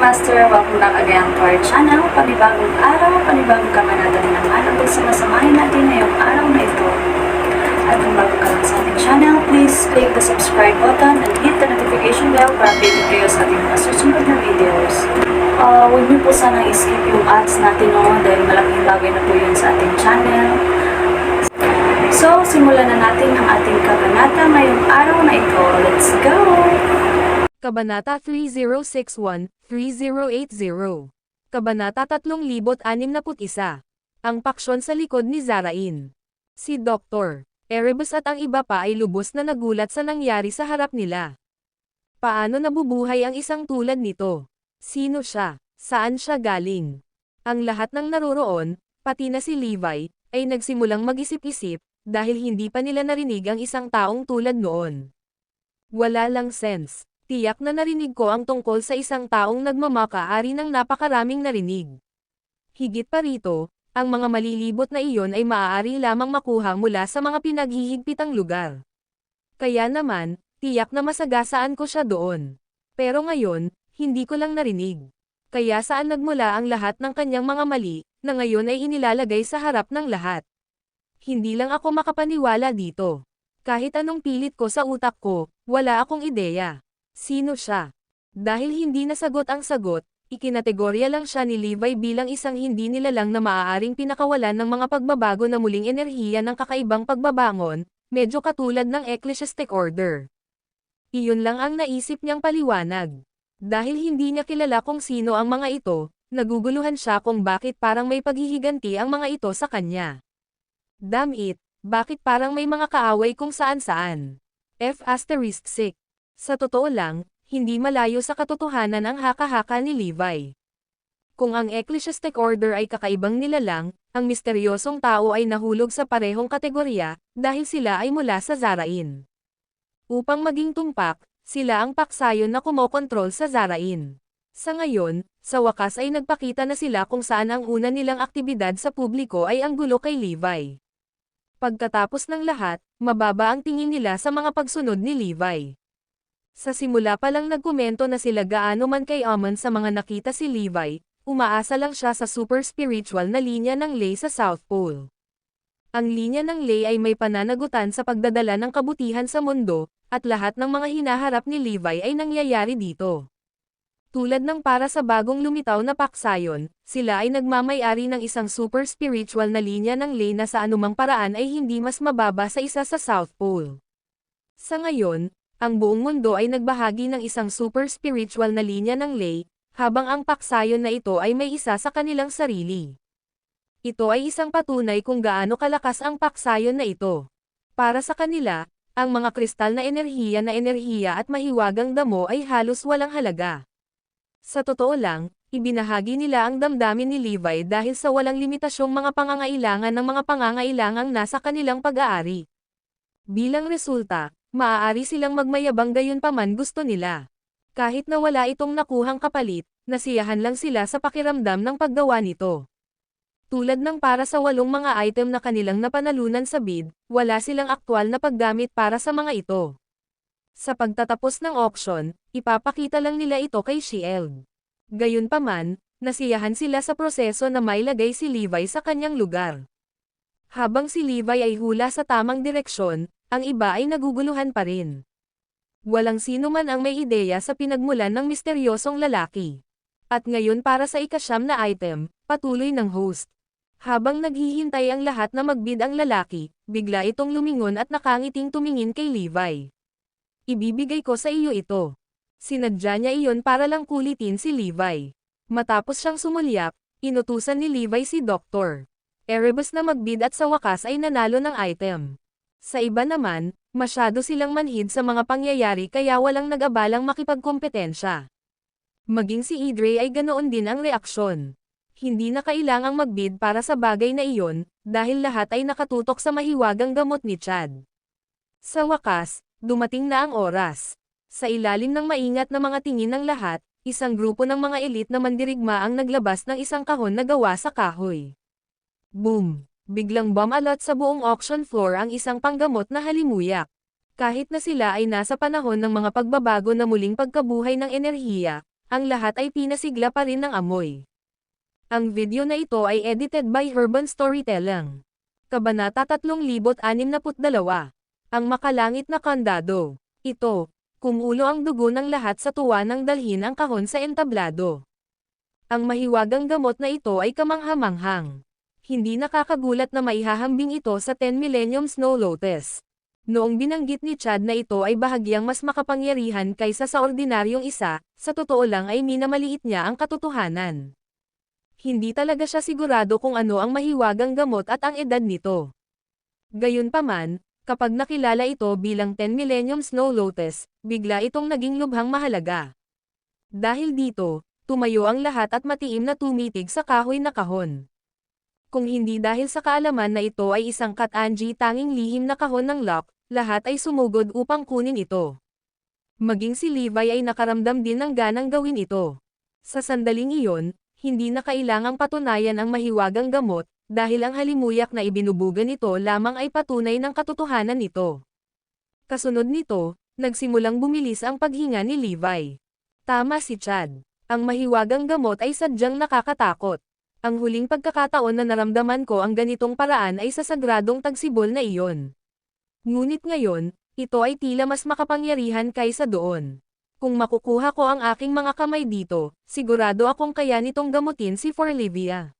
Master, welcome back again to our channel. Panibagong araw, panibagong kabanata na naman ang pagsamasamahin natin ngayong araw na ito. At kung bago ka lang sa ating channel, please click the subscribe button and hit the notification bell para updated kayo sa ating mga susunod na videos. Huwag niyo po sanang skip yung ads natin dahil malaking bagay na po yun sa ating channel. So, simulan na natin ang ating kabanata ngayong araw na ito. Let's go! Kabanata 3061-3080. Kabanata 3061. Ang paksyon sa likod ni Zarain. Si Dr. Erebus at ang iba pa ay lubos na nagulat sa nangyari sa harap nila. Paano nabubuhay ang isang tulad nito? Sino siya? Saan siya galing? Ang lahat ng naroroon, pati na si Levi, ay nagsimulang mag-isip-isip, dahil hindi pa nila narinig ang isang taong tulad noon. Wala lang sense. Tiyak na narinig ko ang tungkol sa isang taong nagmamakaari ng napakaraming narinig. Higit pa rito, ang mga malilibot na iyon ay maaari lamang makuha mula sa mga pinaghihigpitang lugar. Kaya naman, tiyak na masagasaan ko siya doon. Pero ngayon, hindi ko lang narinig. Kaya saan nagmula ang lahat ng kanyang mga mali, na ngayon ay inilalagay sa harap ng lahat. Hindi lang ako makapaniwala dito. Kahit anong pilit ko sa utak ko, wala akong ideya. Sino siya? Dahil hindi nasagot ang sagot, ikinategorya lang siya ni Levi bilang isang hindi nilalang na maaaring pinakawalan ng mga pagbabago na muling enerhiya ng kakaibang pagbabangon, medyo katulad ng Ecclesiastic Order. Iyon lang ang naisip niyang paliwanag. Dahil hindi niya kilala kung sino ang mga ito, naguguluhan siya kung bakit parang may paghihiganti ang mga ito sa kanya. Damn it, bakit parang may mga kaaway kung saan-saan? F***6. Sa totoo lang, hindi malayo sa katotohanan ang haka-haka ni Levi. Kung ang Ecclesiastic Order ay kakaibang nilalang, ang misteryosong tao ay nahulog sa parehong kategorya, dahil sila ay mula sa Zarain. Upang maging tumpak, sila ang paksayon na kumokontrol sa Zarain. Sa ngayon, sa wakas ay nagpakita na sila kung saan ang una nilang aktibidad sa publiko ay ang gulo kay Levi. Pagkatapos ng lahat, mababa ang tingin nila sa mga pagsunod ni Levi. Sa simula pa lang nagkomento na sila gaano man kay Amon sa mga nakita si Levi, umaasa lang siya sa super spiritual na linya ng Ley sa South Pole. Ang linya ng Ley ay may pananagutan sa pagdadala ng kabutihan sa mundo, at lahat ng mga hinaharap ni Levi ay nangyayari dito. Tulad ng para sa bagong lumitaw na paksayon, sila ay nagmamay-ari ng isang super spiritual na linya ng Ley na sa anumang paraan ay hindi mas mababa sa isa sa South Pole. Sa ngayon, ang buong mundo ay nagbahagi ng isang super spiritual na linya ng Ley, habang ang paksayon na ito ay may isa sa kanilang sarili. Ito ay isang patunay kung gaano kalakas ang paksayon na ito. Para sa kanila, ang mga kristal na enerhiya at mahiwagang damo ay halos walang halaga. Sa totoo lang, ibinahagi nila ang damdamin ni Levi dahil sa walang limitasyong mga pangangailangan ng mga pangangailangang nasa kanilang pag-aari. Bilang resulta, maaari silang magmayabang gayunpaman gusto nila. Kahit na wala itong nakuhang kapalit, nasiyahan lang sila sa pakiramdam ng paggawa nito. Tulad ng para sa 8 mga item na kanilang napanalunan sa bid, wala silang aktwal na paggamit para sa mga ito. Sa pagtatapos ng auction, ipapakita lang nila ito kay Shield. Gayunpaman, nasiyahan sila sa proseso na mailagay si Levi sa kanyang lugar. Habang si Levi ay hula sa tamang direksyon, ang iba ay naguguluhan pa rin. Walang sino man ang may ideya sa pinagmulan ng misteryosong lalaki. At ngayon para sa ika-9 na item, patuloy ng host. Habang naghihintay ang lahat na magbid ang lalaki, bigla itong lumingon at nakangiting tumingin kay Levi. Ibibigay ko sa iyo ito. Sinadya niya iyon para lang kulitin si Levi. Matapos siyang sumulyak, inutusan ni Levi si Dr. Erebus na magbid at sa wakas ay nanalo ng item. Sa iba naman, masyado silang manhid sa mga pangyayari kaya walang nag-abalang makipagkompetensya. Maging si Idre ay ganoon din ang reaksyon. Hindi na kailangang magbid para sa bagay na iyon, dahil lahat ay nakatutok sa mahiwagang gamot ni Chad. Sa wakas, dumating na ang oras. Sa ilalim ng maingat na mga tingin ng lahat, isang grupo ng mga elite na mandirigma ang naglabas ng isang kahon na gawa sa kahoy. Boom! Biglang bumalot sa buong auction floor ang isang panggamot na halimuyak. Kahit na sila ay nasa panahon ng mga pagbabago na muling pagkabuhay ng enerhiya, ang lahat ay pinasigla pa rin ng amoy. Ang video na ito ay edited by Urban Storytelling. Kabanata 3062. Ang makalangit na kandado. Ito, kumulo ang dugo ng lahat sa tuwa nang dalhin ang kahon sa entablado. Ang mahiwagang gamot na ito ay kamangha-manghang. Hindi nakakagulat na maihahambing ito sa 10 Millennium Snow Lotus. Noong binanggit ni Chad na ito ay bahagyang mas makapangyarihan kaysa sa ordinaryong isa, sa totoo lang ay minamaliit niya ang katotohanan. Hindi talaga siya sigurado kung ano ang mahiwagang gamot at ang edad nito. Gayunpaman, kapag nakilala ito bilang 10 Millennium Snow Lotus, bigla itong naging lubhang mahalaga. Dahil dito, tumayo ang lahat at matiim na tumitig sa kahoy na kahon. Kung hindi dahil sa kaalaman na ito ay isang Kat-Anji tanging lihim na kahon ng Locke, lahat ay sumugod upang kunin ito. Maging si Levi ay nakaramdam din ng ganang gawin ito. Sa sandaling iyon, hindi na kailangang patunayan ang mahiwagang gamot, dahil ang halimuyak na ibinubugan nito lamang ay patunay ng katotohanan nito. Kasunod nito, nagsimulang bumilis ang paghinga ni Levi. Tama si Chad. Ang mahiwagang gamot ay sadyang nakakatakot. Ang huling pagkakataon na naramdaman ko ang ganitong paraan ay sa sagradong tagsibol na iyon. Ngunit ngayon, ito ay tila mas makapangyarihan kaysa doon. Kung makukuha ko ang aking mga kamay dito, sigurado akong kaya nitong gamutin si Forlivia.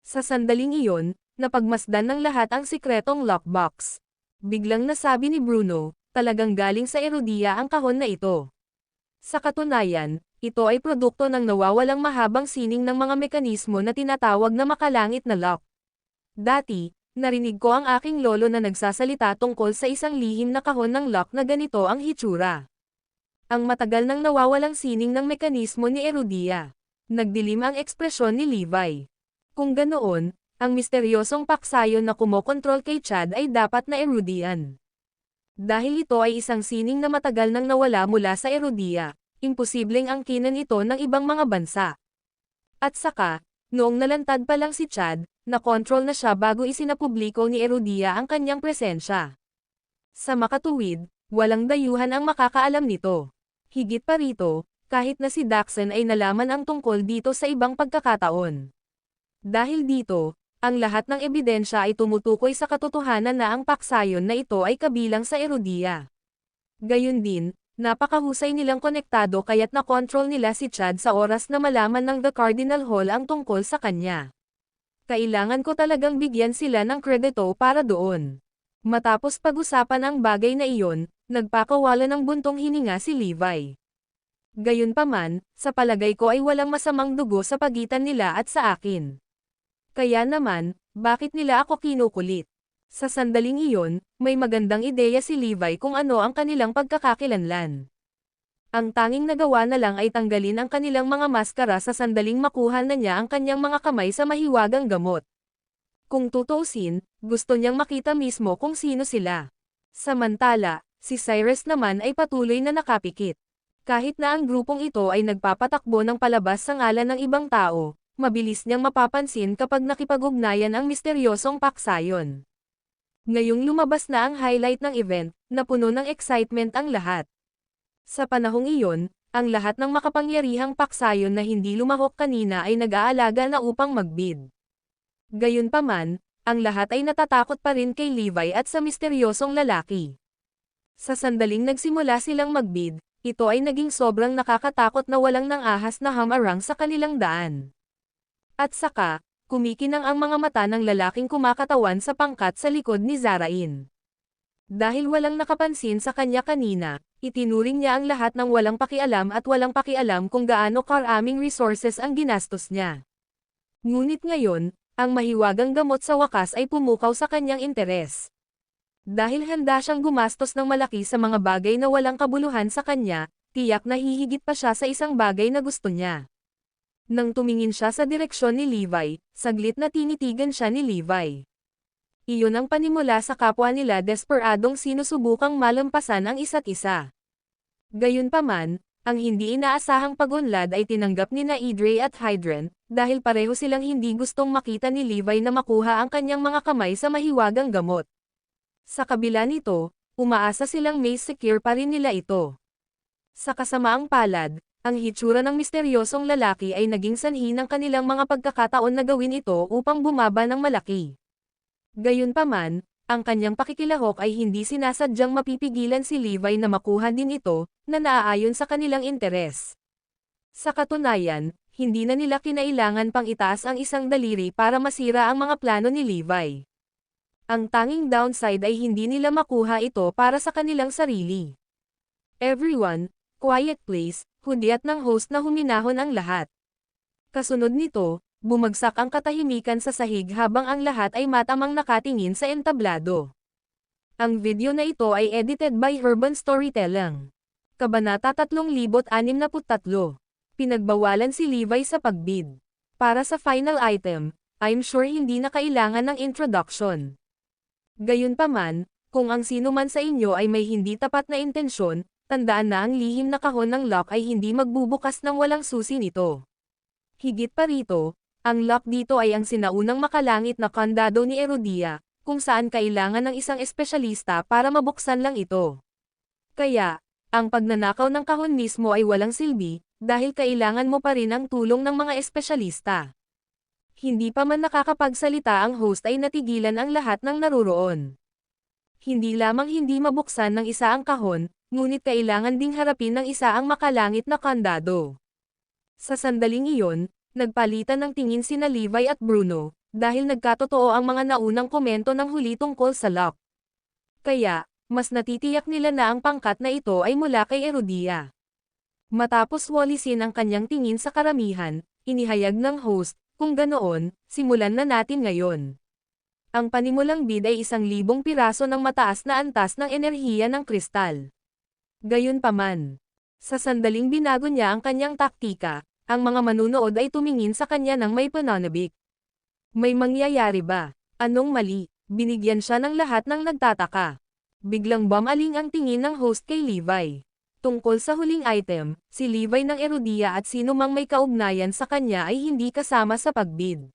Sa sandaling iyon, napagmasdan ng lahat ang sikretong lockbox. Biglang nasabi ni Bruno, talagang galing sa Erudia ang kahon na ito. Sa katunayan, ito ay produkto ng nawawalang mahabang sining ng mga mekanismo na tinatawag na makalangit na lock. Dati, narinig ko ang aking lolo na nagsasalita tungkol sa isang lihim na kahon ng lock na ganito ang hitsura. Ang matagal nang nawawalang sining ng mekanismo ni Erudia. Nagdilim ang ekspresyon ni Levi. Kung ganoon, ang misteryosong paksayon na kumokontrol kay Chad ay dapat na Erudian. Dahil ito ay isang sining na matagal nang nawala mula sa Erudia, imposibleng angkinan ito ng ibang mga bansa. At saka, noong nalantad pa lang si Chad, na-control na siya bago isinapubliko ni Erudia ang kanyang presensya. Sa makatuwid, walang dayuhan ang makakaalam nito. Higit pa rito, kahit na si Daxon ay nalaman ang tungkol dito sa ibang pagkakataon. Dahil dito, ang lahat ng ebidensya ay tumutukoy sa katotohanan na ang paksayon na ito ay kabilang sa Erudia. Gayun din, napakahusay nilang konektado kaya't na-control nila si Chad sa oras na malaman ng The Cardinal Hall ang tungkol sa kanya. Kailangan ko talagang bigyan sila ng kredito para doon. Matapos pag-usapan ang bagay na iyon, nagpakawala ng buntong hininga si Levi. Gayunpaman, sa palagay ko ay walang masamang dugo sa pagitan nila at sa akin. Kaya naman, bakit nila ako kinukulit? Sa sandaling iyon, may magandang ideya si Levi kung ano ang kanilang pagkakakilanlan. Ang tanging nagawa na lang ay tanggalin ang kanilang mga maskara sa sandaling makuha na niya ang kanyang mga kamay sa mahiwagang gamot. Kung tutuusin, gusto niyang makita mismo kung sino sila. Samantala, si Cyrus naman ay patuloy na nakapikit. Kahit na ang grupong ito ay nagpapatakbo ng palabas sa ngalan ng ibang tao, mabilis niyang mapapansin kapag nakipag-ugnayan ang misteryosong paksayon. Ngayong lumabas na ang highlight ng event, napuno ng excitement ang lahat. Sa panahong iyon, ang lahat ng makapangyarihang paksayon na hindi lumahok kanina ay nag-aalaga na upang magbid. Gayunpaman, ang lahat ay natatakot pa rin kay Levi at sa misteryosong lalaki. Sa sandaling nagsimula silang magbid, ito ay naging sobrang nakakatakot na walang nang ahas na hamarang sa kanilang daan. At saka, kumikinang ang mga mata ng lalaking kumakatawan sa pangkat sa likod ni Zarain. Dahil walang nakapansin sa kanya kanina, itinuring niya ang lahat ng walang pakialam at walang pakialam kung gaano karaming resources ang ginastos niya. Ngunit ngayon, ang mahiwagang gamot sa wakas ay pumukaw sa kanyang interes. Dahil handa siyang gumastos ng malaki sa mga bagay na walang kabuluhan sa kanya, tiyak na hihigit pa siya sa isang bagay na gusto niya. Nang tumingin siya sa direksyon ni Levi, saglit na tinitigan siya ni Levi. Iyon ang panimula sa kapwa nila desperadong sinusubukang malampasan ang isa't isa. Gayunpaman, ang hindi inaasahang pag-unlad ay tinanggap ni Idre at Hydran, dahil pareho silang hindi gustong makita ni Levi na makuha ang kanyang mga kamay sa mahiwagang gamot. Sa kabila nito, umaasa silang may secure pa rin nila ito. Sa kasamaang palad, Ang hitsura ng misteryosong lalaki ay naging sanhi ng kanilang mga pagkakataon na gawin ito upang bumaba ng malaki. Gayunpaman, ang kanyang pakikilahok ay hindi sinasadyang mapipigilan si Levi na makuha din ito, na naaayon sa kanilang interes. Sa katunayan, hindi na nila kinailangan pang itaas ang isang daliri para masira ang mga plano ni Levi. Ang tanging downside ay hindi nila makuha ito para sa kanilang sarili. Everyone, quiet please, hudyat ng host na huminahon ang lahat. Kasunod nito, bumagsak ang katahimikan sa sahig habang ang lahat ay matamang nakatingin sa entablado. Ang video na ito ay edited by Urban Storytelling. Kabanata 363. Pinagbawalan si Levi sa pagbid. Para sa final item, I'm sure hindi na kailangan ng introduction. Gayunpaman, kung ang sino man sa inyo ay may hindi tapat na intensyon, tandaan na ang lihim na kahon ng lock ay hindi magbubukas ng walang susi nito. Higit pa rito, ang lock dito ay ang sinaunang makalangit na kandado ni Erodia, kung saan kailangan ng isang espesyalista para mabuksan lang ito. Kaya, ang pagnanakaw ng kahon mismo ay walang silbi, dahil kailangan mo pa rin ang tulong ng mga espesyalista. Hindi pa man nakakapagsalita ang host ay natigilan ang lahat ng naruroon. Hindi lamang hindi mabuksan ng isa ang kahon, ngunit kailangan ding harapin ng isa ang makalangit na kandado. Sa sandaling iyon, nagpalitan ng tingin sina Levi at Bruno, dahil nagkatotoo ang mga naunang komento ng huli tungkol sa lock. Kaya, mas natitiyak nila na ang pangkat na ito ay mula kay Erodia. Matapos walisin ang kanyang tingin sa karamihan, inihayag ng host, kung ganoon, simulan na natin ngayon. Ang panimulang bid ay 1,000 piraso ng mataas na antas ng enerhiya ng kristal. Gayunpaman, sa sandaling binago niya ang kanyang taktika, ang mga manunood ay tumingin sa kanya ng may pananabik. May mangyayari ba? Anong mali? Binigyan siya ng lahat ng nagtataka. Biglang bumaling ang tingin ng host kay Levi. Tungkol sa huling item, si Levi ng Erodia at sino mang may kaugnayan sa kanya ay hindi kasama sa pagbid.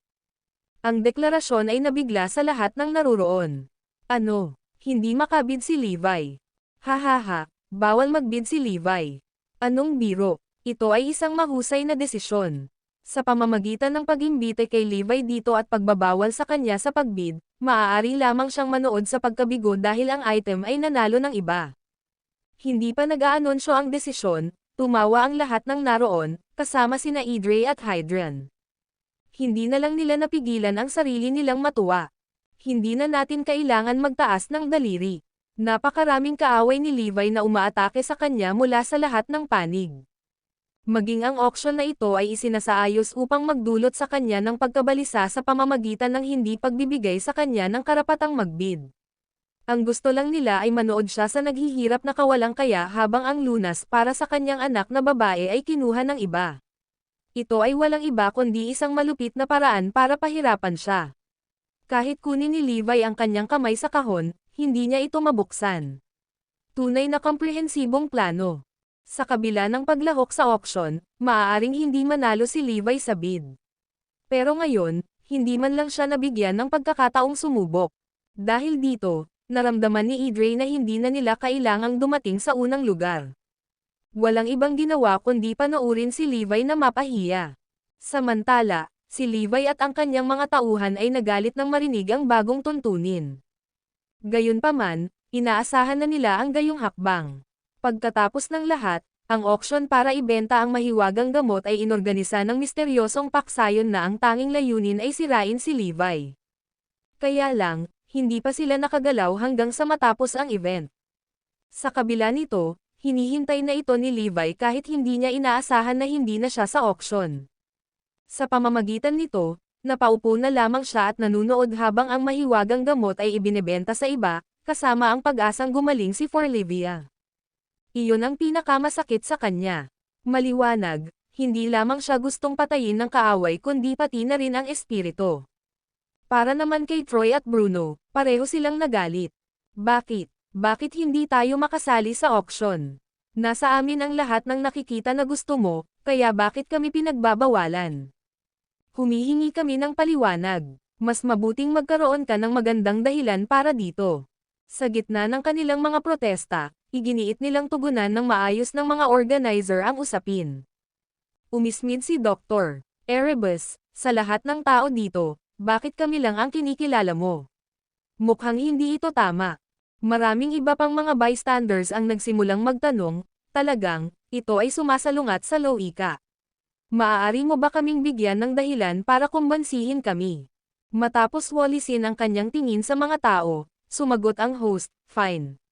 Ang deklarasyon ay nabigla sa lahat ng naruroon. Ano? Hindi makabid si Levi? Hahaha, bawal magbid si Levi. Anong biro? Ito ay isang mahusay na desisyon. Sa pamamagitan ng pag-imbite kay Levi dito at pagbabawal sa kanya sa pagbid, maaari lamang siyang manood sa pagkabigo dahil ang item ay nanalo ng iba. Hindi pa nag-aanonsyo ang desisyon, tumawa ang lahat ng naroon, kasama sina Idre at Hydran. Hindi na lang nila napigilan ang sarili nilang matuwa. Hindi na natin kailangan magtaas ng daliri. Napakaraming kaaway ni Levi na umaatake sa kanya mula sa lahat ng panig. Maging ang auction na ito ay isinasaayos upang magdulot sa kanya ng pagkabalisa sa pamamagitan ng hindi pagbibigay sa kanya ng karapatang magbid. Ang gusto lang nila ay manood siya sa naghihirap na kawalang kaya habang ang lunas para sa kanyang anak na babae ay kinuha ng iba. Ito ay walang iba kundi isang malupit na paraan para pahirapan siya. Kahit kunin ni Levi ang kanyang kamay sa kahon, hindi niya ito mabuksan. Tunay na komprehensibong plano. Sa kabila ng paglahok sa auction, maaaring hindi manalo si Levi sa bid. Pero ngayon, hindi man lang siya nabigyan ng pagkakataong sumubok. Dahil dito, naramdaman ni Idre na hindi na nila kailangang dumating sa unang lugar. Walang ibang ginawa kundi panoorin si Levi na mapahiya. Samantala, si Levi at ang kanyang mga tauhan ay nagalit nang marinig ang bagong tuntunin. Gayunpaman, inaasahan na nila ang gayong hakbang. Pagkatapos ng lahat, ang auction para ibenta ang mahiwagang gamot ay inorganisa ng misteryosong paksayon na ang tanging layunin ay sirain si Levi. Kaya lang, hindi pa sila nakagalaw hanggang sa matapos ang event. Sa kabila nito, hinihintay na ito ni Levi kahit hindi niya inaasahan na hindi na siya sa auction. Sa pamamagitan nito, napaupo na lamang siya at nanunood habang ang mahiwagang gamot ay ibinebenta sa iba, kasama ang pag-asang gumaling si Forlivia. Iyon ang pinakamasakit sa kanya. Maliwanag, hindi lamang siya gustong patayin ng kaaway kundi pati na rin ang espiritu. Para naman kay Troy at Bruno, pareho silang nagalit. Bakit? Bakit hindi tayo makasali sa auction? Nasa amin ang lahat ng nakikita na gusto mo, kaya bakit kami pinagbabawalan? Humihingi kami ng paliwanag. Mas mabuting magkaroon ka ng magandang dahilan para dito. Sa gitna ng kanilang mga protesta, iginiit nilang tugunan ng maayos ng mga organizer ang usapin. Umismid si Dr. Erebus, sa lahat ng tao dito, bakit kami lang ang kinikilala mo? Mukhang hindi ito tama. Maraming iba pang mga bystanders ang nagsimulang magtanong, talagang, ito ay sumasalungat sa logika. Maaari mo ba kaming bigyan ng dahilan para kumbansihin kami? Matapos walisin ang kanyang tingin sa mga tao, sumagot ang host, fine.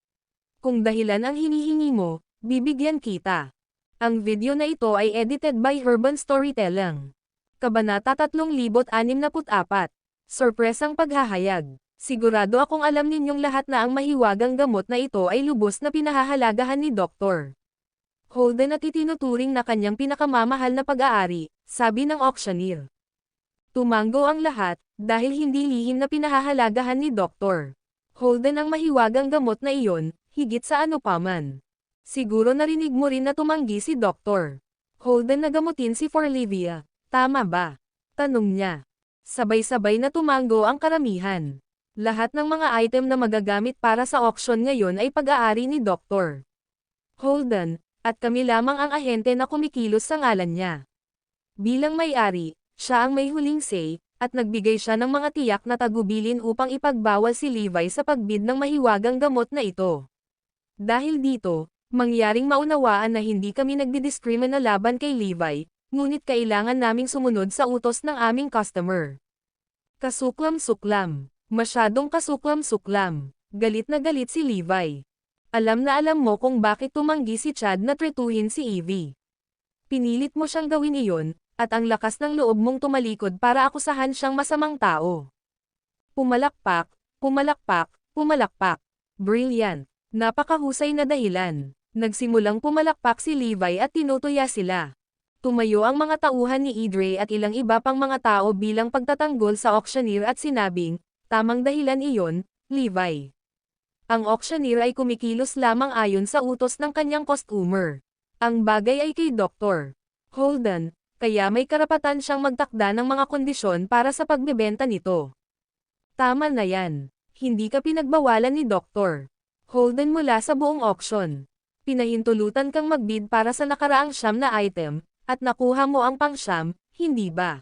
Kung dahilan ang hinihingi mo, bibigyan kita. Ang video na ito ay edited by Urban Storytelling. Kabanata 3064. Sorpresang paghahayag. Sigurado akong alam ninyong lahat na ang mahiwagang gamot na ito ay lubos na pinahahalagahan ni Dr. Holden at itinuturing na kanyang pinakamamahal na pag-aari, sabi ng auctioneer. Tumango ang lahat, dahil hindi lihim na pinahahalagahan ni Dr. Holden ang mahiwagang gamot na iyon, higit sa ano paman. Siguro narinig mo rin na tumanggi si Dr. Holden na gamutin si Forlivia, tama ba? Tanong niya. Sabay-sabay na tumango ang karamihan. Lahat ng mga item na magagamit para sa auction ngayon ay pag-aari ni Dr. Holden, at kami lamang ang ahente na kumikilos sa ngalan niya. Bilang may-ari, siya ang may huling say, at nagbigay siya ng mga tiyak na tagubilin upang ipagbawal si Levi sa pagbid ng mahiwagang gamot na ito. Dahil dito, mangyaring maunawaan na hindi kami nagdidiskrimina laban kay Levi, ngunit kailangan naming sumunod sa utos ng aming customer. Kasuklam-suklam. Masyadong kasuklam-suklam. Galit na galit si Levi. Alam na alam mo kung bakit tumanggi si Chad na tretuhin si Evie. Pinilit mo siyang gawin iyon, at ang lakas ng loob mong tumalikod para akusahan siyang masamang tao. Pumalakpak, pumalakpak, pumalakpak. Brilliant. Napakahusay na dahilan. Nagsimulang pumalakpak si Levi at tinutuya sila. Tumayo ang mga tauhan ni Idre at ilang iba pang mga tao bilang pagtatanggol sa auctioneer at sinabing, tamang dahilan iyon, Levi. Ang auctioneer ay kumikilos lamang ayon sa utos ng kanyang customer. Ang bagay ay kay Dr. Holden, kaya may karapatan siyang magtakda ng mga kondisyon para sa pagbebenta nito. Tama na yan. Hindi ka pinagbawalan ni Dr. Holden mula sa buong auction. Pinahintulutan kang magbid para sa nakaraang siyam na item, at nakuha mo ang pang-siyam, hindi ba?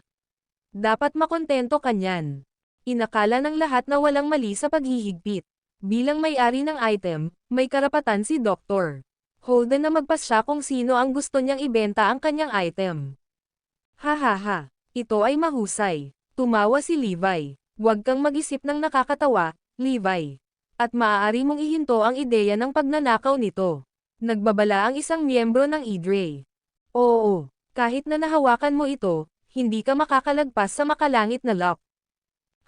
Dapat makontento ka niyan. Inakala ng lahat na walang mali sa paghihigpit. Bilang may-ari ng item, may karapatan si Dr. Holden na magpasya kung sino ang gusto niyang ibenta ang kanyang item. Hahaha, ito ay mahusay. Tumawa si Levi. Huwag kang mag-isip ng nakakatawa, Levi. At maaari mong ihinto ang ideya ng pagnanakaw nito. Nagbabala ang isang miyembro ng Idre. Oo, kahit na nahawakan mo ito, hindi ka makakalagpas sa makalangit na lock.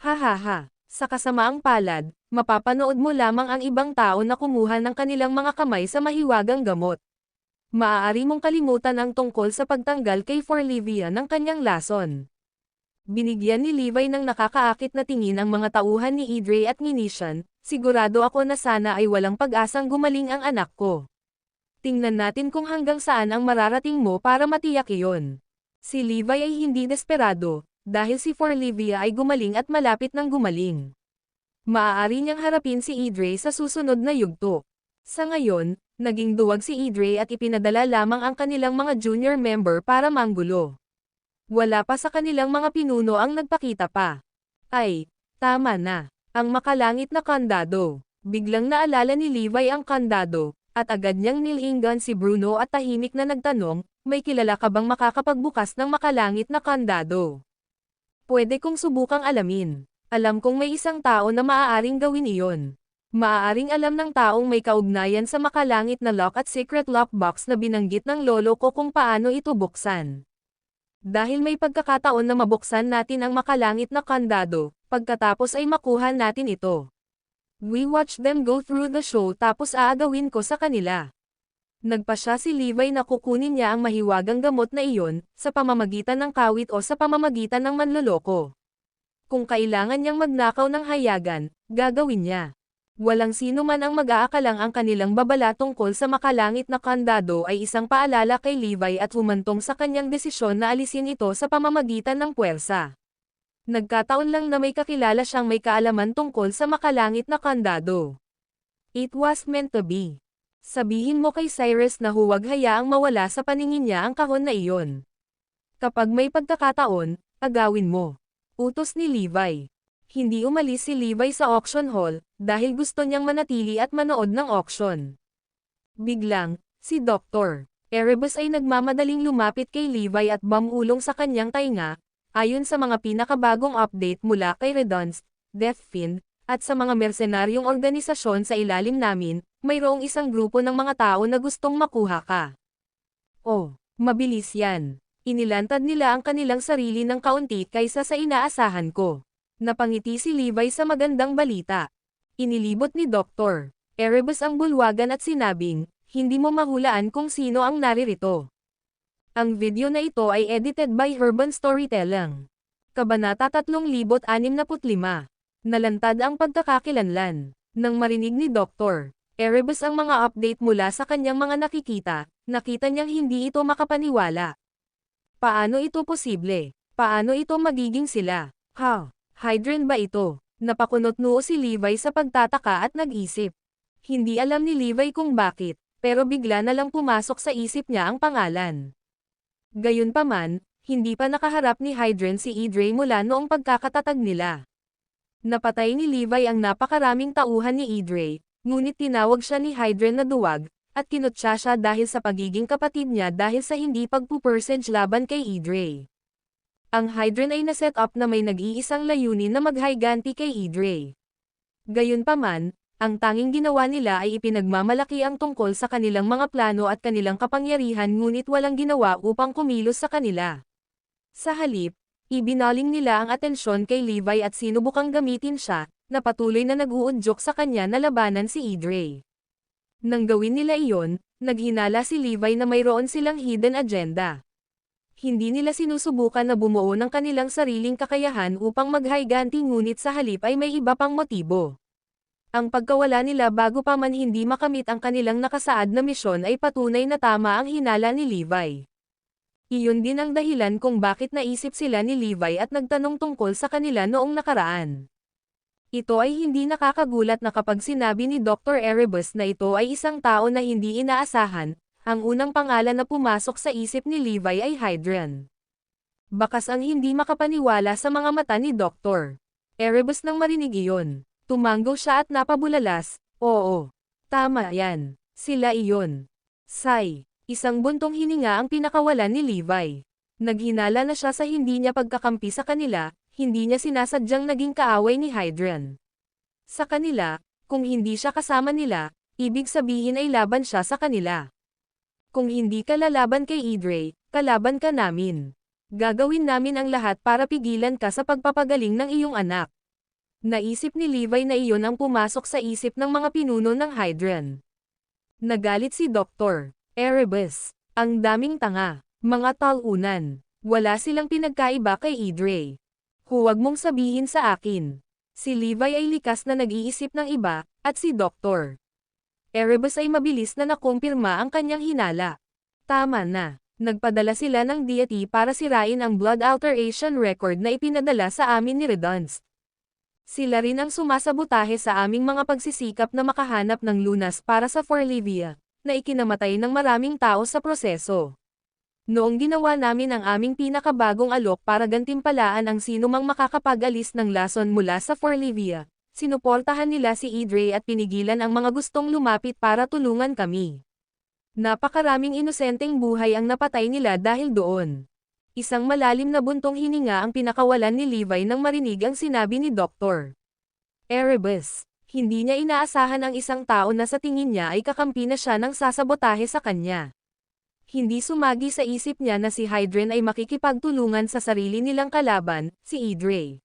Hahaha, sa kasamaang palad, mapapanood mo lamang ang ibang tao na kumuha ng kanilang mga kamay sa mahiwagang gamot. Maaari mong kalimutan ang tungkol sa pagtanggal kay Forlivia ng kanyang lason. Binigyan ni Levi ng nakakaakit na tingin ang mga tauhan ni Idre at Ngishan, sigurado ako na sana ay walang pag-asang gumaling ang anak ko. Tingnan natin kung hanggang saan ang mararating mo para matiyak iyon. Si Levi ay hindi desperado, dahil si Forlivia ay gumaling at malapit ng gumaling. Maaari niyang harapin si Idre sa susunod na yugto. Sa ngayon, naging duwag si Idre at ipinadala lamang ang kanilang mga junior member para manggulo. Wala pa sa kanilang mga pinuno ang nagpakita pa. Ay, tama na. Ang makalangit na kandado. Biglang naalala ni Levi ang kandado, at agad niyang nilinggan si Bruno at tahimik na nagtanong, may kilala ka bang makakapagbukas ng makalangit na kandado? Pwede kong subukang alamin. Alam kong may isang tao na maaaring gawin iyon. Maaaring alam ng taong may kaugnayan sa makalangit na lock at secret lockbox na binanggit ng lolo ko kung paano ito buksan. Dahil may pagkakataon na mabuksan natin ang makalangit na kandado, pagkatapos ay makuha natin ito. We watch them go through the show tapos aagawin ko sa kanila. Nagpasya si Levi na kukunin niya ang mahiwagang gamot na iyon, sa pamamagitan ng kawit o sa pamamagitan ng manloloko. Kung kailangan niyang magnakaw ng hayagan, gagawin niya. Walang sino man ang mag-aakalang ang kanilang babala tungkol sa makalangit na kandado ay isang paalala kay Levi at humantong sa kanyang desisyon na alisin ito sa pamamagitan ng puwersa. Nagkataon lang na may kakilala siyang may kaalaman tungkol sa makalangit na kandado. It was meant to be. Sabihin mo kay Cyrus na huwag hayaang mawala sa paningin niya ang kahon na iyon. Kapag may pagkakataon, agawin mo. Utos ni Levi. Hindi umalis si Levi sa auction hall, dahil gusto niyang manatili at manood ng auction. Biglang, si Dr. Erebus ay nagmamadaling lumapit kay Levi at bumulong sa kanyang tainga, ayon sa mga pinakabagong update mula kay Redunst, Deathfiend, at sa mga mersenaryong organisasyon sa ilalim namin, mayroong isang grupo ng mga tao na gustong makuha ka. Oh, mabilis yan. Inilantad nila ang kanilang sarili ng kaunti kaysa sa inaasahan ko. Napangiti si Levi sa magandang balita. Inilibot ni Dr. Erebus ang bulwagan at sinabing, hindi mo mahulaan kung sino ang naririto. Ang video na ito ay edited by Urban Storytelling. Kabanata 365. Nalantad ang pagkakakilanlan. Nang marinig ni Dr. Erebus ang mga update mula sa kanyang mga nakita niyang hindi ito makapaniwala. Paano ito posible? Paano ito magiging sila? Hydran ba ito? Napakunot noo si Levi sa pagtataka at nag-isip. Hindi alam ni Levi kung bakit, pero bigla na lang pumasok sa isip niya ang pangalan. Gayunpaman, hindi pa nakaharap ni Hydran si Idre mula noong pagkakatatag nila. Napatay ni Levi ang napakaraming tauhan ni Idre, ngunit tinawag siya ni Hydran na duwag, at kinutya siya dahil sa pagiging kapatid niya dahil sa hindi pagpupersage laban kay Idre. Ang Hydran ay naset up na may nag-iisang layunin na maghayganti kay Idre. Gayunpaman, ang tanging ginawa nila ay ipinagmamalaki ang tungkol sa kanilang mga plano at kanilang kapangyarihan ngunit walang ginawa upang kumilos sa kanila. Sa halip, ibinaling nila ang atensyon kay Levi at sinubukang gamitin siya, na patuloy na nag-uudyok sa kanya na labanan si Idre. Nang gawin nila iyon, naghinala si Levi na mayroon silang hidden agenda. Hindi nila sinusubukan na bumuo ng kanilang sariling kakayahan upang maghayganti ngunit sa halip ay may iba pang motibo. Ang pagkawala nila bago pa man hindi makamit ang kanilang nakasaad na misyon ay patunay na tama ang hinala ni Levi. Iyon din ang dahilan kung bakit naisip sila ni Levi at nagtanong tungkol sa kanila noong nakaraan. Ito ay hindi nakakagulat na kapag sinabi ni Dr. Erebus na ito ay isang tao na hindi inaasahan, ang unang pangalan na pumasok sa isip ni Levi ay Hydran. Bakas ang hindi makapaniwala sa mga mata ni Dr. Erebus nang marinig iyon. Tumanggo siya at napabulalas, oo. Tama yan. Sila iyon. Sigh. Isang buntong hininga ang pinakawalan ni Levi. Naghinala na siya sa hindi niya pagkakampi sa kanila, hindi niya sinasadyang naging kaaway ni Hydran. Sa kanila, kung hindi siya kasama nila, ibig sabihin ay laban siya sa kanila. Kung hindi ka lalaban kay Idre, kalaban ka namin. Gagawin namin ang lahat para pigilan ka sa pagpapagaling ng iyong anak. Naisip ni Levi na iyon ang pumasok sa isip ng mga pinuno ng Hydran. Nagalit si Dr. Erebus. Ang daming tanga, mga talunan. Wala silang pinagkaiba kay Idre. Huwag mong sabihin sa akin. Si Levi ay likas na nag-iisip ng iba, at si Dr. Erebus ay mabilis na nakumpirma ang kanyang hinala. Tama na. Nagpadala sila ng deity para sirain ang blood alteration record na ipinadala sa amin ni Redunst. Sila rin ang sumasabotahe sa aming mga pagsisikap na makahanap ng lunas para sa Forlivia, na ikinamatay ng maraming tao sa proseso. Noong ginawa namin ang aming pinakabagong alok para gantimpalaan ang sinumang makakapag-alis ng lason mula sa Forlivia, sinuportahan nila si Idre at pinigilan ang mga gustong lumapit para tulungan kami. Napakaraming inosenteng buhay ang napatay nila dahil doon. Isang malalim na buntong hininga ang pinakawalan ni Levi nang marinig ang sinabi ni Dr. Erebus. Hindi niya inaasahan ang isang tao na sa tingin niya ay kakampi na siya ng sasabotahe sa kanya. Hindi sumagi sa isip niya na si Hydran ay makikipagtulungan sa sarili nilang kalaban, si Idre.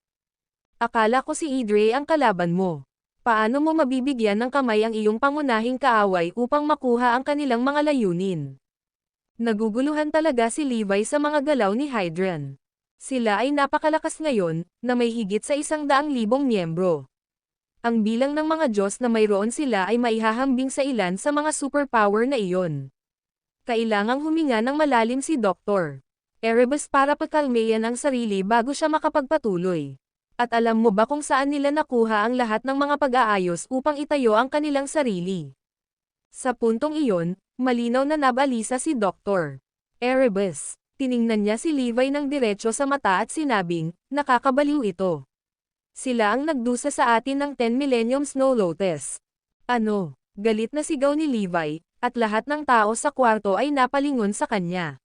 Akala ko si Idre ang kalaban mo. Paano mo mabibigyan ng kamay ang iyong pangunahing kaaway upang makuha ang kanilang mga layunin? Naguguluhan talaga si Levi sa mga galaw ni Hydran. Sila ay napakalakas ngayon, na may higit sa 100,000 miyembro. Ang bilang ng mga Diyos na mayroon sila ay maihahambing sa ilan sa mga superpower na iyon. Kailangang huminga ng malalim si Dr. Erebus para pakalmayan ang sarili bago siya makapagpatuloy. At alam mo ba kung saan nila nakuha ang lahat ng mga pag-aayos upang itayo ang kanilang sarili? Sa puntong iyon, malinaw na nabalisa si Dr. Erebus. Tiningnan niya si Levi ng diretso sa mata at sinabing, nakakabaliw ito. Sila ang nagdusa sa atin ng 10 Millennium Snow Lotus. Ano? Galit na sigaw ni Levi, at lahat ng tao sa kwarto ay napalingon sa kanya.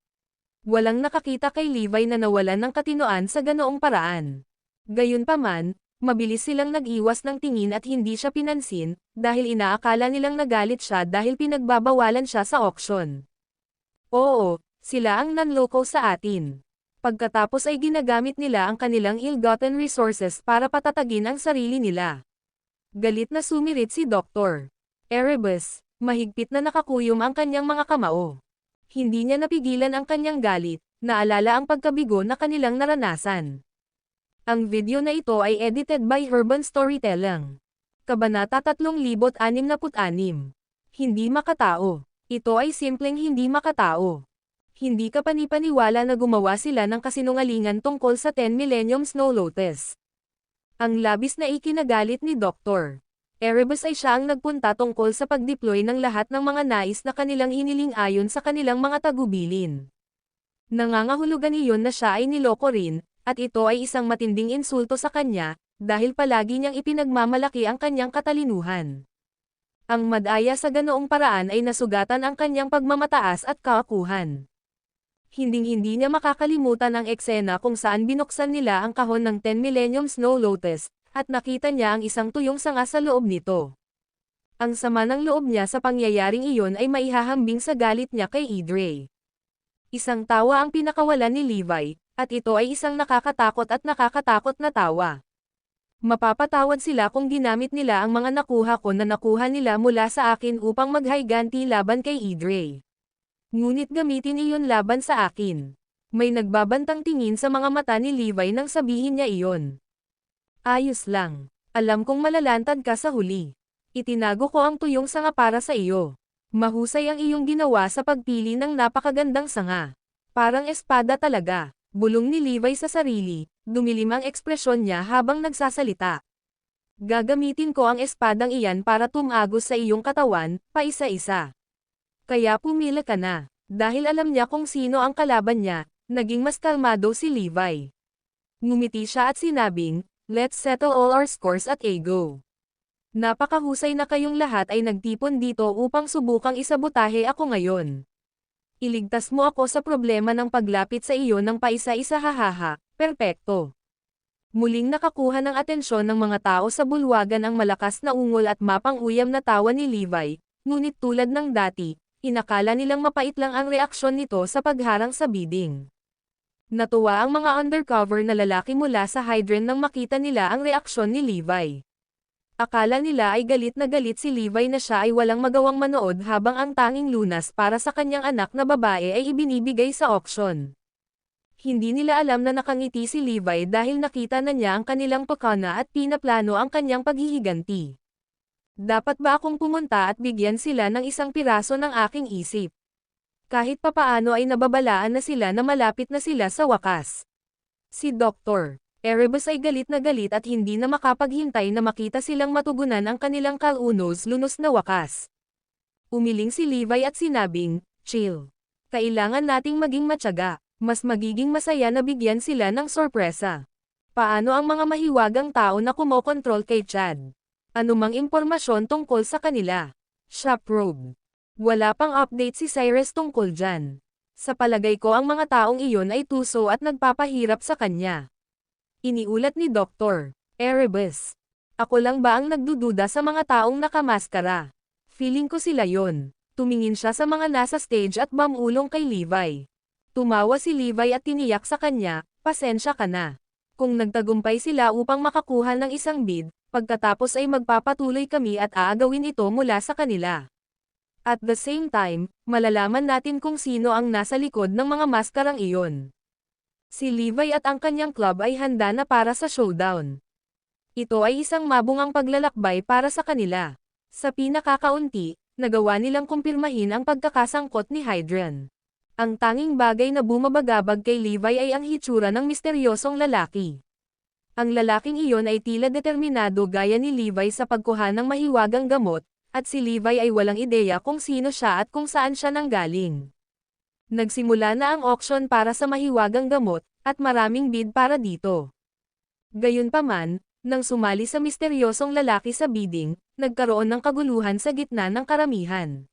Walang nakakita kay Levi na nawalan ng katinoan sa ganoong paraan. Gayunpaman, mabilis silang nag-iwas ng tingin at hindi siya pinansin, dahil inaakala nilang nagalit siya dahil pinagbabawalan siya sa auction. Oo, sila ang nanloko sa atin. Pagkatapos ay ginagamit nila ang kanilang ill-gotten resources para patatagin ang sarili nila. Galit na sumirit si Dr. Erebus, mahigpit na nakakuyom ang kanyang mga kamao. Hindi niya napigilan ang kanyang galit, naalala ang pagkabigo na kanilang naranasan. Ang video na ito ay edited by Urban Storytelling. Kabanata 366. Hindi makatao. Ito ay simpleng hindi makatao. Hindi ka panipaniwala na gumawa sila ng kasinungalingan tungkol sa 10 Millennium Snow Lotus. Ang labis na ikinagalit ni Dr. Erebus ay siya ang nagpunta tungkol sa pag-deploy ng lahat ng mga nais na kanilang hiniling ayon sa kanilang mga tagubilin. Nangangahulugan iyon na siya ay niloko rin, at ito ay isang matinding insulto sa kanya, dahil palagi niyang ipinagmamalaki ang kanyang katalinuhan. Ang madaya sa ganoong paraan ay nasugatan ang kanyang pagmamataas at kaakuhan. Hinding-hindi niya makakalimutan ang eksena kung saan binuksan nila ang kahon ng 10 Millennium Snow Lotus, at nakita niya ang isang tuyong sanga sa loob nito. Ang sama ng loob niya sa pangyayaring iyon ay maihahambing sa galit niya kay Idre. Isang tawa ang pinakawalan ni Levi, at ito ay isang nakakatakot at nakakatakot na tawa. Mapapatawad sila kung ginamit nila ang mga nakuha ko na nakuha nila mula sa akin upang maghiganti laban kay Idre. Ngunit gamitin iyon laban sa akin. May nagbabantang tingin sa mga mata ni Levi nang sabihin niya iyon. Ayos lang. Alam kong malalantad ka sa huli. Itinago ko ang tuyong sanga para sa iyo. Mahusay ang iyong ginawa sa pagpili ng napakagandang sanga. Parang espada talaga. Bulong ni Levi sa sarili, dumilim ang ekspresyon niya habang nagsasalita. Gagamitin ko ang espadang iyan para tumagos sa iyong katawan, paisa-isa. Kaya pumila ka na. Dahil alam niya kung sino ang kalaban niya, naging mas kalmado si Levi. Ngumiti siya at sinabing, let's settle all our scores at go. Napakahusay na kayong lahat ay nagtipon dito upang subukang isabotahe ako ngayon. Iligtas mo ako sa problema ng paglapit sa iyo ng paisa-isa hahaha, perpekto. Muling nakakuha ng atensyon ng mga tao sa bulwagan ang malakas na ungol at mapang-uyam na tawa ni Levi, ngunit tulad ng dati, inakala nilang mapait lang ang reaksyon nito sa pagharang sa bidding. Natuwa ang mga undercover na lalaki mula sa Hydren nang makita nila ang reaksyon ni Levi. Akala nila ay galit na galit si Levi na siya ay walang magawang manood habang ang tanging lunas para sa kanyang anak na babae ay ibinibigay sa auction. Hindi nila alam na nakangiti si Levi dahil nakita na niya ang kanilang pakana at pinaplano ang kanyang paghihiganti. Dapat ba akong pumunta at bigyan sila ng isang piraso ng aking isip? Kahit papaano ay nababalaan na sila na malapit na sila sa wakas. Si Dr. Erebus ay galit at hindi na makapaghintay na makita silang matugunan ang kanilang kalunos-lunos na wakas. Umiling si Levi at sinabing, chill. Kailangan nating maging matyaga, mas magiging masaya na bigyan sila ng sorpresa. Paano ang mga mahiwagang tao na kumokontrol kay Chad? Anumang impormasyon tungkol sa kanila. Siya probe. Wala pang update si Cyrus tungkol dyan. Sa palagay ko ang mga taong iyon ay tuso at nagpapahirap sa kanya. Iniulat ni Dr. Erebus. Ako lang ba ang nagdududa sa mga taong nakamaskara? Feeling ko sila yon. Tumingin siya sa mga nasa stage at mamulong kay Levi. Tumawa si Levi at tiniyak sa kanya, pasensya ka na. Kung nagtagumpay sila upang makakuha ng isang bid, pagkatapos ay magpapatuloy kami at aagawin ito mula sa kanila. At the same time, malalaman natin kung sino ang nasa likod ng mga maskarang iyon. Si Levi at ang kanyang club ay handa na para sa showdown. Ito ay isang mabungang paglalakbay para sa kanila. Sa pinakakaunti, nagawa nilang kumpirmahin ang pagkakasangkot ni Hydran. Ang tanging bagay na bumabagabag kay Levi ay ang hitsura ng misteryosong lalaki. Ang lalaking iyon ay tila determinado gaya ni Levi sa pagkuha ng mahiwagang gamot, at si Levi ay walang ideya kung sino siya at kung saan siya nanggaling. Nagsimula na ang auction para sa mahiwagang gamot, at maraming bid para dito. Gayunpaman, nang sumali sa misteryosong lalaki sa bidding, nagkaroon ng kaguluhan sa gitna ng karamihan.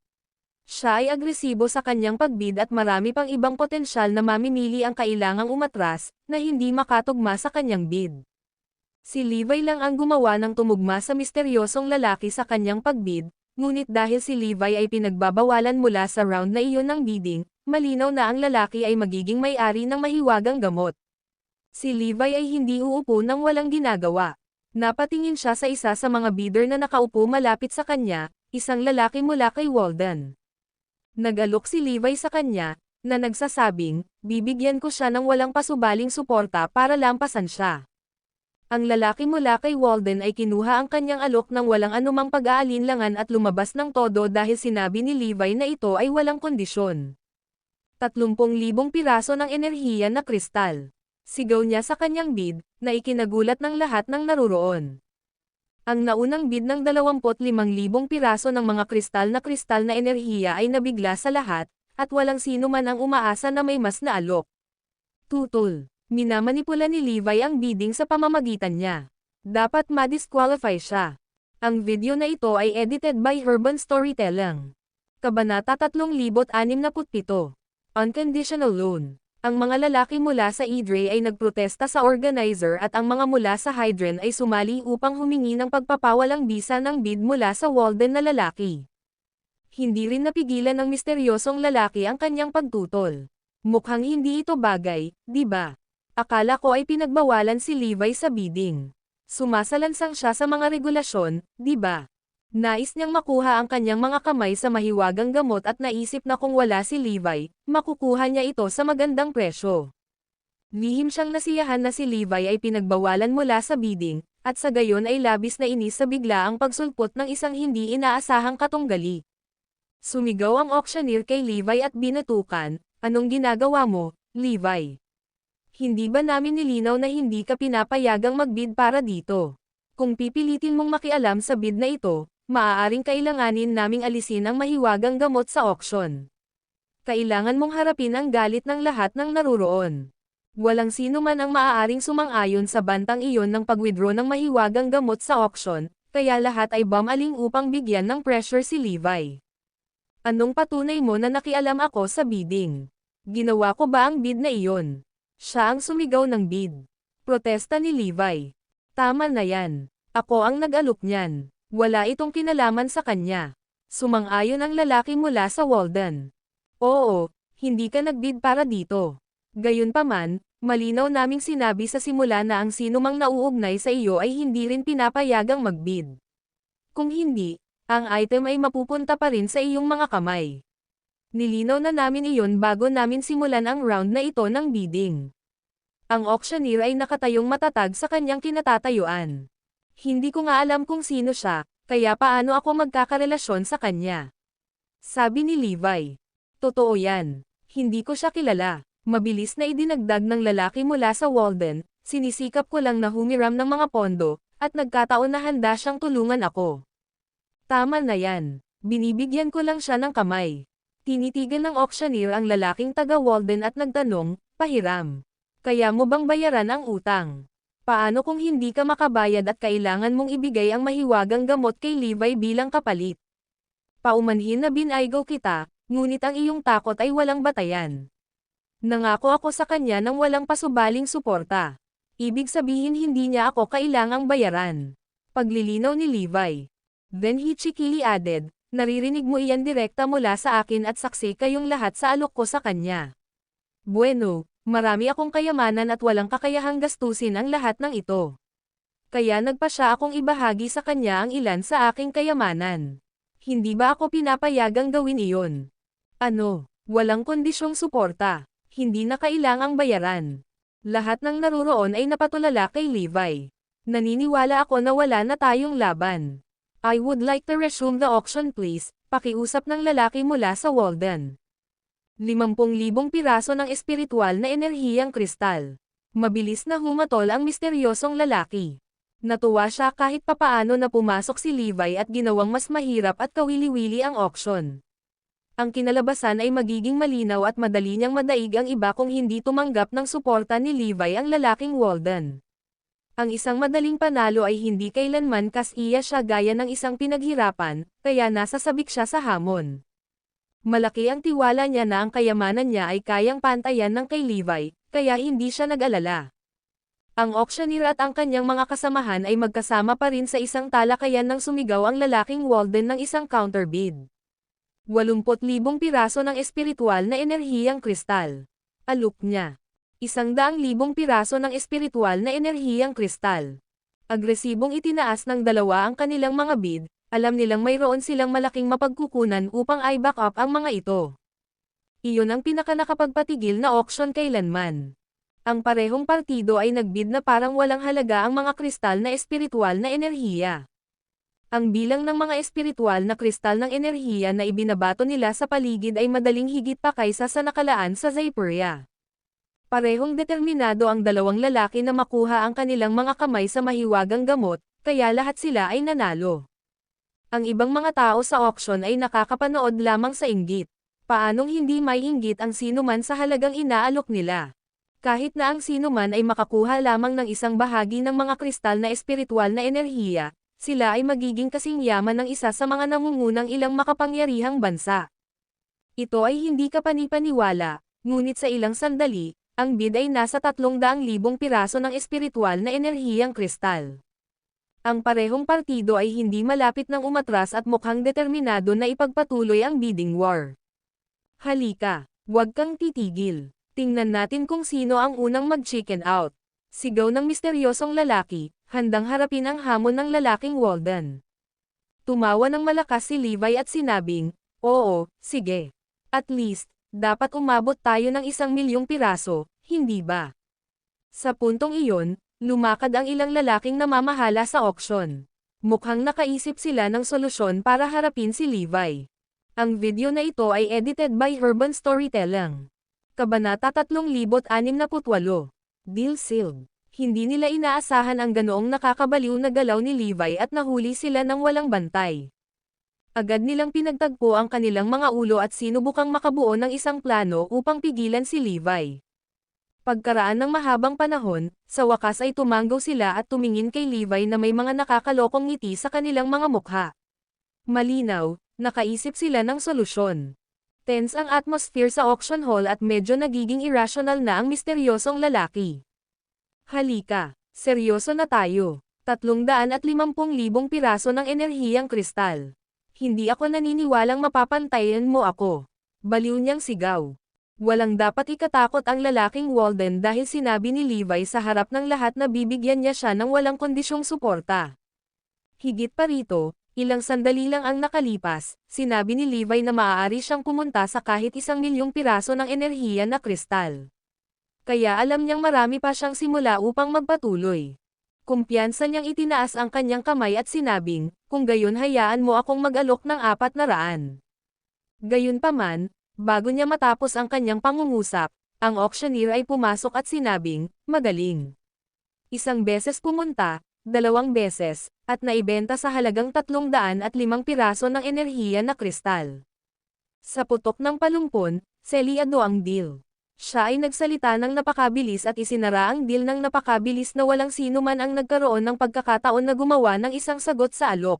Siya ay agresibo sa kanyang pagbid at marami pang ibang potensyal na mamimili ang kailangang umatras, na hindi makatugma sa kanyang bid. Si Levi lang ang gumawa ng tumugma sa misteryosong lalaki sa kanyang pagbid, ngunit dahil si Levi ay pinagbabawalan mula sa round na iyon ng bidding, malinaw na ang lalaki ay magiging may-ari ng mahiwagang gamot. Si Levi ay hindi uupo nang walang ginagawa. Napatingin siya sa isa sa mga bidder na nakaupo malapit sa kanya, isang lalaki mula kay Walden. Nag-alok si Levi sa kanya, na nagsasabing, bibigyan ko siya ng walang pasubaling suporta para lampasan siya. Ang lalaki mula kay Walden ay kinuha ang kanyang alok ng walang anumang pag-aalinlangan at lumabas ng todo dahil sinabi ni Levi na ito ay walang kondisyon. 30,000 piraso ng enerhiya na kristal. Sigaw niya sa kanyang bid, na ikinagulat ng lahat ng naruroon. Ang naunang bid ng 25,000 piraso ng mga kristal na enerhiya ay nabigla sa lahat, at walang sino man ang umaasa na may mas na alok. Tutol. Minamanipula ni Levi ang bidding sa pamamagitan niya. Dapat ma-disqualify siya. Ang video na ito ay edited by Urban Storytelling. Kabanata 3067. Unconditional Loan. Ang mga lalaki mula sa Idre ay nagprotesta sa organizer at ang mga mula sa Hydren ay sumali upang humingi ng pagpapawalang bisa ng bid mula sa Walden na lalaki. Hindi rin napigilan ng misteryosong lalaki ang kanyang pagtutol. Mukhang hindi ito bagay, di ba? Akala ko ay pinagbawalan si Levi sa bidding. Sumasalansang siya sa mga regulasyon, di ba? Nais niyang makuha ang kanyang mga kamay sa mahiwagang gamot at naisip na kung wala si Levi, makukuha niya ito sa magandang presyo. Lihim siyang nasiyahan na si Levi ay pinagbawalan mula sa bidding, at sa gayon ay labis na inis sa biglaang pagsulpot ng isang hindi inaasahang katunggali. Sumigaw ang auctioneer kay Levi at binatukan, "Anong ginagawa mo, Levi? Hindi ba namin nilinaw na hindi ka pinapayagang magbid para dito? Kung pipilitin mong makialam sa bid na ito, maaaring kailanganin naming alisin ang mahiwagang gamot sa auction. Kailangan mong harapin ang galit ng lahat ng naruroon. Walang sino man ang maaaring sumang-ayon sa bantang iyon ng pag-withdraw ng mahiwagang gamot sa auction, kaya lahat ay bumaling upang bigyan ng pressure si Levi. Anong patunay mo na nakialam ako sa bidding? Ginawa ko ba ang bid na iyon?" Siya ang sumigaw ng bid. Protesta ni Levi. "Tama na yan. Ako ang nag-alok niyan. Wala itong kinalaman sa kanya." Sumang-ayon ang lalaki mula sa Walden. "Oo, hindi ka nagbid para dito. Gayunpaman, malinaw naming sinabi sa simula na ang sinumang nauugnay sa iyo ay hindi rin pinapayagang magbid. Kung hindi, ang item ay mapupunta pa rin sa iyong mga kamay. Nilinaw na namin iyon bago namin simulan ang round na ito ng bidding." Ang auctioneer ay nakatayong matatag sa kanyang kinatatayuan. "Hindi ko nga alam kung sino siya, kaya paano ako magkakarelasyon sa kanya?" Sabi ni Levi. "Totoo yan. Hindi ko siya kilala." Mabilis na idinagdag ng lalaki mula sa Walden, "Sinisikap ko lang na humiram ng mga pondo, at nagkataon na handa siyang tulungan ako." "Tama na yan. Binibigyan ko lang siya ng kamay." Tinitigan ng auctioneer ang lalaking taga-Walden at nagtanong, "Pahiram. Kaya mo bang bayaran ang utang? Paano kung hindi ka makabayad at kailangan mong ibigay ang mahiwagang gamot kay Levi bilang kapalit? Paumanhin na binaygaw kita, ngunit ang iyong takot ay walang batayan. Nangako ako sa kanya ng walang pasubaling suporta. Ibig sabihin hindi niya ako kailangang bayaran." Paglilinaw ni Levi. Then he cheekily added, "Naririnig mo iyan direkta mula sa akin at saksi kayong lahat sa alok ko sa kanya. Bueno, marami akong kayamanan at walang kakayahang gastusin ang lahat ng ito. Kaya nagpa siya akong ibahagi sa kanya ang ilan sa aking kayamanan. Hindi ba ako pinapayagang gawin iyon? Ano, walang kondisyong suporta. Hindi na kailangang bayaran." Lahat ng naruroon ay napatulala kay Levi. "Naniniwala ako na wala na tayong laban. I would like to resume the auction please," pakiusap ng lalaki mula sa Walden. 50,000 piraso ng espiritual na enerhiyang kristal. Mabilis na humatol ang misteryosong lalaki. Natuwa siya kahit papaano na pumasok si Levi at ginawang mas mahirap at kawili-wili ang auction. Ang kinalabasan ay magiging malinaw at madali niyang madaig ang iba kung hindi tumanggap ng suporta ni Levi ang lalaking Walden. Ang isang madaling panalo ay hindi kailanman kasiya siya gaya ng isang pinaghirapan, kaya nasasabik siya sa hamon. Malaki ang tiwala niya na ang kayamanan niya ay kayang pantayan ng kay Levi, kaya hindi siya nag-alala. Ang auctioneer at ang kanyang mga kasamahan ay magkasama pa rin sa isang talakayan nang sumigaw ang lalaking Walden ng isang counterbid. 80,000 piraso ng espiritual na enerhiyang kristal. Alok niya. 100,000 piraso ng espiritual na enerhiyang kristal. Agresibong itinaas ng dalawa ang kanilang mga bid, alam nilang mayroon silang malaking mapagkukunan upang i-back up ang mga ito. Iyon ang pinakanakapagpatigil na auction kailanman. Ang parehong partido ay nagbid na parang walang halaga ang mga kristal na espiritual na enerhiya. Ang bilang ng mga espiritual na kristal ng enerhiya na ibinabato nila sa paligid ay madaling higit pa kaysa sa nakalaan sa Zyperia. Parehong determinado ang dalawang lalaki na makuha ang kanilang mga kamay sa mahiwagang gamot, kaya lahat sila ay nanalo. Ang ibang mga tao sa auction ay nakakapanood lamang sa inggit. Paanong hindi may inggit ang sinuman sa halagang inaalok nila? Kahit na ang sinuman ay makakuha lamang ng isang bahagi ng mga kristal na espiritual na enerhiya, sila ay magiging kasing yaman ng isa sa mga nangungunang ilang makapangyarihang bansa. Ito ay hindi kapanipaniwala, ngunit sa ilang sandali, ang bid ay nasa 300,000 piraso ng espiritual na enerhiyang kristal. Ang parehong partido ay hindi malapit ng umatras at mukhang determinado na ipagpatuloy ang bidding war. Halika, huwag kang titigil. Tingnan natin kung sino ang unang mag-chicken out. Sigaw ng misteryosong lalaki, handang harapin ang hamon ng lalaking Walden. Tumawa ng malakas si Levi at sinabing, "Oo, sige. At least, dapat umabot tayo ng 1,000,000 piraso, hindi ba?" Sa puntong iyon, lumakad ang ilang lalaking namamahala sa auction. Mukhang nakaisip sila ng solusyon para harapin si Levi. Ang video na ito ay edited by Urban Storytelling. Kabanata 3068. Deal sealed. Hindi nila inaasahan ang ganoong nakakabaliw na galaw ni Levi at nahuli sila ng walang bantay. Agad nilang pinagtagpo ang kanilang mga ulo at sinubukang makabuo ng isang plano upang pigilan si Levi. Pagkaraan ng mahabang panahon, sa wakas ay tumanggaw sila at tumingin kay Levi na may mga nakakalokong ngiti sa kanilang mga mukha. Malinaw, nakaisip sila ng solusyon. Tense ang atmosphere sa auction hall at medyo nagiging irrational na ang misteryosong lalaki. Halika, seryoso na tayo. 350,000 piraso ng enerhiyang kristal. Hindi ako naniniwalang mapapantayan mo ako. Baliw niyang sigaw. Walang dapat ikatakot ang lalaking Walden dahil sinabi ni Levi sa harap ng lahat na bibigyan niya siya ng walang kondisyong suporta. Higit pa rito, ilang sandali lang ang nakalipas, sinabi ni Levi na maaari siyang pumunta sa kahit 1,000,000 piraso ng enerhiya na kristal. Kaya alam niyang marami pa siyang simula upang magpatuloy. Kumpiyansa niyang itinaas ang kanyang kamay at sinabing, "Kung gayon hayaan mo akong mag-alok ng 400. Gayunpaman, bago niya matapos ang kanyang pangungusap, ang auctioneer ay pumasok at sinabing, "Magaling. 1 beses pumunta, 2 beses, at naibenta sa halagang 305 piraso ng enerhiya na kristal." Sa putok ng palumpon, selyado ang deal. Siya ay nagsalita ng napakabilis at isinara ang deal ng napakabilis na walang sino man ang nagkaroon ng pagkakataon na gumawa ng isang sagot sa alok.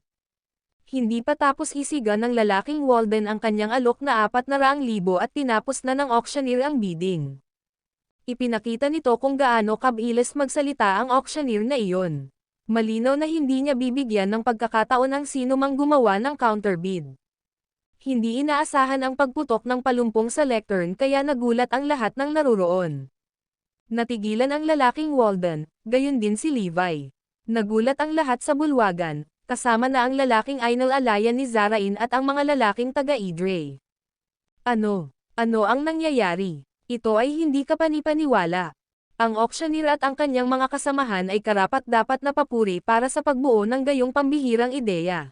Hindi pa tapos isiga ng lalaking Walden ang kanyang alok na 400,000 at tinapos na ng auctioneer ang bidding. Ipinakita nito kung gaano kabilis magsalita ang auctioneer na iyon. Malinaw na hindi niya bibigyan ng pagkakataon ang sino mang gumawa ng counterbid. Hindi inaasahan ang pagputok ng palumpong sa lectern kaya nagulat ang lahat ng naruroon. Natigilan ang lalaking Walden, gayon din si Levi. Nagulat ang lahat sa bulwagan, kasama na ang lalaking Ainul-alayan ni Zarain at ang mga lalaking taga-Idre. Ano ang nangyayari? Ito ay hindi kapanipaniwala. Ang auctioneer at ang kanyang mga kasamahan ay karapat-dapat na papuri para sa pagbuo ng gayong pambihirang ideya.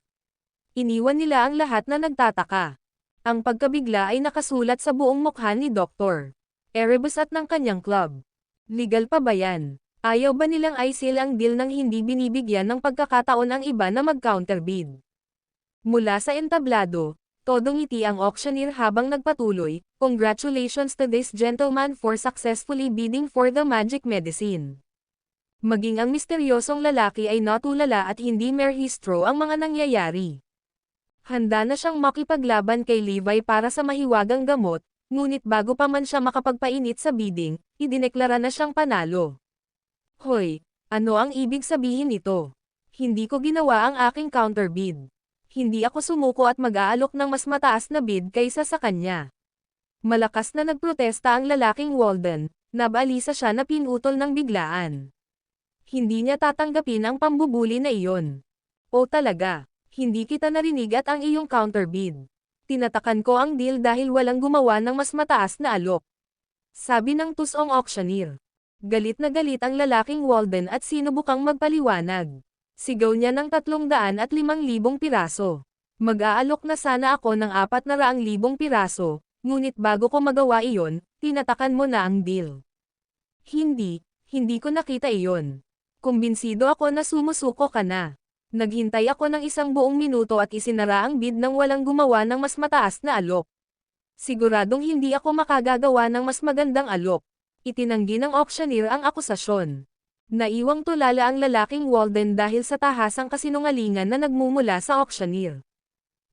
Iniwan nila ang lahat na nagtataka. Ang pagkabigla ay nakasulat sa buong mukha ni Dr. Erebus at ng kanyang club. Legal pa ba yan? Ayaw ba nilang i-seal ang deal nang hindi binibigyan ng pagkakataon ang iba na mag-counterbid? Mula sa entablado, Todong ngiti ang auctioneer habang nagpatuloy, "Congratulations to this gentleman for successfully bidding for the magic medicine." Maging ang misteryosong lalaki ay natulala at hindi merhistro ang mga nangyayari. Handa na siyang makipaglaban kay Levi para sa mahiwagang gamot, ngunit bago pa man siya makapagpainit sa bidding, idineklara na siyang panalo. Hoy, ano ang ibig sabihin nito? Hindi ko ginawa ang aking counterbid. Hindi ako sumuko at mag-aalok ng mas mataas na bid kaysa sa kanya. Malakas na nagprotesta ang lalaking Walden, nabalisa siya na pinutol ng biglaan. Hindi niya tatanggapin ang pambubuli na iyon. O talaga, hindi kita narinig at ang iyong counterbid. Tinatakan ko ang deal dahil walang gumawa ng mas mataas na alok. Sabi ng tusong auctioneer. Galit na galit ang lalaking Walden at sinubukang magpaliwanag. Sigaw niya ng 305,000 piraso. Mag-aalok na sana ako ng 400,000 piraso, ngunit bago ko magawa iyon, tinatakan mo na ang deal. Hindi ko nakita iyon. Kumbinsido ako na sumusuko ka na. Naghintay ako ng 1 buong minuto at isinara ang bid nang walang gumawa ng mas mataas na alok. Siguradong hindi ako makagagawa ng mas magandang alok. Itinanggi ng auctioneer ang akusasyon. Naiwang tulala ang lalaking Walden dahil sa tahasang kasinungalingan na nagmumula sa auctioneer.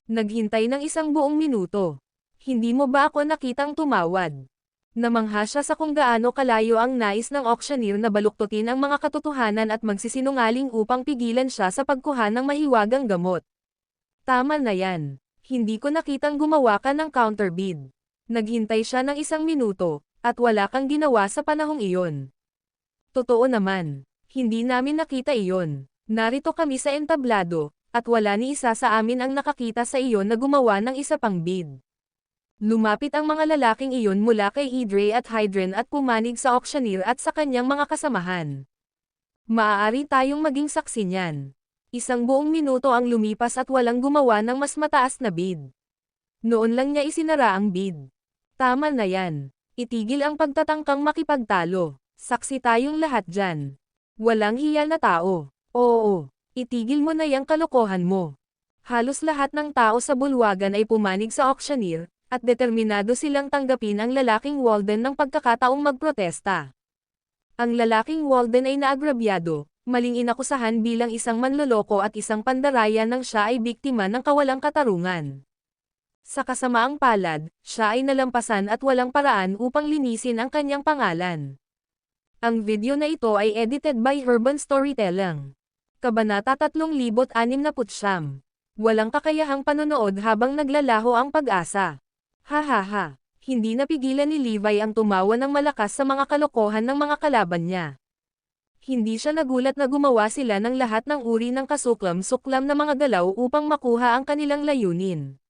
Naghintay ng 1 buong minuto. Hindi mo ba ako nakitang tumawad? Namangha siya sa kung gaano kalayo ang nais ng auctioneer na baluktutin ang mga katotohanan at magsisinungaling upang pigilan siya sa pagkuha ng mahiwagang gamot. Tama na yan. Hindi ko nakitang gumawa ka ng counterbid. Naghintay siya ng 1 minuto, at wala kang ginawa sa panahong iyon. Totoo naman. Hindi namin nakita iyon. Narito kami sa entablado, at wala ni isa sa amin ang nakakita sa iyon na gumawa ng isa pang bid. Lumapit ang mga lalaking iyon mula kay Idre at Hydren at pumanig sa auctioneer at sa kanyang mga kasamahan. Maaari tayong maging saksi niyan. 1 buong minuto ang lumipas at walang gumawa ng mas mataas na bid. Noon lang niya isinara ang bid. Tama na yan. Itigil ang pagtatangkang makipagtalo. Saksi tayong lahat dyan. Walang hiya na tao. Oo, itigil mo na yang kalokohan mo. Halos lahat ng tao sa bulwagan ay pumanig sa auctioneer, at determinado silang tanggapin ang lalaking Walden ng pagkakataong magprotesta. Ang lalaking Walden ay naagrabyado, maling inakusahan bilang isang manloloko at isang pandaraya nang siya ay biktima ng kawalang katarungan. Sa kasamaang palad, siya ay nalampasan at walang paraan upang linisin ang kanyang pangalan. Ang video na ito ay edited by Urban Storytelling. Kabanata 3069. Walang kakayahang panonood habang naglalaho ang pag-asa. Hahaha. Hindi napigilan ni Levi ang tumawa ng malakas sa mga kalokohan ng mga kalaban niya. Hindi siya nagulat na gumawa sila ng lahat ng uri ng kasuklam-suklam na mga galaw upang makuha ang kanilang layunin.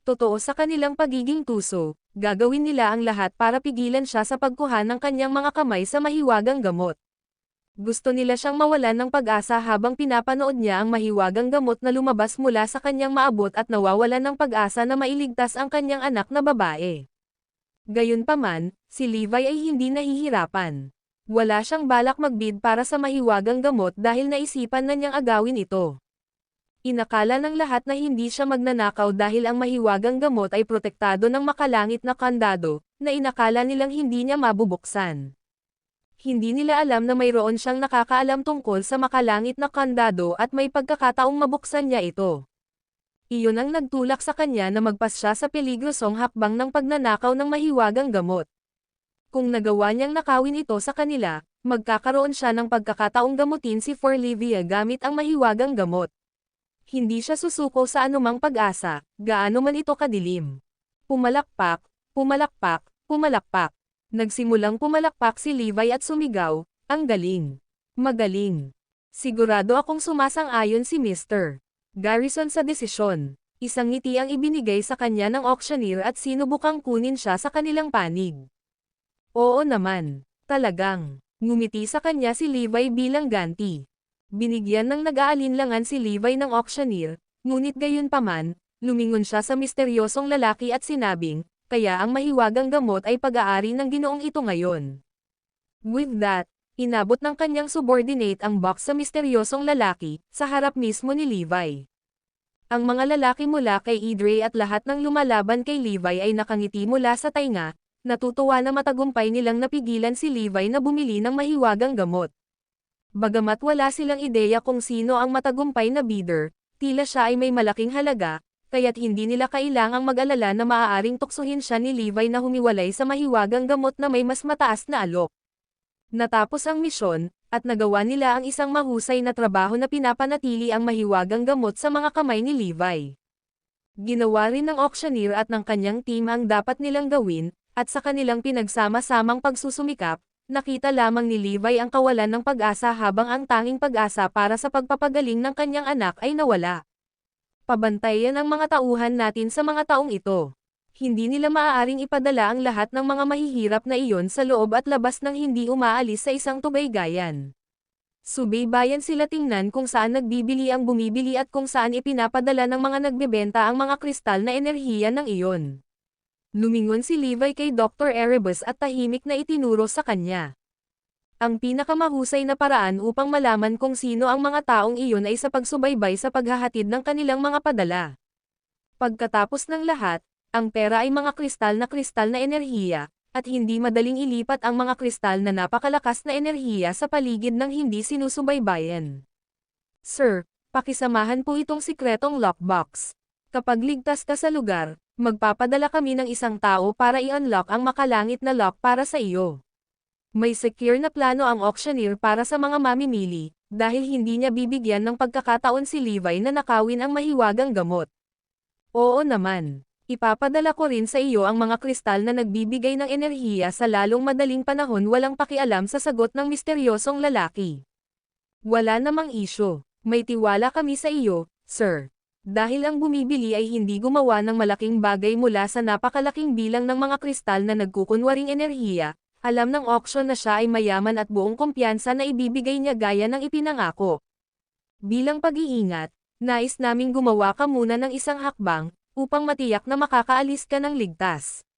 Totoo sa kanilang pagiging tuso, gagawin nila ang lahat para pigilan siya sa pagkuha ng kanyang mga kamay sa mahiwagang gamot. Gusto nila siyang mawalan ng pag-asa habang pinapanood niya ang mahiwagang gamot na lumabas mula sa kanyang maabot at nawawalan ng pag-asa na mailigtas ang kanyang anak na babae. Gayunpaman, si Levi ay hindi nahihirapan. Wala siyang balak magbid para sa mahiwagang gamot dahil naisipan na niyang agawin ito. Inakala ng lahat na hindi siya magnanakaw dahil ang mahiwagang gamot ay protektado ng makalangit na kandado, na inakala nilang hindi niya mabubuksan. Hindi nila alam na mayroon siyang nakakaalam tungkol sa makalangit na kandado at may pagkakataong mabuksan niya ito. Iyon ang nagtulak sa kanya na magpas siya sa peligrosong hakbang ng pagnanakaw ng mahiwagang gamot. Kung nagawa niyang nakawin ito sa kanila, magkakaroon siya ng pagkakataong gamutin si Forlivia gamit ang mahiwagang gamot. Hindi siya susuko sa anumang pag-asa, gaano man ito kadilim. Pumalakpak, pumalakpak, pumalakpak. Nagsimulang pumalakpak si Levi at sumigaw, "Ang galing! Magaling! Sigurado akong sumasang-ayon si Mr. Garrison sa desisyon." Isang ngiti ang ibinigay sa kanya ng auctioneer at sinubukang kunin siya sa kanilang panig. Oo naman, talagang. Ngumiti sa kanya si Levi bilang ganti. Binigyan ng nag-aalinlangan si Levi ng auctioneer, ngunit gayunpaman, lumingon siya sa misteryosong lalaki at sinabing, "Kaya ang mahiwagang gamot ay pag-aari ng Ginoong ito ngayon." With that, inabot ng kanyang subordinate ang box sa misteryosong lalaki, sa harap mismo ni Levi. Ang mga lalaki mula kay Idre at lahat ng lumalaban kay Levi ay nakangiti mula sa tainga, natutuwa na matagumpay nilang napigilan si Levi na bumili ng mahiwagang gamot. Bagamat wala silang ideya kung sino ang matagumpay na bidder, tila siya ay may malaking halaga, kaya't hindi nila kailangang mag-alala na maaaring tuksuhin siya ni Levi na humiwalay sa mahiwagang gamot na may mas mataas na alok. Natapos ang misyon, at nagawa nila ang isang mahusay na trabaho na pinapanatili ang mahiwagang gamot sa mga kamay ni Levi. Ginawa rin ng auctioneer at ng kanyang team ang dapat nilang gawin, at sa kanilang pinagsama-samang pagsusumikap, nakita lamang ni Levi ang kawalan ng pag-asa habang ang tanging pag-asa para sa pagpapagaling ng kanyang anak ay nawala. Pabantayan ang mga tauhan natin sa mga taong ito. Hindi nila maaaring ipadala ang lahat ng mga mahihirap na iyon sa loob at labas ng hindi umaalis sa isang tubaygayan. Subaybayan sila tingnan kung saan nagbibili ang bumibili at kung saan ipinapadala ng mga nagbebenta ang mga kristal na enerhiya ng iyon. Lumingon si Levi kay Dr. Erebus at tahimik na itinuro sa kanya. Ang pinakamahusay na paraan upang malaman kung sino ang mga taong iyon ay sa pagsubaybay sa paghahatid ng kanilang mga padala. Pagkatapos ng lahat, ang pera ay mga kristal na enerhiya, at hindi madaling ilipat ang mga kristal na napakalakas na enerhiya sa paligid ng hindi sinusubaybayan. Sir, pakisamahan po itong sikretong lockbox. Kapag ligtas ka sa lugar, magpapadala kami ng isang tao para i-unlock ang makalangit na lock para sa iyo. May secure na plano ang auctioneer para sa mga mamimili, dahil hindi niya bibigyan ng pagkakataon si Levi na nakawin ang mahiwagang gamot. Oo naman. Ipapadala ko rin sa iyo ang mga kristal na nagbibigay ng enerhiya sa lalong madaling panahon, walang pakialam sa sagot ng misteryosong lalaki. Wala namang isyo. May tiwala kami sa iyo, sir. Dahil ang bumibili ay hindi gumawa ng malaking bagay mula sa napakalaking bilang ng mga kristal na nagkukunwaring enerhiya, alam ng auction na siya ay mayaman at buong kumpiyansa na ibibigay niya gaya ng ipinangako. Bilang pag-iingat, nais naming gumawa ka muna ng isang hakbang, upang matiyak na makakaalis ka ng ligtas.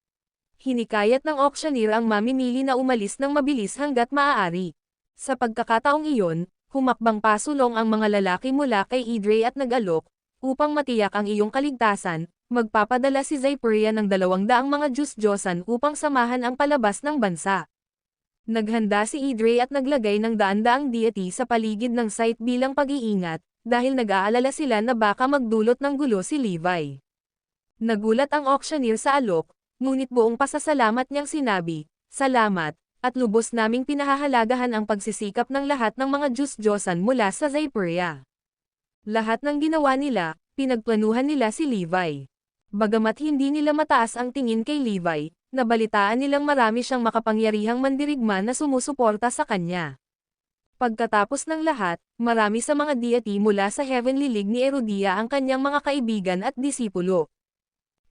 Hinikayat ng auctioneer ang mamimili na umalis ng mabilis hanggat maaari. Sa pagkakataong iyon, humakbang pasulong ang mga lalaki mula kay Idre at nag-alok, upang matiyak ang iyong kaligtasan, magpapadala si Zypria ng 200 mga Diyos-Diyosan upang samahan ang palabas ng bansa. Naghanda si Idre at naglagay ng daan-daang deity sa paligid ng site bilang pag-iingat, dahil nag-aalala sila na baka magdulot ng gulo si Levi. Nagulat ang auctioneer sa alok, ngunit buong pasasalamat niyang sinabi, "Salamat, at lubos naming pinahahalagahan ang pagsisikap ng lahat ng mga Diyos-Diyosan mula sa Zypria." Lahat ng ginawa nila, pinagplanuhan nila si Levi. Bagamat hindi nila mataas ang tingin kay Levi, nabalitaan nilang marami siyang makapangyarihang mandirigma na sumusuporta sa kanya. Pagkatapos ng lahat, marami sa mga deity mula sa Heavenly League ni Erudia ang kanyang mga kaibigan at disipulo.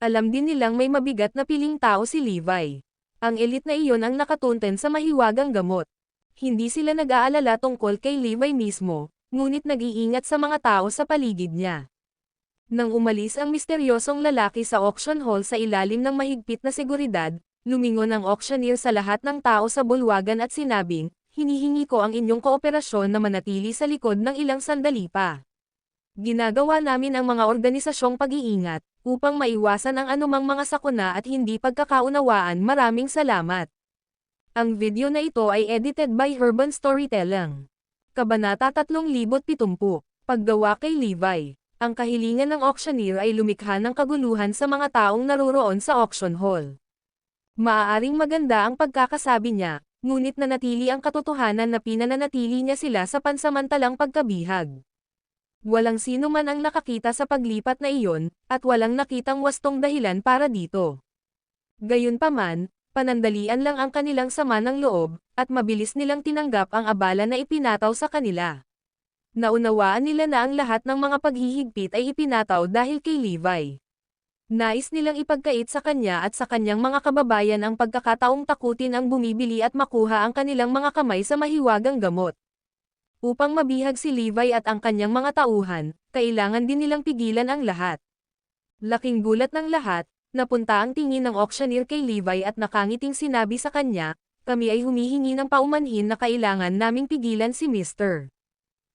Alam din nilang may mabigat na piling tao si Levi. Ang elite na iyon ang nakatunten sa mahiwagang gamot. Hindi sila nag-aalala tungkol kay Levi mismo, ngunit nag-iingat sa mga tao sa paligid niya. Nang umalis ang misteryosong lalaki sa auction hall sa ilalim ng mahigpit na seguridad, lumingon ang auctioneer sa lahat ng tao sa bulwagan at sinabing, "Hinihingi ko ang inyong kooperasyon na manatili sa likod ng ilang sandali pa. Ginagawa namin ang mga organisasyong pag-iingat, upang maiwasan ang anumang mga sakuna at hindi pagkakaunawaan. Maraming salamat." Ang video na ito ay edited by Urban Storytelling. Kabanata 3070, Paggawa kay Levi. Ang kahilingan ng auctioneer ay lumikha ng kaguluhan sa mga taong naroroon sa auction hall. Maaaring maganda ang pagkakasabi niya, ngunit nanatili ang katotohanan na pinananatili niya sila sa pansamantalang pagkabihag. Walang sino man ang nakakita sa paglipat na iyon, at walang nakitang wastong dahilan para dito. Gayunpaman, panandalian lang ang kanilang sama ng loob, at mabilis nilang tinanggap ang abala na ipinataw sa kanila. Naunawaan nila na ang lahat ng mga paghihigpit ay ipinataw dahil kay Levi. Nais nilang ipagkait sa kanya at sa kanyang mga kababayan ang pagkakataong takutin ang bumibili at makuha ang kanilang mga kamay sa mahiwagang gamot. Upang mabihag si Levi at ang kanyang mga tauhan, kailangan din nilang pigilan ang lahat. Laking gulat ng lahat, napunta ang tingin ng auctioneer kay Levi at nakangiting sinabi sa kanya, "Kami ay humihingi ng paumanhin na kailangan naming pigilan si Mr.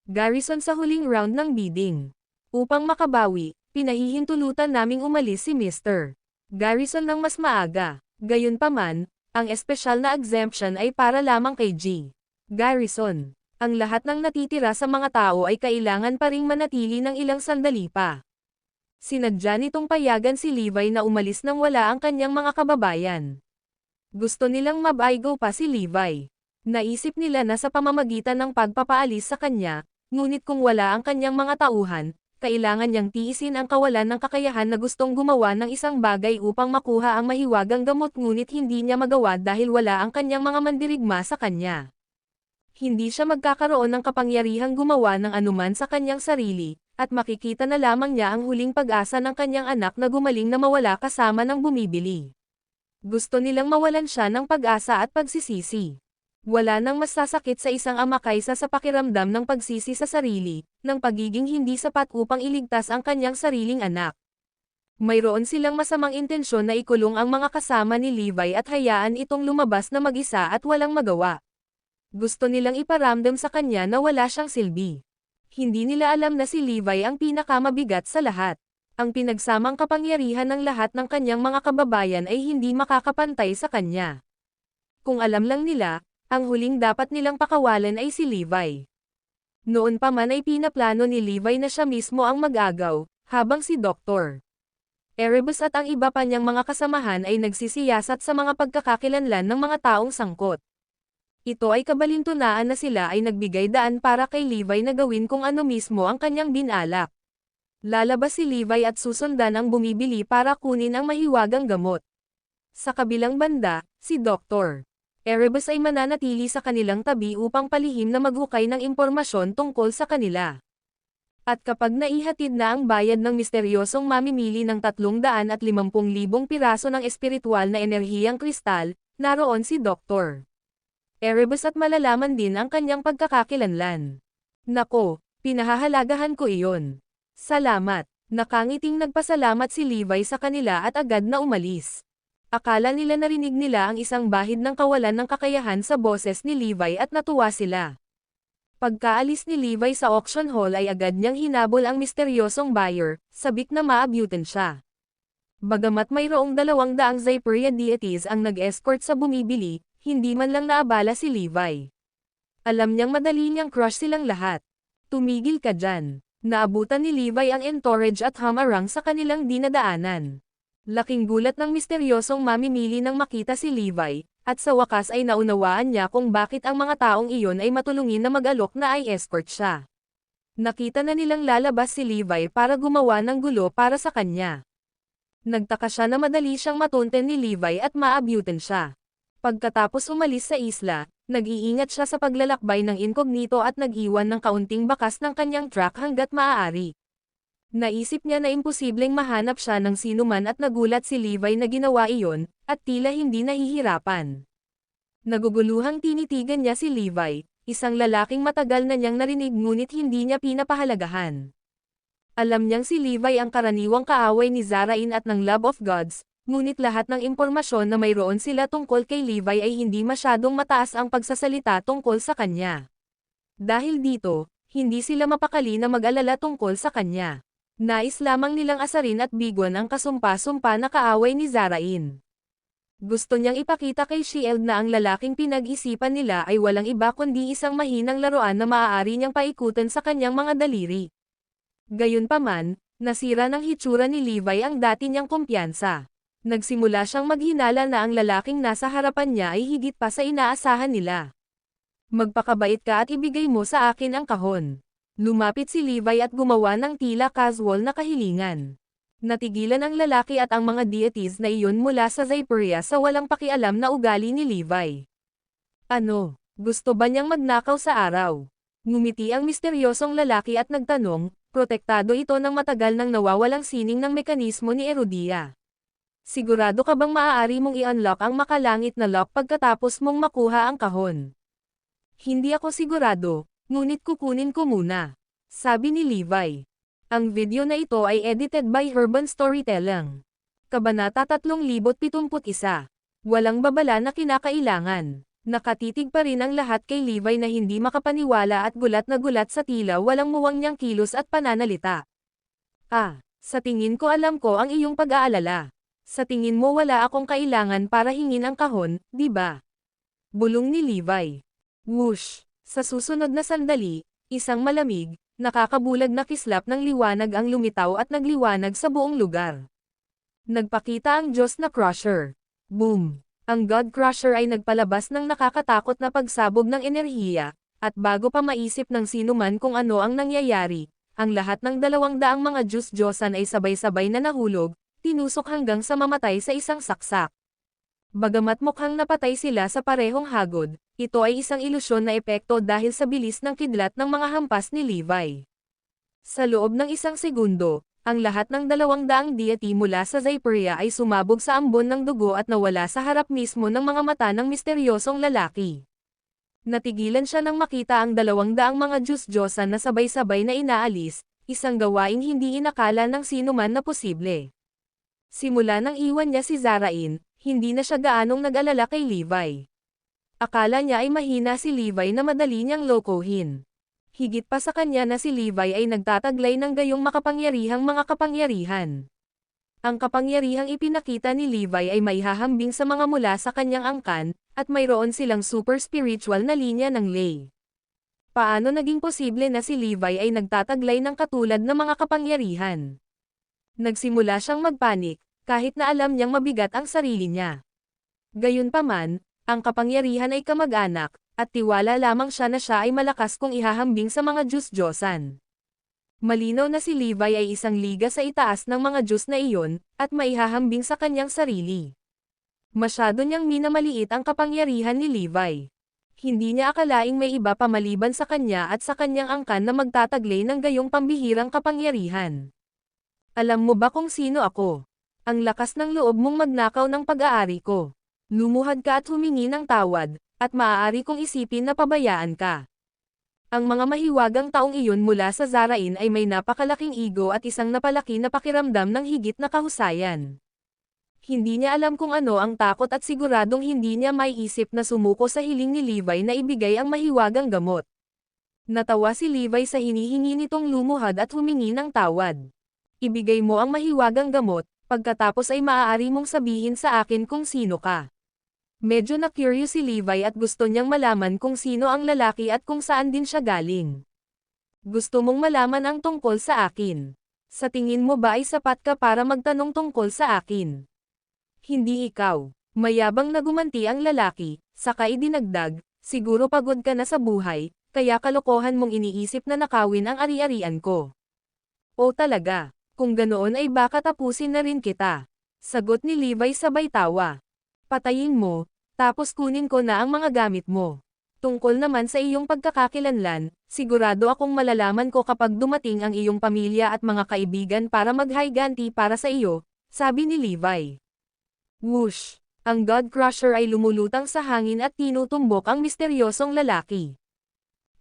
Garrison sa huling round ng bidding. Upang makabawi, pinahihintulutan naming umalis si Mr. Garrison ng mas maaga. Gayunpaman, ang espesyal na exemption ay para lamang kay G. Garrison. Ang lahat ng natitira sa mga tao ay kailangan pa ring manatili ng ilang sandali pa. Sinadya nitong payagan si Levi na umalis nang wala ang kanyang mga kababayan. Gusto nilang mabaigo pa si Levi. Naisip nila na sa pamamagitan ng pagpapaalis sa kanya, ngunit kung wala ang kanyang mga tauhan, kailangan niyang tiisin ang kawalan ng kakayahan na gustong gumawa ng isang bagay upang makuha ang mahiwagang gamot ngunit hindi niya magawa dahil wala ang kanyang mga mandirigma sa kanya. Hindi siya magkakaroon ng kapangyarihang gumawa ng anuman sa kanyang sarili, at makikita na lamang niya ang huling pag-asa ng kanyang anak na gumaling na mawala kasama ng bumibili. Gusto nilang mawalan siya ng pag-asa at pagsisisi. Wala nang mas sasakit sa isang ama kaysa sa pakiramdam ng pagsisi sa sarili, ng pagiging hindi sapat upang iligtas ang kanyang sariling anak. Mayroon silang masamang intensyon na ikulong ang mga kasama ni Levi at hayaan itong lumabas na mag-isa at walang magawa. Gusto nilang iparamdam sa kanya na wala siyang silbi. Hindi nila alam na si Levi ang pinakamabigat sa lahat. Ang pinagsamang kapangyarihan ng lahat ng kanyang mga kababayan ay hindi makakapantay sa kanya. Kung alam lang nila, ang huling dapat nilang pakawalan ay si Levi. Noon pa man ay pinaplano ni Levi na siya mismo ang mag-agaw, habang si Dr. Erebus at ang iba pa niyang mga kasamahan ay nagsisiyasat sa mga pagkakakilanlan ng mga taong sangkot. Ito ay kabalintunaan na sila ay nagbigay daan para kay Levi na gawin kung ano mismo ang kanyang binalak. Lalabas si Levi at susundan ang bumibili para kunin ang mahiwagang gamot. Sa kabilang banda, si Dr. Erebus ay mananatili sa kanilang tabi upang palihim na maghukay ng impormasyon tungkol sa kanila. At kapag naihatid na ang bayad ng misteryosong mamimili ng 350,000 piraso ng espiritual na enerhiyang kristal, naroon si Dr. Erebus at malalaman din ang kanyang pagkakakilanlan. Nako, pinahahalagahan ko iyon. Salamat. Nakangiting nagpasalamat si Levi sa kanila at agad na umalis. Akala nila narinig nila ang isang bahid ng kawalan ng kakayahan sa boses ni Levi at natuwa sila. Pagkaalis ni Levi sa auction hall ay agad niyang hinabol ang misteryosong buyer, sabik na maabutan siya. Bagamat mayroong 200 Zyperia deities ang nag-escort sa bumibili, hindi man lang naabala si Levi. Alam niyang madali niyang crush silang lahat. Tumigil ka dyan. Naabutan ni Levi ang entourage at hamarang sa kanilang dinadaanan. Laking gulat ng misteryosong mamimili nang makita si Levi, at sa wakas ay naunawaan niya kung bakit ang mga taong iyon ay matulungin na mag-alok na ay escort siya. Nakita na nilang lalabas si Levi para gumawa ng gulo para sa kanya. Nagtaka siya na madali siyang matunten ni Levi at maabutan siya. Pagkatapos umalis sa isla, nag-iingat siya sa paglalakbay ng incognito at nag-iwan ng kaunting bakas ng kanyang truck hanggat maaari. Naisip niya na imposibleng mahanap siya ng sinuman at nagulat si Levi na ginawa iyon, at tila hindi nahihirapan. Naguguluhang tinitigan niya si Levi, isang lalaking matagal na niyang narinig ngunit hindi niya pinapahalagahan. Alam niyang si Levi ang karaniwang kaaway ni Zarain at ng Love of Gods, ngunit lahat ng impormasyon na mayroon sila tungkol kay Levi ay hindi masyadong mataas ang pagsasalita tungkol sa kanya. Dahil dito, hindi sila mapakali na mag-alala tungkol sa kanya. Nais lamang nilang asarin at bigwan ang kasumpa-sumpa na kaaway ni Zarain. Gusto niyang ipakita kay Shield na ang lalaking pinag-isipan nila ay walang iba kundi isang mahinang laruan na maaari niyang paikutan sa kanyang mga daliri. Gayunpaman, nasira ng hitsura ni Levi ang dati niyang kumpiyansa. Nagsimula siyang maghinala na ang lalaking nasa harapan niya ay higit pa sa inaasahan nila. Magpakabait ka at ibigay mo sa akin ang kahon. Lumapit si Levi at gumawa ng tila casual na kahilingan. Natigilan ang lalaki at ang mga deities na iyon mula sa Zyperia sa walang pakialam na ugali ni Levi. Ano, gusto ba niyang magnakaw sa araw? Ngumiti ang misteryosong lalaki at nagtanong, protektado ito ng matagal nang nawawalang sining ng mekanismo ni Erudia. Sigurado ka bang maaari mong i-unlock ang makalangit na lock pagkatapos mong makuha ang kahon? Hindi ako sigurado, ngunit kukunin ko muna, sabi ni Levi. Ang video na ito ay edited by Urban Storytelling. Kabanata 3071. Walang babala na kinakailangan. Nakatitig pa rin ang lahat kay Levi na hindi makapaniwala at gulat na gulat sa tila walang muwang niyang kilos at pananalita. Sa tingin ko alam ko ang iyong pag-aalala. Sa tingin mo wala akong kailangan para hingin ang kahon, di ba? Bulong ni Levi. Whoosh! Sa susunod na sandali, isang malamig, nakakabulag na kislap ng liwanag ang lumitaw at nagliwanag sa buong lugar. Nagpakita ang Diyos na Crusher. Boom! Ang God Crusher ay nagpalabas ng nakakatakot na pagsabog ng enerhiya, at bago pa maisip ng sinuman kung ano ang nangyayari, ang lahat ng 200 mga Diyos-Diyosan ay sabay-sabay na nahulog, tinusok hanggang sa mamatay sa isang saksak. Bagamat mukhang napatay sila sa parehong hagod, ito ay isang ilusyon na epekto dahil sa bilis ng kidlat ng mga hampas ni Levi. Sa loob ng isang segundo, ang lahat ng 200 deity mula sa Zyperia ay sumabog sa ambon ng dugo at nawala sa harap mismo ng mga mata ng misteryosong lalaki. Natigilan siya nang makita ang 200 mga Diyos-Diyosan na sabay-sabay na inaalis, isang gawaing hindi inakala ng sinuman na posible. Simula nang iwan niya si Zarain, hindi na siya gaanong nag-alala kay Levi. Akala niya ay mahina si Levi na madali niyang lokohin. Higit pa sa kanya na si Levi ay nagtataglay ng gayong makapangyarihang mga kapangyarihan. Ang kapangyarihang ipinakita ni Levi ay maihahambing sa mga mula sa kanyang angkan, at mayroon silang super spiritual na linya ng lay. Paano naging posible na si Levi ay nagtataglay ng katulad na mga kapangyarihan? Nagsimula siyang magpanik, kahit na alam niyang mabigat ang sarili niya. Gayunpaman, ang kapangyarihan ay kamag-anak, at tiwala lamang siya na siya ay malakas kung ihahambing sa mga Diyos-Diyosan. Malinaw na si Levi ay isang liga sa itaas ng mga Diyos na iyon, at maihahambing sa kanyang sarili. Masyado niyang minamaliit ang kapangyarihan ni Levi. Hindi niya akalaing may iba pa maliban sa kanya at sa kanyang angkan na magtataglay ng gayong pambihirang kapangyarihan. Alam mo ba kung sino ako? Ang lakas ng loob mong magnakaw ng pag-aari ko. Lumuhad ka at humingi ng tawad, at maaari kong isipin na pabayaan ka. Ang mga mahiwagang taong iyon mula sa Zarain ay may napakalaking ego at isang napalaki na pakiramdam ng higit na kahusayan. Hindi niya alam kung ano ang takot at siguradong hindi niya maiisip na sumuko sa hiling ni Levi na ibigay ang mahiwagang gamot. Natawa si Levi sa hinihingi nitong lumuhad at humingi ng tawad. Ibigay mo ang mahiwagang gamot, pagkatapos ay maaari mong sabihin sa akin kung sino ka. Medyo na-curious si Levi at gusto niyang malaman kung sino ang lalaki at kung saan din siya galing. Gusto mong malaman ang tungkol sa akin. Sa tingin mo ba ay sapat ka para magtanong tungkol sa akin? Hindi ikaw. Mayabang na gumanti ang lalaki, saka idinagdag, siguro pagod ka na sa buhay, kaya kalokohan mong iniisip na nakawin ang ari-arian ko. O talaga, kung ganoon ay baka tapusin na rin kita. Sagot ni Levi sabay tawa. Patayin mo, tapos kunin ko na ang mga gamit mo. Tungkol naman sa iyong pagkakakilanlan, sigurado akong malalaman ko kapag dumating ang iyong pamilya at mga kaibigan para maghiganti para sa iyo, sabi ni Levi. Whoosh! Ang God Crusher ay lumulutang sa hangin at tinutumbok ang misteryosong lalaki.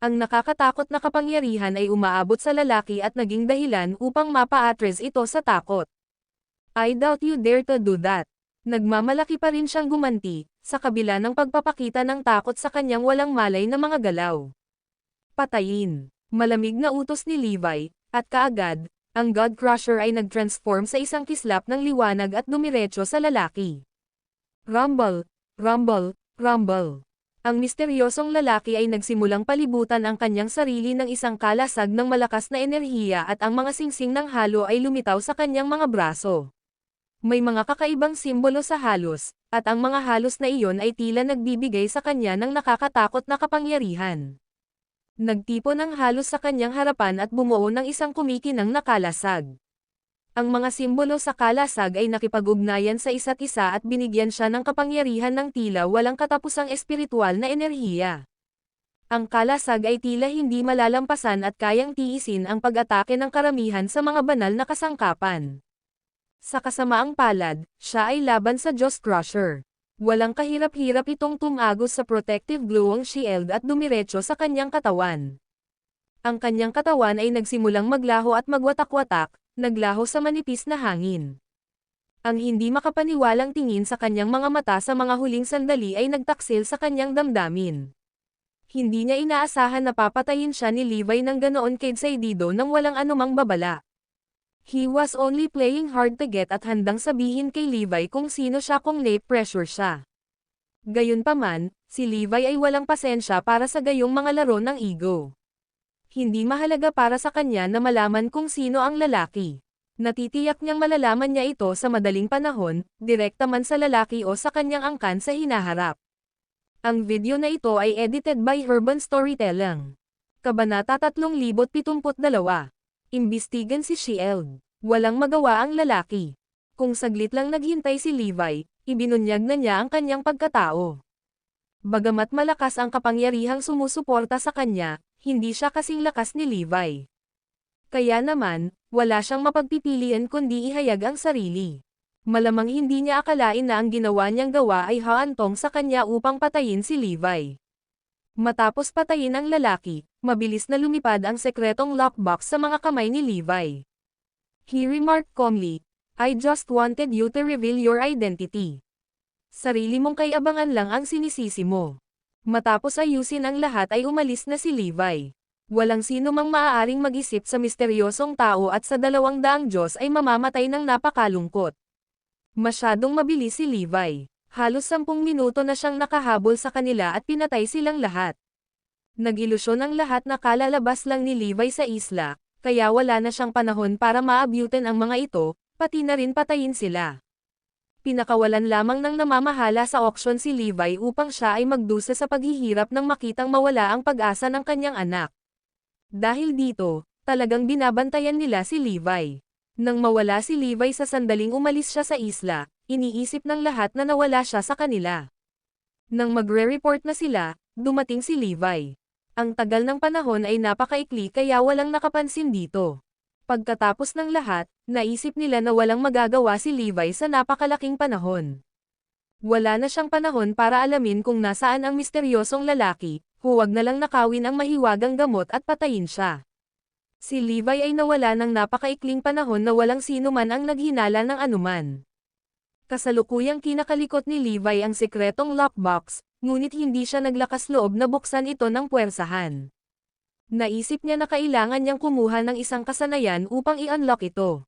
Ang nakakatakot na kapangyarihan ay umaabot sa lalaki at naging dahilan upang mapa-atres ito sa takot. I doubt you dare to do that. Nagmamalaki pa rin siyang gumanti, sa kabila ng pagpapakita ng takot sa kanyang walang malay na mga galaw. Patayin. Malamig na utos ni Levi, at kaagad, ang God Crusher ay nag-transform sa isang kislap ng liwanag at dumiretso sa lalaki. Rumble, rumble, rumble. Ang misteryosong lalaki ay nagsimulang palibutan ang kanyang sarili ng isang kalasag ng malakas na enerhiya at ang mga singsing ng halo ay lumitaw sa kanyang mga braso. May mga kakaibang simbolo sa halos, at ang mga halos na iyon ay tila nagbibigay sa kanya ng nakakatakot na kapangyarihan. Nagtipon ang halos sa kanyang harapan at bumuo ng isang kumikinang na kalasag. Ang mga simbolo sa kalasag ay nakipag-ugnayan sa isa't isa at binigyan siya ng kapangyarihan ng tila walang katapusang espiritual na enerhiya. Ang kalasag ay tila hindi malalampasan at kayang tiisin ang pag-atake ng karamihan sa mga banal na kasangkapan. Sa kasamaang palad, siya ay laban sa Diyos Crusher. Walang kahirap-hirap itong tumagos sa protective glowing shield at dumiretso sa kanyang katawan. Ang kanyang katawan ay nagsimulang maglaho at magwatak-watak, naglaho sa manipis na hangin. Ang hindi makapaniwalang tingin sa kanyang mga mata sa mga huling sandali ay nagtaksil sa kanyang damdamin. Hindi niya inaasahan na papatayin siya ni Levi ng ganoon kadesidado nang walang anumang babala. He was only playing hard to get at handang sabihin kay Levi kung sino siya kung na-pressure siya. Gayunpaman, si Levi ay walang pasensya para sa gayong mga laro ng ego. Hindi mahalaga para sa kanya na malaman kung sino ang lalaki. Natitiyak niyang malalaman niya ito sa madaling panahon, direkta man sa lalaki o sa kanyang angkan sa hinaharap. Ang video na ito ay edited by Urban Storytelling. Kabanata 3072. Imbestigan si Shield. Walang magawa ang lalaki. Kung saglit lang naghintay si Levi, ibinunyag na niya ang kanyang pagkatao. Bagamat malakas ang kapangyarihang sumusuporta sa kanya, hindi siya kasing lakas ni Levi. Kaya naman, wala siyang mapagpipilian kundi ihayag ang sarili. Malamang hindi niya akalain na ang ginawa niyang gawa ay haantong sa kanya upang patayin si Levi. Matapos patayin ang lalaki, mabilis na lumipad ang sekretong lockbox sa mga kamay ni Levi. He remarked calmly, "I just wanted you to reveal your identity." Sarili mong kayabangan lang ang sinisisi mo. Matapos ayusin ang lahat ay umalis na si Levi. Walang sino mang maaaring mag-isip sa misteryosong tao at sa 200 Diyos ay mamamatay ng napakalungkot. Masyadong mabilis si Levi. Halos 10 minuto na siyang nakahabol sa kanila at pinatay silang lahat. Nag-ilusyon ang lahat na kalalabas lang ni Levi sa isla, kaya wala na siyang panahon para maabutin ang mga ito, pati na rin patayin sila. Pinakawalan lamang ng namamahala sa auction si Levi upang siya ay magdusa sa paghihirap nang makitang mawala ang pag-asa ng kanyang anak. Dahil dito, talagang binabantayan nila si Levi. Nang mawala si Levi sa sandaling umalis siya sa isla, iniisip ng lahat na nawala siya sa kanila. Nang magre-report na sila, dumating si Levi. Ang tagal ng panahon ay napakaikli kaya walang nakapansin dito. Pagkatapos ng lahat, naisip nila na walang magagawa si Levi sa napakalaking panahon. Wala na siyang panahon para alamin kung nasaan ang misteryosong lalaki, huwag na lang nakawin ang mahiwagang gamot at patayin siya. Si Levi ay nawala ng napakaikling panahon na walang sino man ang naghinala ng anuman. Kasalukuyang kinakalikot ni Levi ang sekretong lockbox, ngunit hindi siya naglakas loob na buksan ito ng puwersahan. Naisip niya na kailangan niyang kumuha ng isang kasanayan upang i-unlock ito.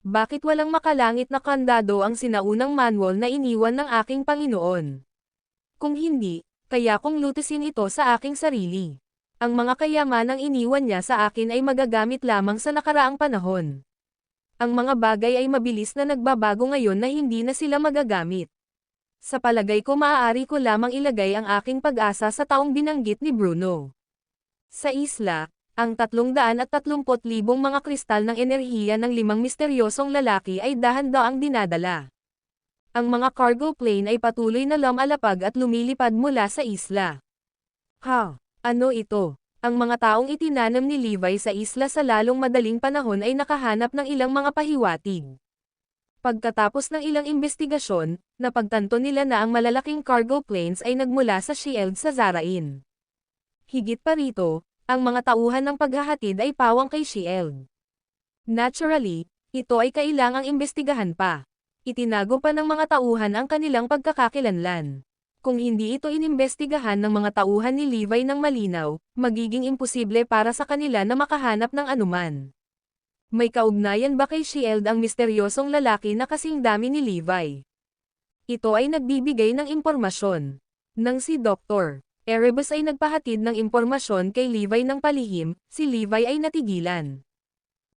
Bakit walang makalangit na kandado ang sinaunang manual na iniwan ng aking Panginoon? Kung hindi, kaya kong lutusin ito sa aking sarili. Ang mga kayamanang iniwan niya sa akin ay magagamit lamang sa nakaraang panahon. Ang mga bagay ay mabilis na nagbabago ngayon na hindi na sila magagamit. Sa palagay ko maaari ko lamang ilagay ang aking pag-asa sa taong binanggit ni Bruno. Sa isla, ang 330,000 mga kristal ng enerhiya ng 5 misteryosong lalaki ay dahan-daang dinadala. Ang mga cargo plane ay patuloy na lumalapag at lumilipad mula sa isla. Ano ito? Ang mga taong itinanam ni Levi sa isla sa lalong madaling panahon ay nakahanap ng ilang mga pahiwatig. Pagkatapos ng ilang investigasyon, napagtanto nila na ang malalaking cargo planes ay nagmula sa Shield sa Zarain. Higit pa rito, ang mga tauhan ng paghahatid ay pawang kay Shield. Naturally, ito ay kailangang imbestigahan pa. Itinago pa ng mga tauhan ang kanilang pagkakakilanlan. Kung hindi ito inimbestigahan ng mga tauhan ni Levi ng malinaw, magiging imposible para sa kanila na makahanap ng anuman. May kaugnayan ba kay Shield ang misteryosong lalaki na kasing dami ni Levi? Ito ay nagbibigay ng impormasyon. Nang si Dr. Erebus ay nagpahatid ng impormasyon kay Levi ng palihim, si Levi ay natigilan.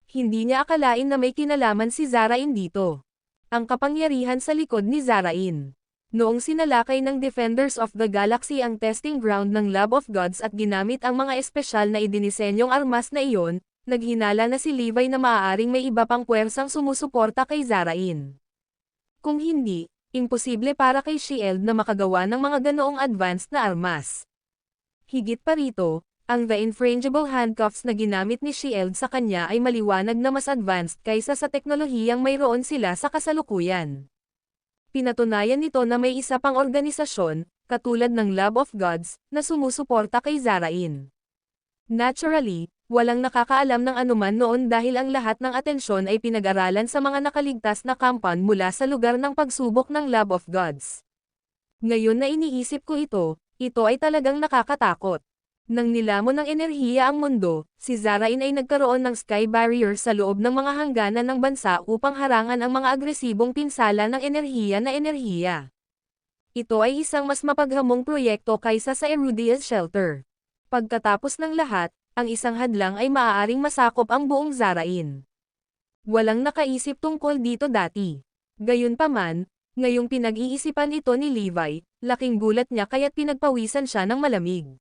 Hindi niya akalain na may kinalaman si Zarain dito. Ang kapangyarihan sa likod ni Zarain. Noong sinalakay ng Defenders of the Galaxy ang testing ground ng Lab of Gods at ginamit ang mga espesyal na idinisenyong armas na iyon, naghinala na si Levi na maaaring may iba pang puwersang sumusuporta kay Zarain. Kung hindi, imposible para kay Shield na makagawa ng mga ganoong advanced na armas. Higit pa rito, ang The Infrangible Handcuffs na ginamit ni Shield sa kanya ay maliwanag na mas advanced kaysa sa teknolohiyang mayroon sila sa kasalukuyan. Pinatunayan nito na may isa pang organisasyon, katulad ng Lab of Gods, na sumusuporta kay Zarain. Naturally, walang nakakaalam ng anuman noon dahil ang lahat ng atensyon ay pinag-aralan sa mga nakaligtas na compound mula sa lugar ng pagsubok ng Lab of Gods. Ngayon na iniisip ko ito ay talagang nakakatakot. Nang nilamon ng enerhiya ang mundo, si Zarain ay nagkaroon ng sky barrier sa loob ng mga hangganan ng bansa upang harangan ang mga agresibong pinsala ng enerhiya. Ito ay isang mas mapaghamong proyekto kaysa sa Erudia's shelter. Pagkatapos ng lahat, ang isang hadlang ay maaaring masakop ang buong Zarain. Walang nakaisip tungkol dito dati. Gayunpaman, ngayong pinag-iisipan ito ni Levi, laking gulat niya kaya't pinagpawisan siya ng malamig.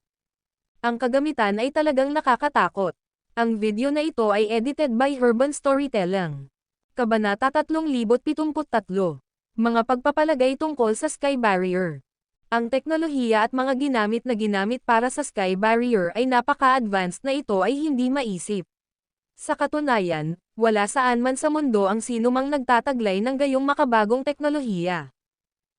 Ang kagamitan ay talagang nakakatakot. Ang video na ito ay edited by Urban Storytelling. Kabanata 3073. Mga pagpapalagay tungkol sa Sky Barrier. Ang teknolohiya at mga ginamit para sa Sky Barrier ay napaka-advanced na ito ay hindi maisip. Sa katunayan, wala saan man sa mundo ang sinumang nagtataglay ng gayong makabagong teknolohiya.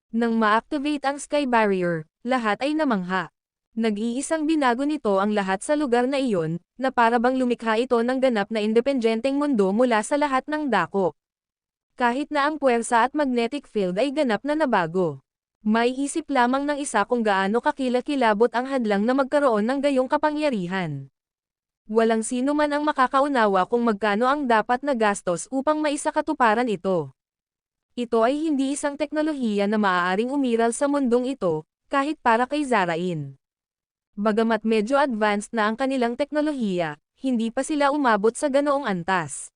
Nang ma-activate ang Sky Barrier, lahat ay namangha. Nag-iisang binago nito ang lahat sa lugar na iyon, na para bang lumikha ito ng ganap na independenteng mundo mula sa lahat ng dako. Kahit na ang puwersa at magnetic field ay ganap na nabago. May isip lamang ng isa kung gaano kakilakilabot ang hadlang na magkaroon ng gayong kapangyarihan. Walang sino man ang makakaunawa kung magkano ang dapat na gastos upang maisakatuparan ito. Ito ay hindi isang teknolohiya na maaaring umiral sa mundong ito, kahit para kay Zarain. Bagamat medyo advanced na ang kanilang teknolohiya, hindi pa sila umabot sa ganoong antas.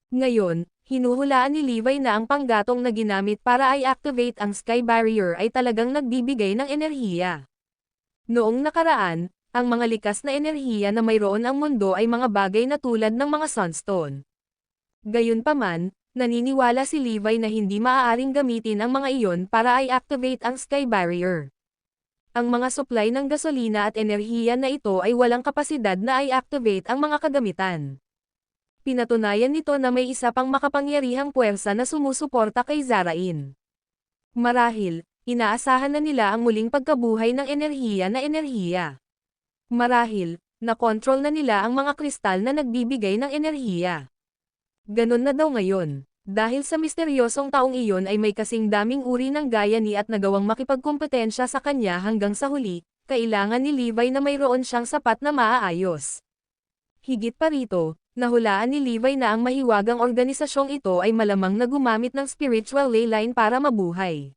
Ngayon, hinuhulaan ni Levi na ang panggatong na ginamit para i-activate ang Sky Barrier ay talagang nagbibigay ng enerhiya. Noong nakaraan, ang mga likas na enerhiya na mayroon ang mundo ay mga bagay na tulad ng mga sunstone. Gayunpaman, naniniwala si Levi na hindi maaaring gamitin ang mga iyon para i-activate ang Sky Barrier. Ang mga supply ng gasolina at enerhiya na ito ay walang kapasidad na i-activate ang mga kagamitan. Pinatunayan nito na may isa pang makapangyarihang puwersa na sumusuporta kay Zarain. Marahil, inaasahan na nila ang muling pagkabuhay ng enerhiya. Marahil, nakontrol na nila ang mga kristal na nagbibigay ng enerhiya. Ganun na daw ngayon. Dahil sa misteryosong taong iyon ay may kasing daming uri ng gaya ni at nagawang makipagkompetensya sa kanya hanggang sa huli, kailangan ni Levi na mayroon siyang sapat na maaayos. Higit pa rito, nahulaan ni Levi na ang mahiwagang organisasyong ito ay malamang na gumamit ng spiritual ley line para mabuhay.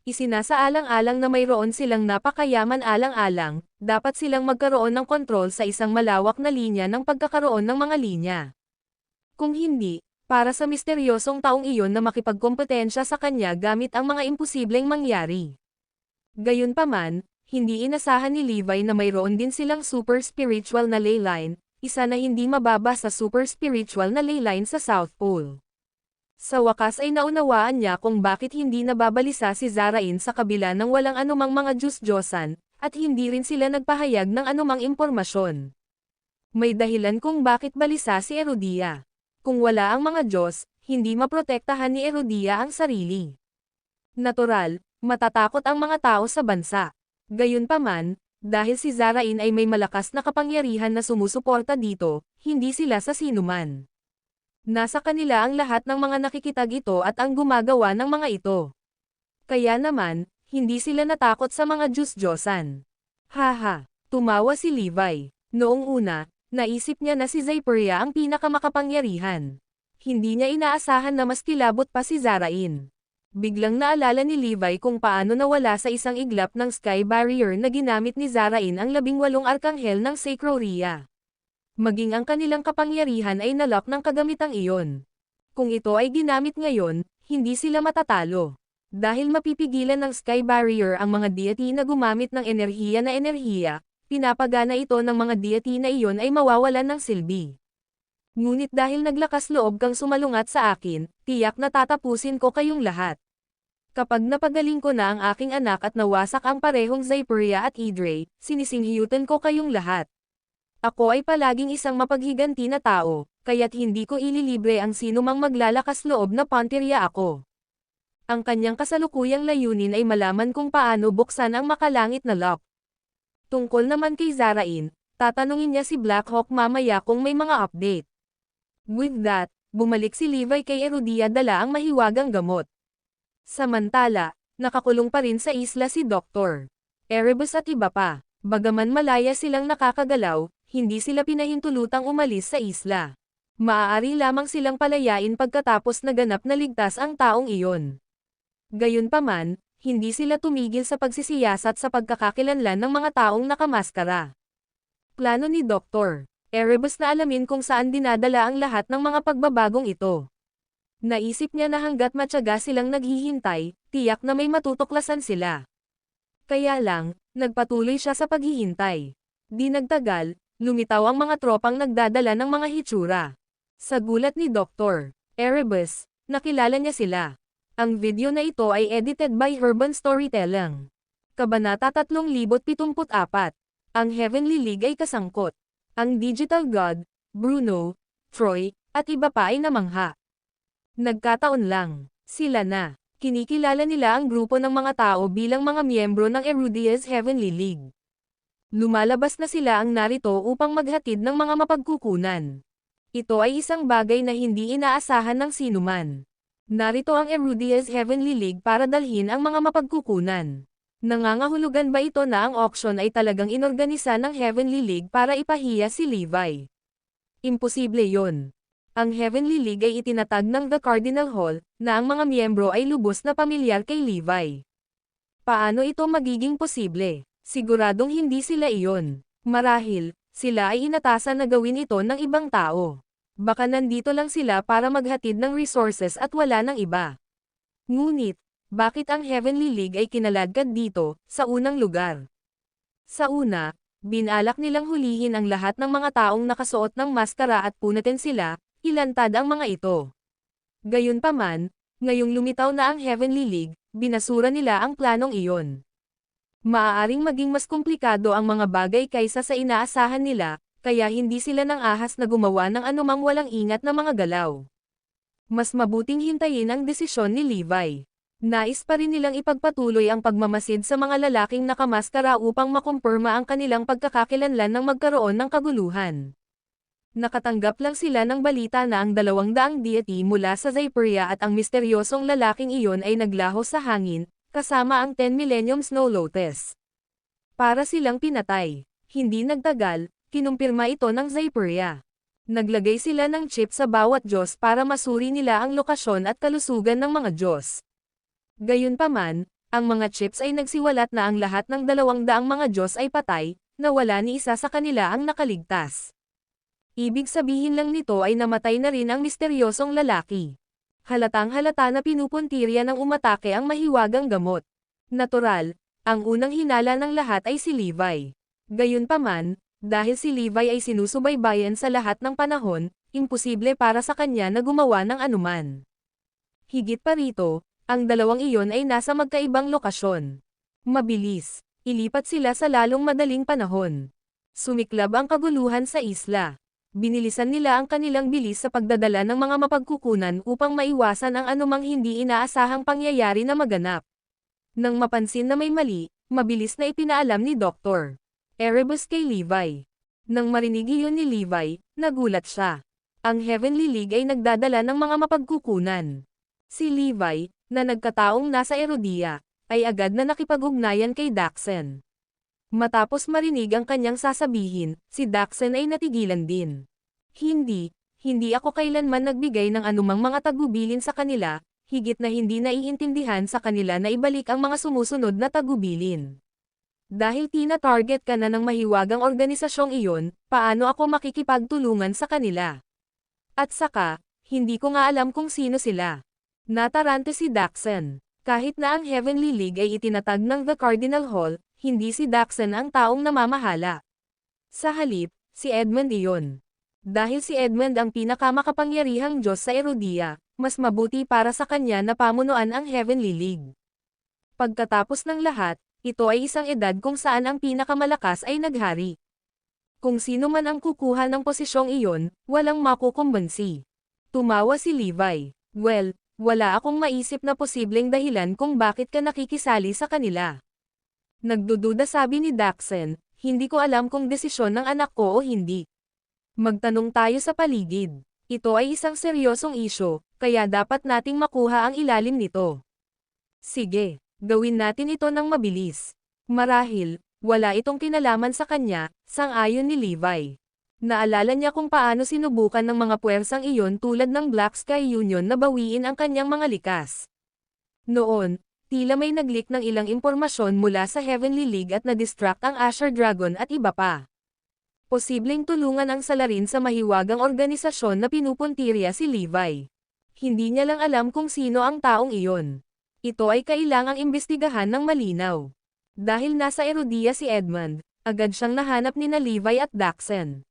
Isinasaalang-alang na mayroon silang napakayaman alang-alang, dapat silang magkaroon ng kontrol sa isang malawak na linya ng pagkakaroon ng mga linya. Kung hindi, para sa misteryosong taong iyon na makipagkompetensya sa kanya gamit ang mga imposibleng mangyari. Gayunpaman, hindi inasahan ni Levi na mayroon din silang super spiritual na ley line, isa na hindi mababa sa super spiritual na ley line sa South Pole. Sa wakas ay naunawaan niya kung bakit hindi nababalisa si Zarain sa kabila ng walang anumang mga Diyos-Diyosan, at hindi rin sila nagpahayag ng anumang impormasyon. May dahilan kung bakit balisa si Erudia. Kung wala ang mga Diyos, hindi maprotektahan ni Erudia ang sarili. Natural, matatakot ang mga tao sa bansa. Gayunpaman, dahil si Zarain ay may malakas na kapangyarihan na sumusuporta dito, hindi sila sa sinuman. Nasa kanila ang lahat ng mga nakikitag ito at ang gumagawa ng mga ito. Kaya naman, hindi sila natakot sa mga Diyos-Diyosan. Haha, tumawa si Levi. Noong una, naisip niya na si Zyperia ang pinakamakapangyarihan. Hindi niya inaasahan na mas kilabot pa si Zarain. Biglang naalala ni Levi kung paano nawala sa isang iglap ng Sky Barrier na ginamit ni Zarain ang 18 arkanghel ng Sacroria. Maging ang kanilang kapangyarihan ay nalock ng kagamitang iyon. Kung ito ay ginamit ngayon, hindi sila matatalo. Dahil mapipigilan ng Sky Barrier ang mga deity na gumamit ng enerhiya, pinapagana ito ng mga deity na iyon ay mawawalan ng silbi. Ngunit dahil naglakas loob kang sumalungat sa akin, tiyak na tatapusin ko kayong lahat. Kapag napagaling ko na ang aking anak at nawasak ang parehong Zyperia at Idre, sinisinghiyutan ko kayong lahat. Ako ay palaging isang mapaghiganti na tao, kaya't hindi ko ililibre ang sinumang maglalakas loob na pantirya ako. Ang kanyang kasalukuyang layunin ay malaman kung paano buksan ang makalangit na lock. Tungkol naman kay Zarain, tatanungin niya si Blackhawk mamaya kung may mga update. With that, bumalik si Levi kay Erudia dala ang mahiwagang gamot. Samantala, nakakulong pa rin sa isla si Dr. Erebus at iba pa. Bagaman malaya silang nakakagalaw, hindi sila pinahintulutang umalis sa isla. Maaari lamang silang palayain pagkatapos na ganap na ligtas ang taong iyon. Gayunpaman, hindi sila tumigil sa pagsisiyasat sa pagkakakilanlan ng mga taong nakamaskara. Plano ni Dr. Erebus na alamin kung saan dinadala ang lahat ng mga pagbabagong ito. Naisip niya na hanggat matyaga silang naghihintay, tiyak na may matutuklasan sila. Kaya lang, nagpatuloy siya sa paghihintay. Di nagtagal, lumitaw ang mga tropang nagdadala ng mga hitsura. Sa gulat ni Dr. Erebus, nakilala niya sila. Ang video na ito ay edited by Urban Storytelling. Kabanata 3074. Ang Heavenly League ay kasangkot. Ang Digital God, Bruno, Troy, at iba pa ay namangha. Nagkataon lang, sila na. Kinikilala nila ang grupo ng mga tao bilang mga miyembro ng Erudia's Heavenly League. Lumalabas na sila ang narito upang maghatid ng mga mapagkukunan. Ito ay isang bagay na hindi inaasahan ng sinuman. Narito ang Erudia's Heavenly League para dalhin ang mga mapagkukunan. Nangangahulugan ba ito na ang auction ay talagang inorganisa ng Heavenly League para ipahiya si Levi? Imposible yon. Ang Heavenly League ay itinatag ng The Cardinal Hall, na ang mga miyembro ay lubos na pamilyar kay Levi. Paano ito magiging posible? Siguradong hindi sila iyon. Marahil, sila ay inatasan na gawin ito ng ibang tao. Baka nandito lang sila para maghatid ng resources at wala ng iba. Ngunit, bakit ang Heavenly League ay kinaladkad dito, sa unang lugar? Sa una, binalak nilang hulihin ang lahat ng mga taong nakasuot ng maskara at punatin sila, ilantad ang mga ito. Gayunpaman, ngayong lumitaw na ang Heavenly League, binasura nila ang planong iyon. Maaaring maging mas komplikado ang mga bagay kaysa sa inaasahan nila, kaya hindi sila nang ahas na gumawa ng anumang walang ingat na mga galaw. Mas mabuting hintayin ang desisyon ni Levi. Nais pa rin nilang ipagpatuloy ang pagmamasid sa mga lalaking nakamaskara upang makumpirma ang kanilang pagkakakilanlan ng magkaroon ng kaguluhan. Nakatanggap lang sila ng balita na ang 200 deity mula sa Zyperia at ang misteryosong lalaking iyon ay naglaho sa hangin, kasama ang 10 Millennium Snow Lotus. Para silang pinatay. Hindi nagtagal, kinumpirma ito ng Zyperia. Naglagay sila ng chip sa bawat Diyos para masuri nila ang lokasyon at kalusugan ng mga Diyos. Gayunpaman, ang mga chips ay nagsiwalat na ang lahat ng 200 mga Diyos ay patay, na wala ni isa sa kanila ang nakaligtas. Ibig sabihin lang nito ay namatay na rin ang misteryosong lalaki. Halatang halata na pinupuntirya ng umatake ang mahiwagang gamot. Natural, ang unang hinala ng lahat ay si Levi. Gayunpaman, dahil si Levi ay sinusubaybayan sa lahat ng panahon, imposible para sa kanya na gumawa ng anuman. Higit pa rito, ang dalawang iyon ay nasa magkaibang lokasyon. Mabilis, ilipat sila sa lalong madaling panahon. Sumiklab ang kaguluhan sa isla. Binilisan nila ang kanilang bilis sa pagdadala ng mga mapagkukunan upang maiwasan ang anumang hindi inaasahang pangyayari na maganap. Nang mapansin na may mali, mabilis na ipinaalam ni Dr. Erebus kay Levi. Nang marinig iyon ni Levi, nagulat siya. Ang Heavenly League ay nagdadala ng mga mapagkukunan. Si Levi, na nagkataong nasa Erudia, ay agad na nakipag-ugnayan kay Daxen. Matapos marinig ang kanyang sasabihin, si Daxen ay natigilan din. Hindi ako kailanman nagbigay ng anumang mga tagubilin sa kanila, higit na hindi naiintindihan sa kanila na ibalik ang mga sumusunod na tagubilin. Dahil tina-target ka na ng mahiwagang organisasyong iyon, paano ako makikipagtulungan sa kanila? At saka, hindi ko nga alam kung sino sila. Natarante si Daxen. Kahit na ang Heavenly League ay itinatag ng The Cardinal Hall, hindi si Daxen ang taong namamahala. Sa halip, si Edmund iyon. Dahil si Edmund ang pinakamakapangyarihang Diyos sa Erudia, mas mabuti para sa kanya na pamunuan ang Heavenly League. Pagkatapos ng lahat, ito ay isang edad kung saan ang pinakamalakas ay naghari. Kung sino man ang kukuha ng posisyong iyon, walang makukumbansi. Tumawa si Levi. Well, wala akong maisip na posibleng dahilan kung bakit ka nakikisali sa kanila. Nagdududa sabi ni Daxen, hindi ko alam kung desisyon ng anak ko o hindi. Magtanong tayo sa paligid. Ito ay isang seryosong isyo, kaya dapat nating makuha ang ilalim nito. Sige, gawin natin ito ng mabilis. Marahil, Wala itong kinalaman sa kanya, sang-ayon ni Levi. Naalala niya kung paano sinubukan ng mga puwersang iyon tulad ng Black Sky Union na bawiin ang kanyang mga likas. Noon, tila may nag-leak ng ilang impormasyon mula sa Heavenly League at na-distract ang Asher Dragon at iba pa. Posibleng tulungan ang salarin sa mahiwagang organisasyon na pinupuntirya si Levi. Hindi niya lang alam kung sino ang taong iyon. Ito ay kailangang imbestigahan ng malinaw. Dahil nasa Erudia si Edmund, agad siyang nahanap nina Levi at Daxon.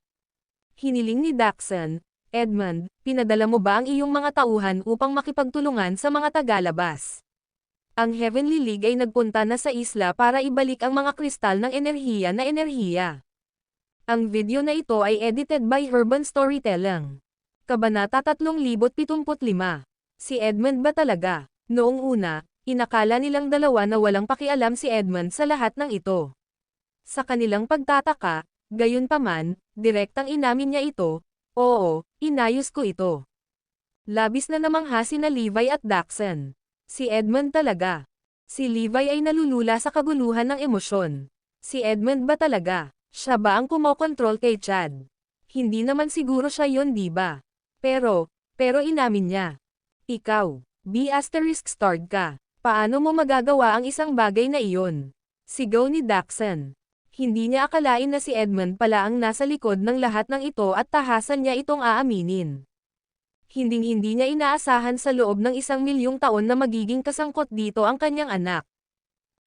Hiniling ni Daxon, Edmund, pinadala mo ba ang iyong mga tauhan upang makipagtulungan sa mga tagalabas? Ang Heavenly League ay nagpunta na sa isla para ibalik ang mga kristal ng enerhiya na enerhiya. Ang video na ito ay edited by Urban Storytelling. Kabanata 375. Si Edmund ba talaga? Noong una, inakala nilang dalawa na walang pakialam si Edmund sa lahat ng ito. Sa kanilang pagtataka, gayunpaman, direktang inamin niya ito, oo, inayos ko ito. Labis na namangha sina Levi at Daxon. Si Edmund talaga. Si Levi ay nalulula sa kaguluhan ng emosyon. Si Edmund ba talaga? Siya ba ang kumokontrol kay Chad? Hindi naman siguro siya yon, di ba? Pero inamin niya. Ikaw, B***starred ka. Paano mo magagawa ang isang bagay na iyon? Sigaw ni Daxon. Hindi niya akalain na si Edmund pala ang nasa likod ng lahat ng ito at tahasan niya itong aaminin. Hinding-hindi niya inaasahan sa loob ng 1,000,000 taon na magiging kasangkot dito ang kanyang anak.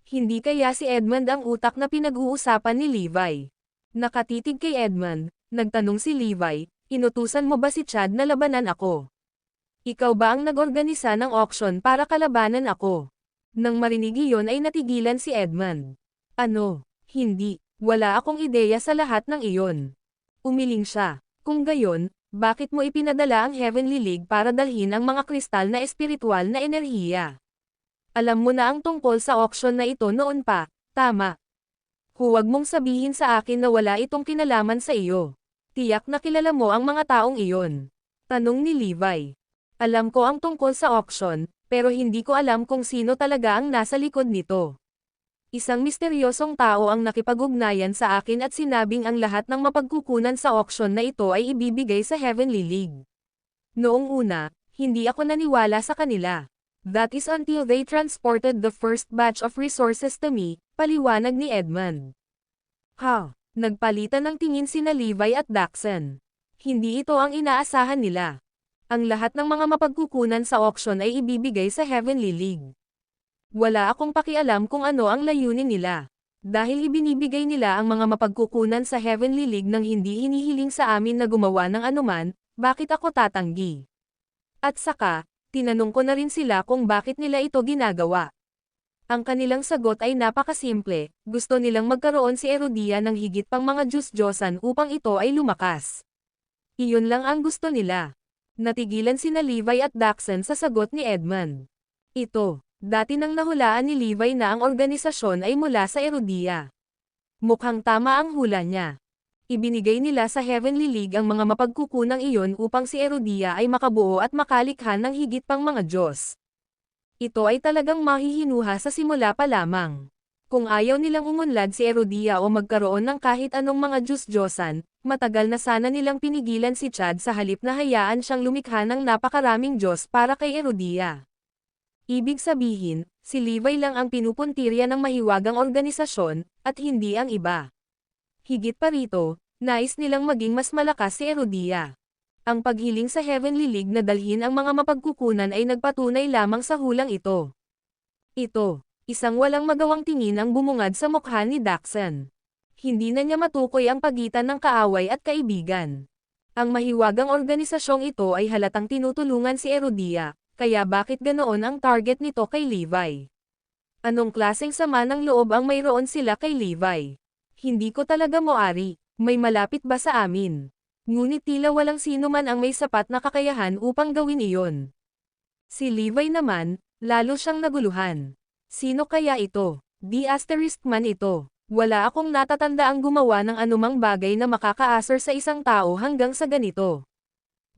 Hindi kaya si Edmund ang utak na pinag-uusapan ni Levi? Nakatitig kay Edmund, nagtanong si Levi, inutusan mo ba si Chad na labanan ako? Ikaw ba ang nag-organisa ng auction para kalabanan ako? Nang marinig iyon ay natigilan si Edmund. Ano? Hindi, wala akong ideya sa lahat ng iyon. Umiling siya. Kung gayon, bakit mo ipinadala ang Heavenly League para dalhin ang mga kristal na espiritual na enerhiya? Alam mo na ang tungkol sa auction na ito noon pa, tama. Huwag mong sabihin sa akin na wala itong kinalaman sa iyo. Tiyak na kilala mo ang mga taong iyon. Tanong ni Levi. Alam ko ang tungkol sa auction, pero hindi ko alam kung sino talaga ang nasa likod nito. Isang misteryosong tao ang nakipag-ugnayan sa akin at sinabing ang lahat ng mapagkukunan sa auction na ito ay ibibigay sa Heavenly League. Noong una, hindi ako naniwala sa kanila. That is until they transported the first batch of resources to me, paliwanag ni Edmund. Nagpalitan ng tingin sina Levi at Daxon. Hindi ito ang inaasahan nila. Ang lahat ng mga mapagkukunan sa auction ay ibibigay sa Heavenly League. Wala akong pakialam kung ano ang layunin nila. Dahil ibinibigay nila ang mga mapagkukunan sa Heavenly League nang hindi hinihiling sa amin na gumawa ng anuman, bakit ako tatanggi? At saka, tinanong ko na rin sila kung bakit nila ito ginagawa. Ang kanilang sagot ay napakasimple, gusto nilang magkaroon si Erudia ng higit pang mga Diyos-Diyosan upang ito ay lumakas. Iyon lang ang gusto nila. Natigilan sina Levi at Daxon sa sagot ni Edmund. Ito. Dati nang nahulaan ni Levi na ang organisasyon ay mula sa Erudia. Mukhang tama ang hula niya. Ibinigay nila sa Heavenly League ang mga mapagkukunang iyon upang si Erudia ay makabuo at makalikha ng higit pang mga Diyos. Ito ay talagang mahihinuha sa simula pa lamang. Kung ayaw nilang umunlad si Erudia o magkaroon ng kahit anong mga Diyos-Diyosan, matagal na sana nilang pinigilan si Chad sa halip na hayaan siyang lumikha ng napakaraming Diyos para kay Erudia. Ibig sabihin, si Levi lang ang pinupuntirya ng mahiwagang organisasyon, at hindi ang iba. Higit pa rito, nais nilang maging mas malakas si Erudia. Ang paghiling sa Heavenly League na dalhin ang mga mapagkukunan ay nagpatunay lamang sa hulang ito. Ito, isang walang magawang tingin ang bumungad sa mukha ni Daxon. Hindi na niya matukoy ang pagitan ng kaaway at kaibigan. Ang mahiwagang organisasyong ito ay halatang tinutulungan si Erudia. Kaya bakit ganoon ang target nito kay Levi? Anong klaseng sama ng loob ang mayroon sila kay Levi? Hindi ko talaga moari, may malapit ba sa amin? Ngunit tila walang sino man ang may sapat na kakayahan upang gawin iyon. Si Levi naman, lalo siyang naguluhan. Sino kaya ito? D***man ito. Wala akong natatanda ang gumawa ng anumang bagay na makakaasar sa isang tao hanggang sa ganito.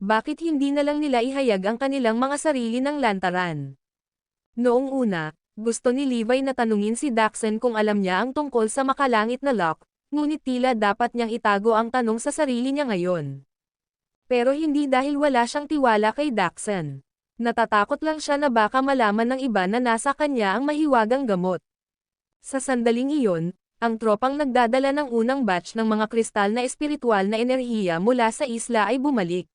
Bakit hindi na lang nila ihayag ang kanilang mga sarili ng lantaran? Noong una, Gusto ni Levi na tanungin si Daxon kung alam niya ang tungkol sa makalangit na lock, ngunit tila dapat niyang itago ang tanong sa sarili niya ngayon. Pero hindi dahil wala siyang tiwala kay Daxon. Natatakot lang siya na baka malaman ng iba na nasa kanya ang mahiwagang gamot. Sa sandaling iyon, ang tropang nagdadala ng unang batch ng mga kristal na espiritual na enerhiya mula sa isla ay bumalik.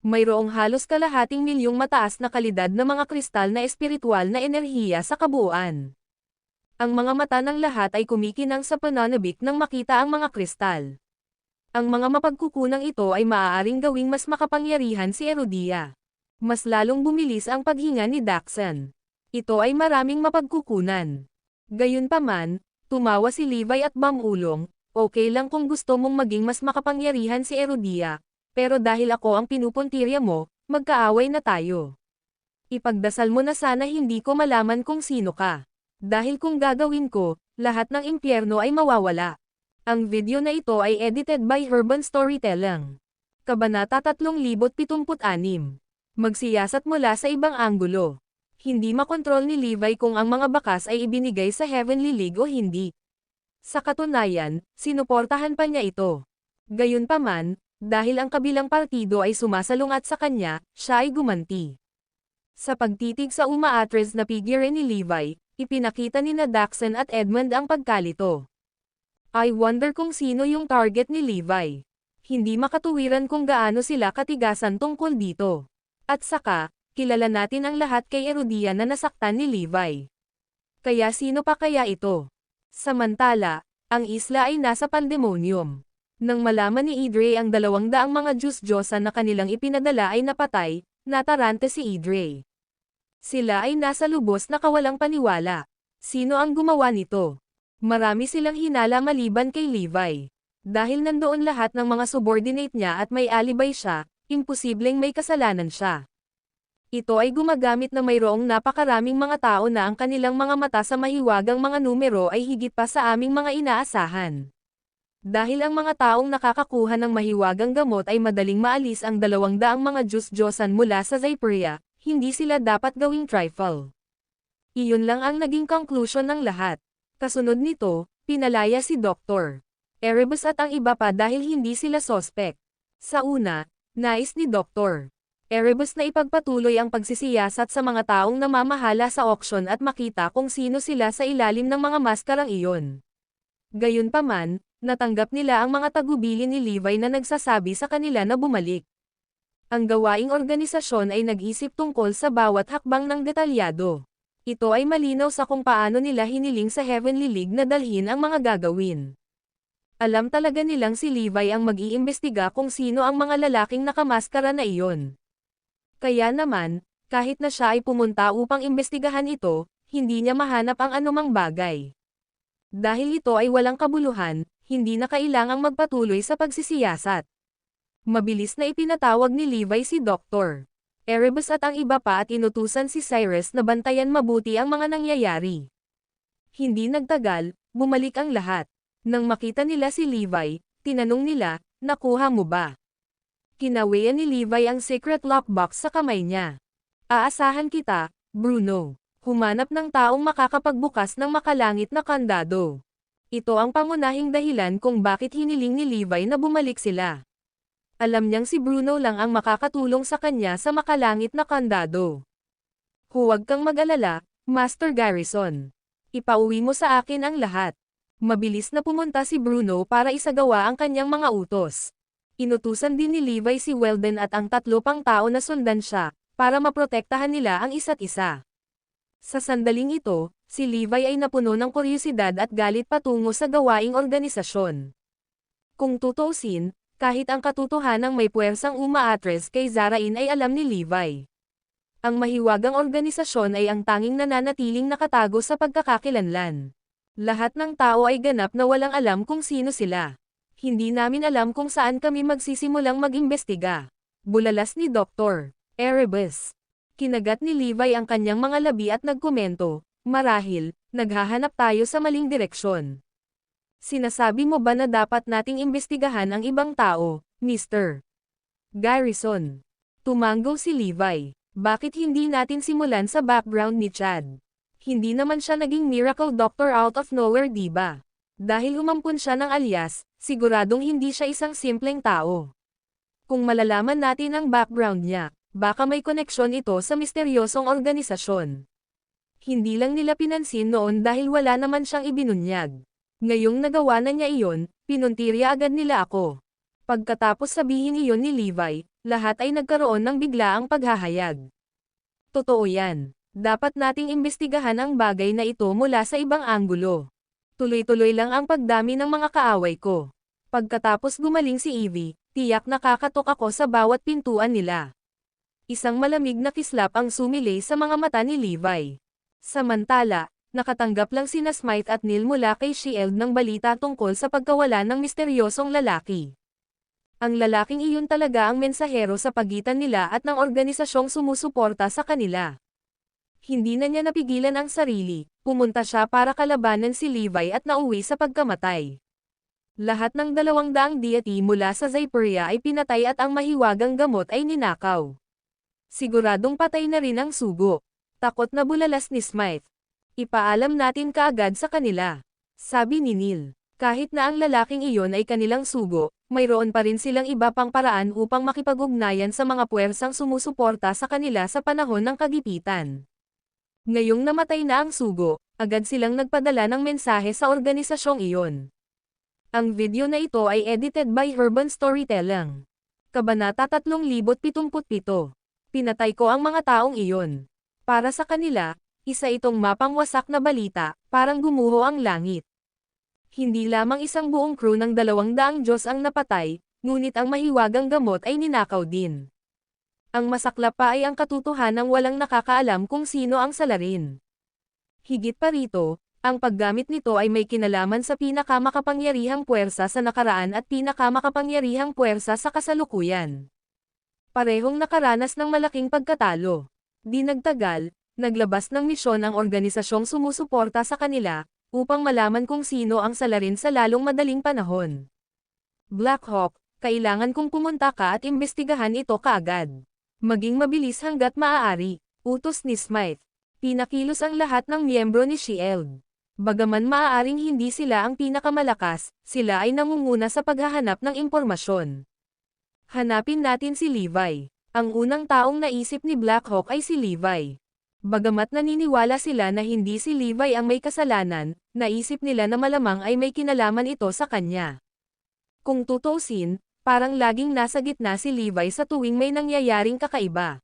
Mayroong halos kalahating milyong mataas na kalidad na mga kristal na espiritual na enerhiya sa kabuuan. Ang mga mata ng lahat ay kumikinang sa pananabik nang makita ang mga kristal. Ang mga mapagkukunang ito ay maaaring gawing mas makapangyarihan si Erudia. Mas lalong bumilis ang paghinga ni Daxon. Ito ay maraming mapagkukunan. Gayunpaman, tumawa si Levi at bamulong, okay lang kung gusto mong maging mas makapangyarihan si Erudia. Pero dahil ako ang pinupuntirya mo, magkaaway na tayo. Ipagdasal mo na sana hindi ko malaman kung sino ka. Dahil kung gagawin ko, lahat ng impyerno ay mawawala. Ang video na ito ay edited by Urban Storytelling. Kabanata 3076. Magsiyasat mula sa ibang anggulo. Hindi makontrol ni Levi kung ang mga bakas ay ibinigay sa Heavenly League o hindi. Sa katunayan, sinuportahan pa niya ito. Gayunpaman, dahil ang kabilang partido ay sumasalungat sa kanya, siya ay gumanti. Sa pagtitig sa umaatres na figure ni Levi, ipinakita ni Daxon at Edmund ang pagkalito. I wonder kung sino yung target ni Levi. Hindi makatuwiran kung gaano sila katigasan tungkol dito. At saka, kilala natin ang lahat kay Erudia na nasaktan ni Levi. Kaya sino pa kaya ito? Samantala, ang isla ay nasa pandemonium. Nang malaman ni Idre ang 200 mga Diyos-Diyosan na kanilang ipinadala ay napatay, natarante si Idre. Sila ay nasa lubos na kawalang paniwala. Sino ang gumawa nito? Marami silang hinala maliban kay Levi. Dahil nandoon lahat ng mga subordinate niya at may alibay siya, imposibleng may kasalanan siya. Ito ay gumagamit na mayroong napakaraming mga tao na ang kanilang mga mata sa mahiwagang mga numero ay higit pa sa aming mga inaasahan. Dahil ang mga taong nakakakuha ng mahiwagang gamot ay madaling maalis ang 200 mga Diyos-Diyosan mula sa Zypria, hindi sila dapat gawing trifle. Iyon lang ang naging conclusion ng lahat. Kasunod nito, pinalaya si Dr. Erebus at ang iba pa dahil hindi sila sospek. Sa una, nais ni Dr. Erebus na ipagpatuloy ang pagsisiyasat sa mga taong namamahala sa auction at makita kung sino sila sa ilalim ng mga maskarang iyon. Gayunpaman, natanggap nila ang mga tagubilin ni Levi na nagsasabi sa kanila na bumalik. Ang gawaing organisasyon ay nag-isip tungkol sa bawat hakbang ng detalyado. Ito ay malinaw sa kung paano nila hiniling sa Heavenly League na dalhin ang mga gagawin. Alam talaga nilang si Levi ang mag-iimbestiga kung sino ang mga lalaking nakamaskara na iyon. Kaya naman, kahit na siya ay pumunta upang imbestigahan ito, hindi niya mahanap ang anumang bagay. Dahil ito ay walang kabuluhan, hindi na kailangang magpatuloy sa pagsisiyasat. Mabilis na ipinatawag ni Levi si Dr. Erebus at ang iba pa at inutusan si Cyrus na bantayan mabuti ang mga nangyayari. Hindi nagtagal, bumalik ang lahat. Nang makita nila si Levi, tinanong nila, nakuha mo ba? Kinawian ni Levi ang secret lockbox sa kamay niya. Aasahan kita, Bruno. Humanap ng taong makakapagbukas ng makalangit na kandado. Ito ang pangunahing dahilan kung bakit hiniling ni Levi na bumalik sila. Alam niyang si Bruno lang ang makakatulong sa kanya sa makalangit na kandado. Huwag kang mag-alala, Master Garrison. Ipauwi mo sa akin ang lahat. Mabilis na pumunta si Bruno para isagawa ang kanyang mga utos. Inutusan din ni Levi si Weldon at ang 3 pang tao na sundan siya, para maprotektahan nila ang isa't isa. Sa sandaling ito, si Levi ay napuno ng kuryosidad at galit patungo sa gawaing organisasyon. Kung tutuusin, kahit ang katotohanang may puwersang umaatres kay Zarain ay alam ni Levi. Ang mahiwagang organisasyon ay ang tanging nananatiling nakatago sa pagkakakilanlan. Lahat ng tao ay ganap na walang alam kung sino sila. Hindi namin alam kung saan kami magsisimulang mag-imbestiga. Bulalas ni Dr. Erebus. Kinagat ni Levi ang kanyang mga labi at nagkomento, marahil, naghahanap tayo sa maling direksyon. Sinasabi mo ba na dapat nating imbestigahan ang ibang tao, Mr. Garrison? Tumanggaw si Levi. Bakit hindi natin simulan sa background ni Chad? Hindi naman siya naging miracle doctor out of nowhere, diba? Dahil umampun siya ng alias, siguradong hindi siya isang simpleng tao. Kung malalaman natin ang background niya, baka may koneksyon ito sa misteryosong organisasyon. Hindi lang nila pinansin noon dahil wala naman siyang ibinunyag. Ngayong nagawa na niya iyon, pinuntirya agad nila ako. Pagkatapos sabihin iyon ni Levi, lahat ay nagkaroon ng biglaang paghahayag. Totoo yan. Dapat nating imbestigahan ang bagay na ito mula sa ibang anggulo. Tuloy-tuloy lang ang pagdami ng mga kaaway ko. Pagkatapos gumaling si Evie, tiyak nakakatok ako sa bawat pintuan nila. Isang malamig na kislap ang sumilay sa mga mata ni Levi. Samantala, nakatanggap lang sina Smythe at Neil mula kay Shield ng balita tungkol sa pagkawala ng misteryosong lalaki. Ang lalaking iyon talaga ang mensahero sa pagitan nila at ng organisasyong sumusuporta sa kanila. Hindi na niya napigilan ang sarili, pumunta siya para kalabanan si Levi at nauwi sa pagkamatay. Lahat ng 200 deity mula sa Zyperia ay pinatay at ang mahiwagang gamot ay ninakaw. Siguradong patay na rin ang sugo. Takot na bulalas ni Smythe. Ipaalam natin kaagad sa kanila. Sabi ni Neil. Kahit na ang lalaking iyon ay kanilang sugo, mayroon pa rin silang iba pang paraan upang makipag-ugnayan sa mga puwersang sumusuporta sa kanila sa panahon ng kagipitan. Ngayong namatay na ang sugo, agad silang nagpadala ng mensahe sa organisasyong iyon. Ang video na ito ay edited by Urban Storytelling. Kabanata 3077. Pinatay ko ang mga taong iyon. Para sa kanila, isa itong mapangwasak na balita, parang gumuho ang langit. Hindi lamang isang buong crew ng 200 Diyos ang napatay, ngunit ang mahiwagang gamot ay ninakaw din. Ang masaklap pa ay ang katotohanang walang nakakaalam kung sino ang salarin. Higit pa rito, ang paggamit nito ay may kinalaman sa pinakamakapangyarihang puwersa sa nakaraan at pinakamakapangyarihang puwersa sa kasalukuyan. Parehong nakaranas ng malaking pagkatalo. Di nagtagal, naglabas ng misyon ang organisasyong sumusuporta sa kanila, upang malaman kung sino ang salarin sa lalong madaling panahon. Black Hawk, kailangan kong pumunta ka at imbestigahan ito kaagad. Maging mabilis hanggat maaari, utos ni Smythe. Pinakilos ang lahat ng miyembro ni Shield. Bagaman maaaring hindi sila ang pinakamalakas, sila ay nangunguna sa paghahanap ng impormasyon. Hanapin natin si Levi. Ang unang taong naisip ni Black Hawk ay si Levi. Bagamat naniniwala sila na hindi si Levi ang may kasalanan, naisip nila na malamang ay may kinalaman ito sa kanya. Kung tutuusin, parang laging nasa gitna si Levi sa tuwing may nangyayaring kakaiba.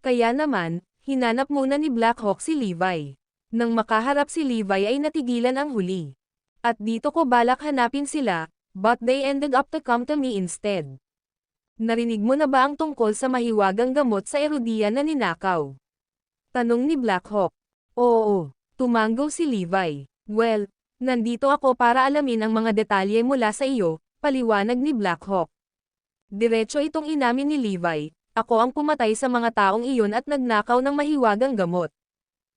Kaya naman, hinanap muna ni Black Hawk si Levi. Nang makaharap si Levi ay natigilan ang huli. At dito ko balak hanapin sila, but they ended up to come to me instead. Narinig mo na ba ang tungkol sa mahiwagang gamot sa Erudia na ninakaw? Tanong ni Black Hawk. Oo, tumanggo si Levi. Well, nandito ako para alamin ang mga detalye mula sa iyo, paliwanag ni Black Hawk. Diretso itong inamin ni Levi, ako ang pumatay sa mga taong iyon at nagnakaw ng mahiwagang gamot.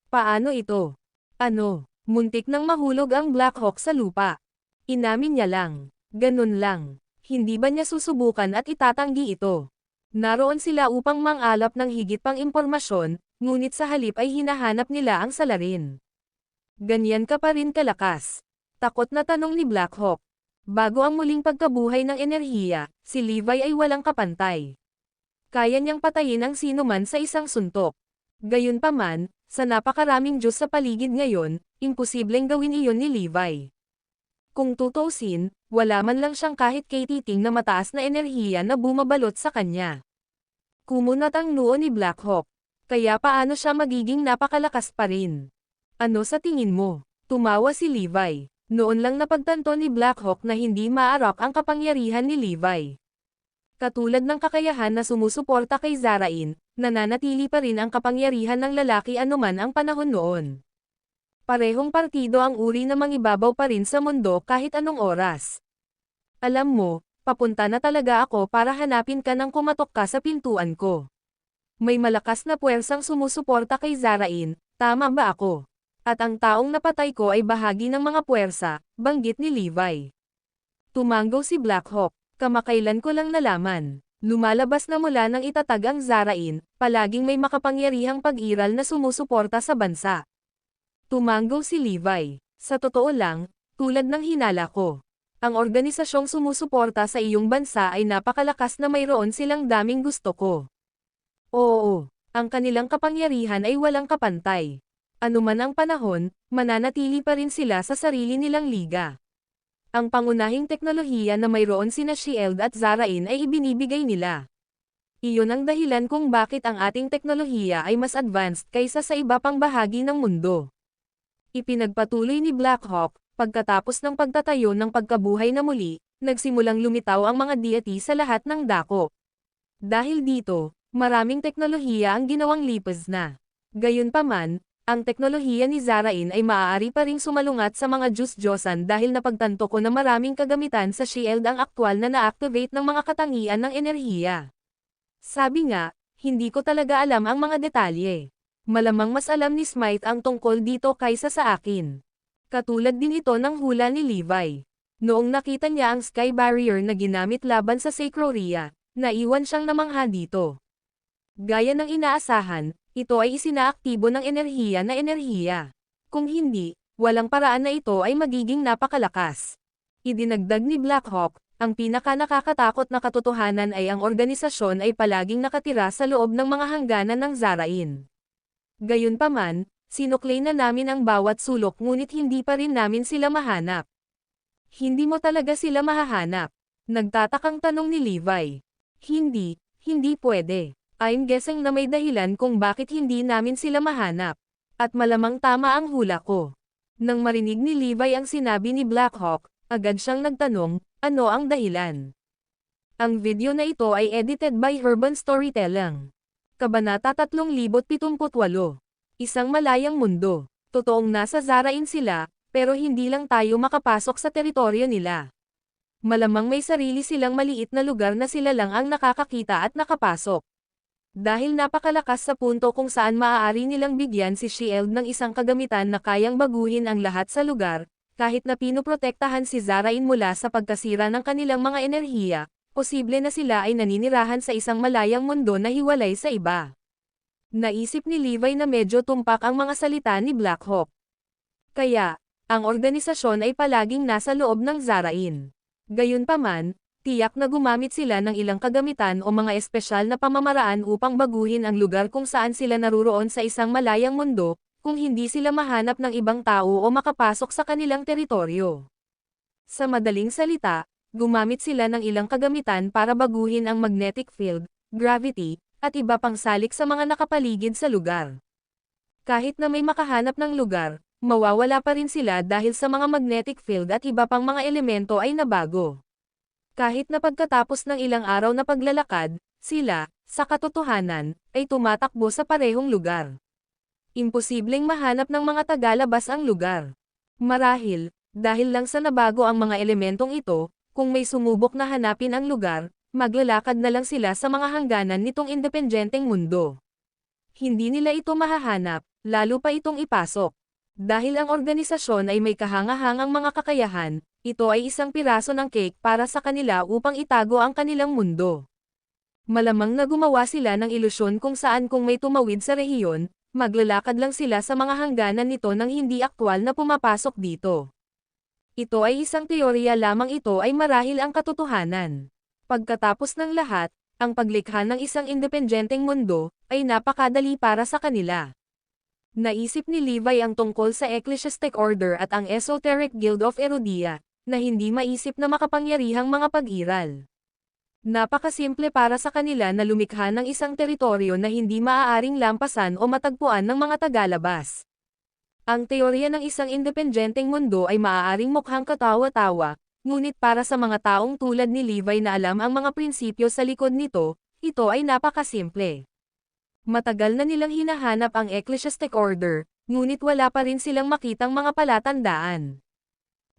Paano ito? Ano, muntik nang mahulog ang Black Hawk sa lupa. Inamin niya lang. Ganun lang. Hindi ba niya susubukan at itatanggi ito? Naroon sila upang mangalap ng higit pang impormasyon, ngunit sa halip ay hinahanap nila ang salarin. Ganyan ka pa rin kalakas. Takot na tanong ni Black Hawk. Bago ang muling pagkabuhay ng enerhiya, si Levi ay walang kapantay. Kaya niyang patayin ang sinuman sa isang suntok. Gayunpaman, sa napakaraming Diyos sa paligid ngayon, imposibleng gawin iyon ni Levi. Kung tutuusin, wala man lang siyang kahit katiting na mataas na enerhiya na bumabalot sa kanya. Kumunat ang noo ni Black Hawk. Kaya paano siya magiging napakalakas pa rin? Ano sa tingin mo? Tumawa si Levi. Noon lang napagtanto ni Black Hawk na hindi maarap ang kapangyarihan ni Levi. Katulad ng kakayahan na sumusuporta kay Zarain, nananatili pa rin ang kapangyarihan ng lalaki anuman ang panahon noon. Parehong partido ang uri na mangibabaw pa rin sa mundo kahit anong oras. Alam mo, papunta na talaga ako para hanapin ka nang kumatok ka sa pintuan ko. May malakas na puwersang sumusuporta kay Zarain, tama ba ako? At ang taong napatay ko ay bahagi ng mga puwersa, banggit ni Levi. Tumanggo si Black Hawk, kamakailan ko lang nalaman. Lumalabas na mula ng itatag ang Zarain, palaging may makapangyarihang pag-iral na sumusuporta sa bansa. Tumanggaw si Levi. Sa totoo lang, tulad ng hinala ko. Ang organisasyong sumusuporta sa iyong bansa ay napakalakas na mayroon silang daming gusto ko. Oo, ang kanilang kapangyarihan ay walang kapantay. Anuman ang panahon, mananatili pa rin sila sa sarili nilang liga. Ang pangunahing teknolohiya na mayroon sina Shield at Zarain ay ibinibigay nila. Iyon ang dahilan kung bakit ang ating teknolohiya ay mas advanced kaysa sa iba pang bahagi ng mundo. Ipinagpatuloy ni Blackhawk, pagkatapos ng pagtatayo ng pagkabuhay na muli, nagsimulang lumitaw ang mga deity sa lahat ng dako. Dahil dito, maraming teknolohiya ang ginawang lipas na. Gayunpaman, ang teknolohiya ni Zarain ay maaari pa ring sumalungat sa mga Diyos-Diyosan dahil napagtanto ko na maraming kagamitan sa Shield ang aktwal na na-activate ng mga katangian ng enerhiya. Sabi nga, hindi ko talaga alam ang mga detalye. Malamang mas alam ni Smite ang tungkol dito kaysa sa akin. Katulad din ito ng hula ni Levi. Noong nakita niya ang Sky Barrier na ginamit laban sa Sacroria, naiwan siyang namangha dito. Gaya ng inaasahan, ito ay isinaaktibo ng enerhiya. Kung hindi, walang paraan na ito ay magiging napakalakas. Idinagdag ni Blackhawk, ang pinaka-nakakatakot na katotohanan ay ang organisasyon ay palaging nakatira sa loob ng mga hangganan ng Zarain. Gayunpaman, sinuklay na namin ang bawat sulok ngunit hindi pa rin namin sila mahanap. Hindi mo talaga sila mahahanap? Nagtatakang tanong ni Levi. Hindi pwede. I'm guessing na may dahilan kung bakit hindi namin sila mahanap. At malamang tama ang hula ko. Nang marinig ni Levi ang sinabi ni Blackhawk, agad siyang nagtanong, ano ang dahilan? Ang video na ito ay edited by Urban Storytelling. Kabanata 378. Isang malayang mundo. Totoong nasa Zarain sila, pero hindi lang tayo makapasok sa teritoryo nila. Malamang may sarili silang maliit na lugar na sila lang ang nakakakita at nakapasok. Dahil napakalakas sa punto kung saan maaari nilang bigyan si Shield ng isang kagamitan na kayang baguhin ang lahat sa lugar, kahit na pinoprotektahan si Zarain mula sa pagkasira ng kanilang mga enerhiya, posible na sila ay naninirahan sa isang malayang mundo na hiwalay sa iba. Naisip ni Levi na medyo tumpak ang mga salita ni Blackhawk. Kaya, ang organisasyon ay palaging nasa loob ng Zarain. Gayunpaman, tiyak na gumamit sila ng ilang kagamitan o mga espesyal na pamamaraan upang baguhin ang lugar kung saan sila naruroon sa isang malayang mundo, kung hindi sila mahanap ng ibang tao o makapasok sa kanilang teritoryo. Sa madaling salita, gumamit sila ng ilang kagamitan para baguhin ang magnetic field, gravity, at iba pang salik sa mga nakapaligid sa lugar. Kahit na may makahanap ng lugar, mawawala pa rin sila dahil sa mga magnetic field at iba pang mga elemento ay nabago. Kahit na pagkatapos ng ilang araw na paglalakad, sila, sa katotohanan, ay tumatakbo sa parehong lugar. Imposibleng mahanap ng mga tagalabas ang lugar. Marahil, dahil lang sa nabago ang mga elementong ito, kung may sumubok na hanapin ang lugar, maglalakad na lang sila sa mga hangganan nitong independenteng mundo. Hindi nila ito mahahanap, lalo pa itong ipasok. Dahil ang organisasyon ay may kahangahangang mga kakayahan, ito ay isang piraso ng cake para sa kanila upang itago ang kanilang mundo. Malamang na gumawa sila ng ilusyon kung saan kung may tumawid sa rehiyon, maglalakad lang sila sa mga hangganan nito nang hindi aktwal na pumapasok dito. Ito ay isang teorya lamang, ito ay marahil ang katotohanan. Pagkatapos ng lahat, ang paglikha ng isang independenteng mundo, ay napakadali para sa kanila. Naisip ni Levi ang tungkol sa Ecclesiastic Order at ang Esoteric Guild of Erudia, na hindi maisip na makapangyarihang mga pag-iral. Napakasimple para sa kanila na lumikha ng isang teritoryo na hindi maaaring lampasan o matagpuan ng mga tagalabas. Ang teorya ng isang independenteng mundo ay maaaring mukhang katawa-tawa, ngunit para sa mga taong tulad ni Levi na alam ang mga prinsipyo sa likod nito, ito ay napakasimple. Matagal na nilang hinahanap ang Ecclesiastic Order, ngunit wala pa rin silang makitang mga palatandaan.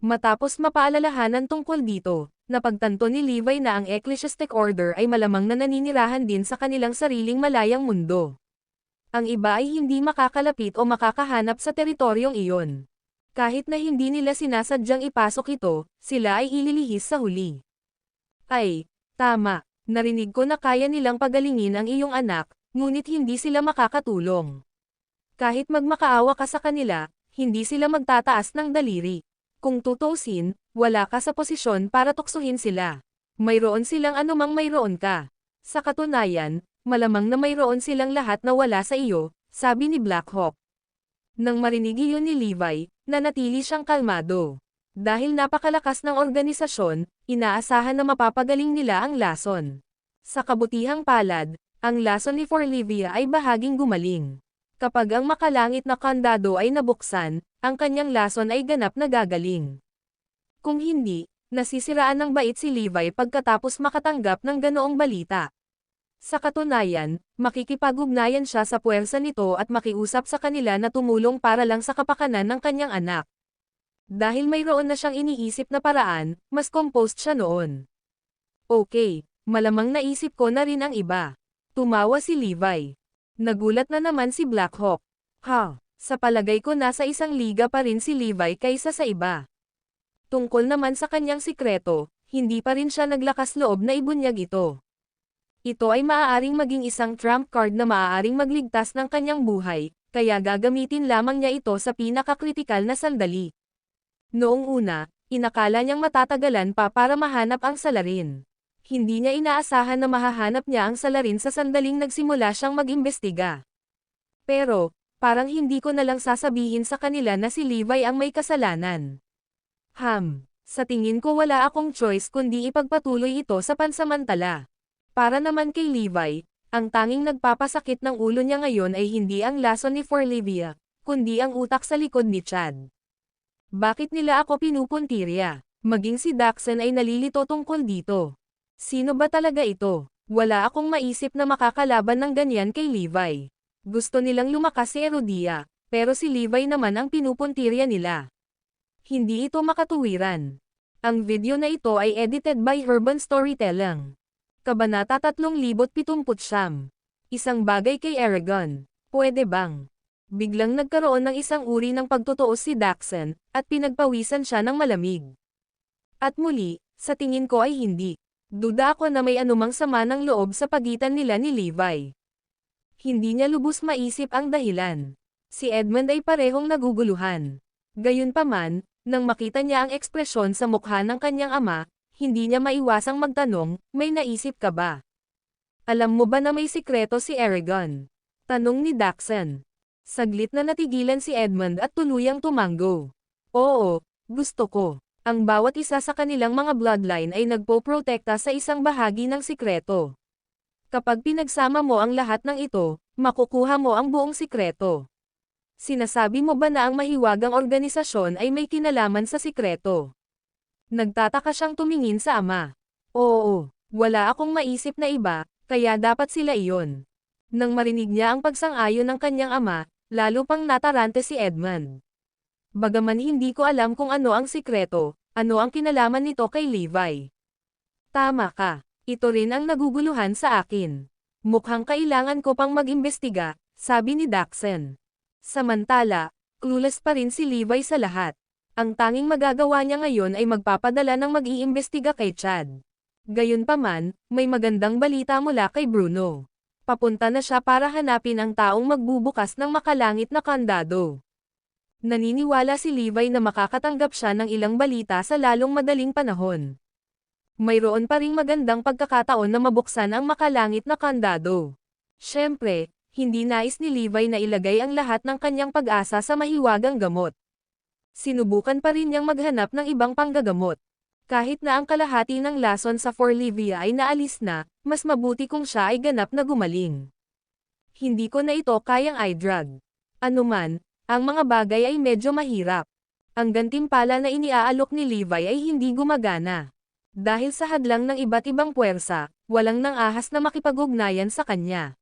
Matapos mapaalalahanan tungkol dito, napagtanto ni Levi na ang Ecclesiastic Order ay malamang na naninirahan din sa kanilang sariling malayang mundo. Ang iba ay hindi makakalapit o makakahanap sa teritoryong iyon. Kahit na hindi nila sinasadyang ipasok ito, sila ay ililihis sa huli. Ay, tama, narinig ko na kaya nilang pagalingin ang iyong anak, ngunit hindi sila makakatulong. Kahit magmakaawa ka sa kanila, hindi sila magtataas ng daliri. Kung tutusin, wala ka sa posisyon para tuksuhin sila. Mayroon silang anumang mayroon ka. Sa katunayan, malamang na mayroon silang lahat na wala sa iyo, sabi ni Blackhawk. Nang marinig iyon ni Levi, nanatili siyang kalmado. Dahil napakalakas ng organisasyon, inaasahan na mapapagaling nila ang lason. Sa kabutihang palad, ang lason ni Forlivia ay bahaging gumaling. Kapag ang makalangit na kandado ay nabuksan, ang kanyang lason ay ganap na gagaling. Kung hindi, nasisiraan ng bait si Levi pagkatapos makatanggap ng ganoong balita. Sa katunayan, makikipag-ugnayan siya sa puwersa nito at makiusap sa kanila na tumulong para lang sa kapakanan ng kanyang anak. Dahil mayroon na siyang iniisip na paraan, mas composed siya noon. Okay, malamang naisip ko na rin ang iba. Tumawa si Levi. Nagulat na naman si Blackhawk. Sa palagay ko nasa isang liga pa rin si Levi kaysa sa iba. Tungkol naman sa kanyang sikreto, hindi pa rin siya naglakas loob na ibunyag ito. Ito ay maaaring maging isang trump card na maaaring magligtas ng kanyang buhay, kaya gagamitin lamang niya ito sa pinakakritikal na sandali. Noong una, inakala niyang matatagalan pa para mahanap ang salarin. Hindi niya inaasahan na mahahanap niya ang salarin sa sandaling nagsimula siyang mag-imbestiga. Pero, parang hindi ko na lang sasabihin sa kanila na si Levi ang may kasalanan. Sa tingin ko wala akong choice kundi ipagpatuloy ito sa pansamantala. Para naman kay Levi, ang tanging nagpapasakit ng ulo niya ngayon ay hindi ang lason ni Forlivia, kundi ang utak sa likod ni Chad. Bakit nila ako pinupuntirya? Maging si Daxon ay nalilito tungkol dito. Sino ba talaga ito? Wala akong maisip na makakalaban ng ganyan kay Levi. Gusto nilang lumakas si Erodia, pero si Levi naman ang pinupuntirya nila. Hindi ito makatuwiran. Ang video na ito ay edited by Urban Storytelling. Kabanata 3079. Isang bagay kay Eragon. Pwede bang? Biglang nagkaroon ng isang uri ng pagtutuos si Daxon, at pinagpawisan siya ng malamig. At muli, sa tingin ko ay hindi. Duda ako na may anumang sama ng loob sa pagitan nila ni Levi. Hindi niya lubos maisip ang dahilan. Si Edmund ay parehong naguguluhan. Gayunpaman, nang makita niya ang ekspresyon sa mukha ng kanyang ama, hindi niya maiwasang magtanong, may naisip ka ba? Alam mo ba na may sikreto si Eragon? Tanong ni Daxon. Saglit na natigilan si Edmund at tuluyang tumango. Oo, gusto ko. Ang bawat isa sa kanilang mga bloodline ay nagpoprotekta sa isang bahagi ng sikreto. Kapag pinagsama mo ang lahat ng ito, makukuha mo ang buong sikreto. Sinasabi mo ba na ang mahiwagang organisasyon ay may kinalaman sa sikreto? Nagtataka siyang tumingin sa ama. Oo, wala akong maisip na iba, kaya dapat sila iyon. Nang marinig niya ang pagsang-ayon ng kanyang ama, lalo pang natarante si Edmund. Bagaman hindi ko alam kung ano ang sikreto, ano ang kinalaman nito kay Levi. Tama ka, ito rin ang naguguluhan sa akin. Mukhang kailangan ko pang mag-imbestiga, sabi ni Daxon. Samantala, clueless pa rin si Levi sa lahat. Ang tanging magagawa niya ngayon ay magpapadala ng mag-iimbestiga kay Chad. Gayunpaman, may magandang balita mula kay Bruno. Papunta na siya para hanapin ang taong magbubukas ng makalangit na kandado. Naniniwala si Levi na makakatanggap siya ng ilang balita sa lalong madaling panahon. Mayroon pa ring magandang pagkakataon na mabuksan ang makalangit na kandado. Siyempre, hindi nais ni Levi na ilagay ang lahat ng kanyang pag-asa sa mahiwagang gamot. Sinubukan pa rin niyang maghanap ng ibang panggagamot. Kahit na ang kalahati ng lason sa Forlivia ay naalis na, mas mabuti kung siya ay ganap na gumaling. Hindi ko na ito kayang i-drug. Anuman, ang mga bagay ay medyo mahirap. Ang gantimpala na iniaalok ni Levi ay hindi gumagana. Dahil sa hadlang ng iba't ibang puwersa, walang nang-ahas na makipag-ugnayan sa kanya.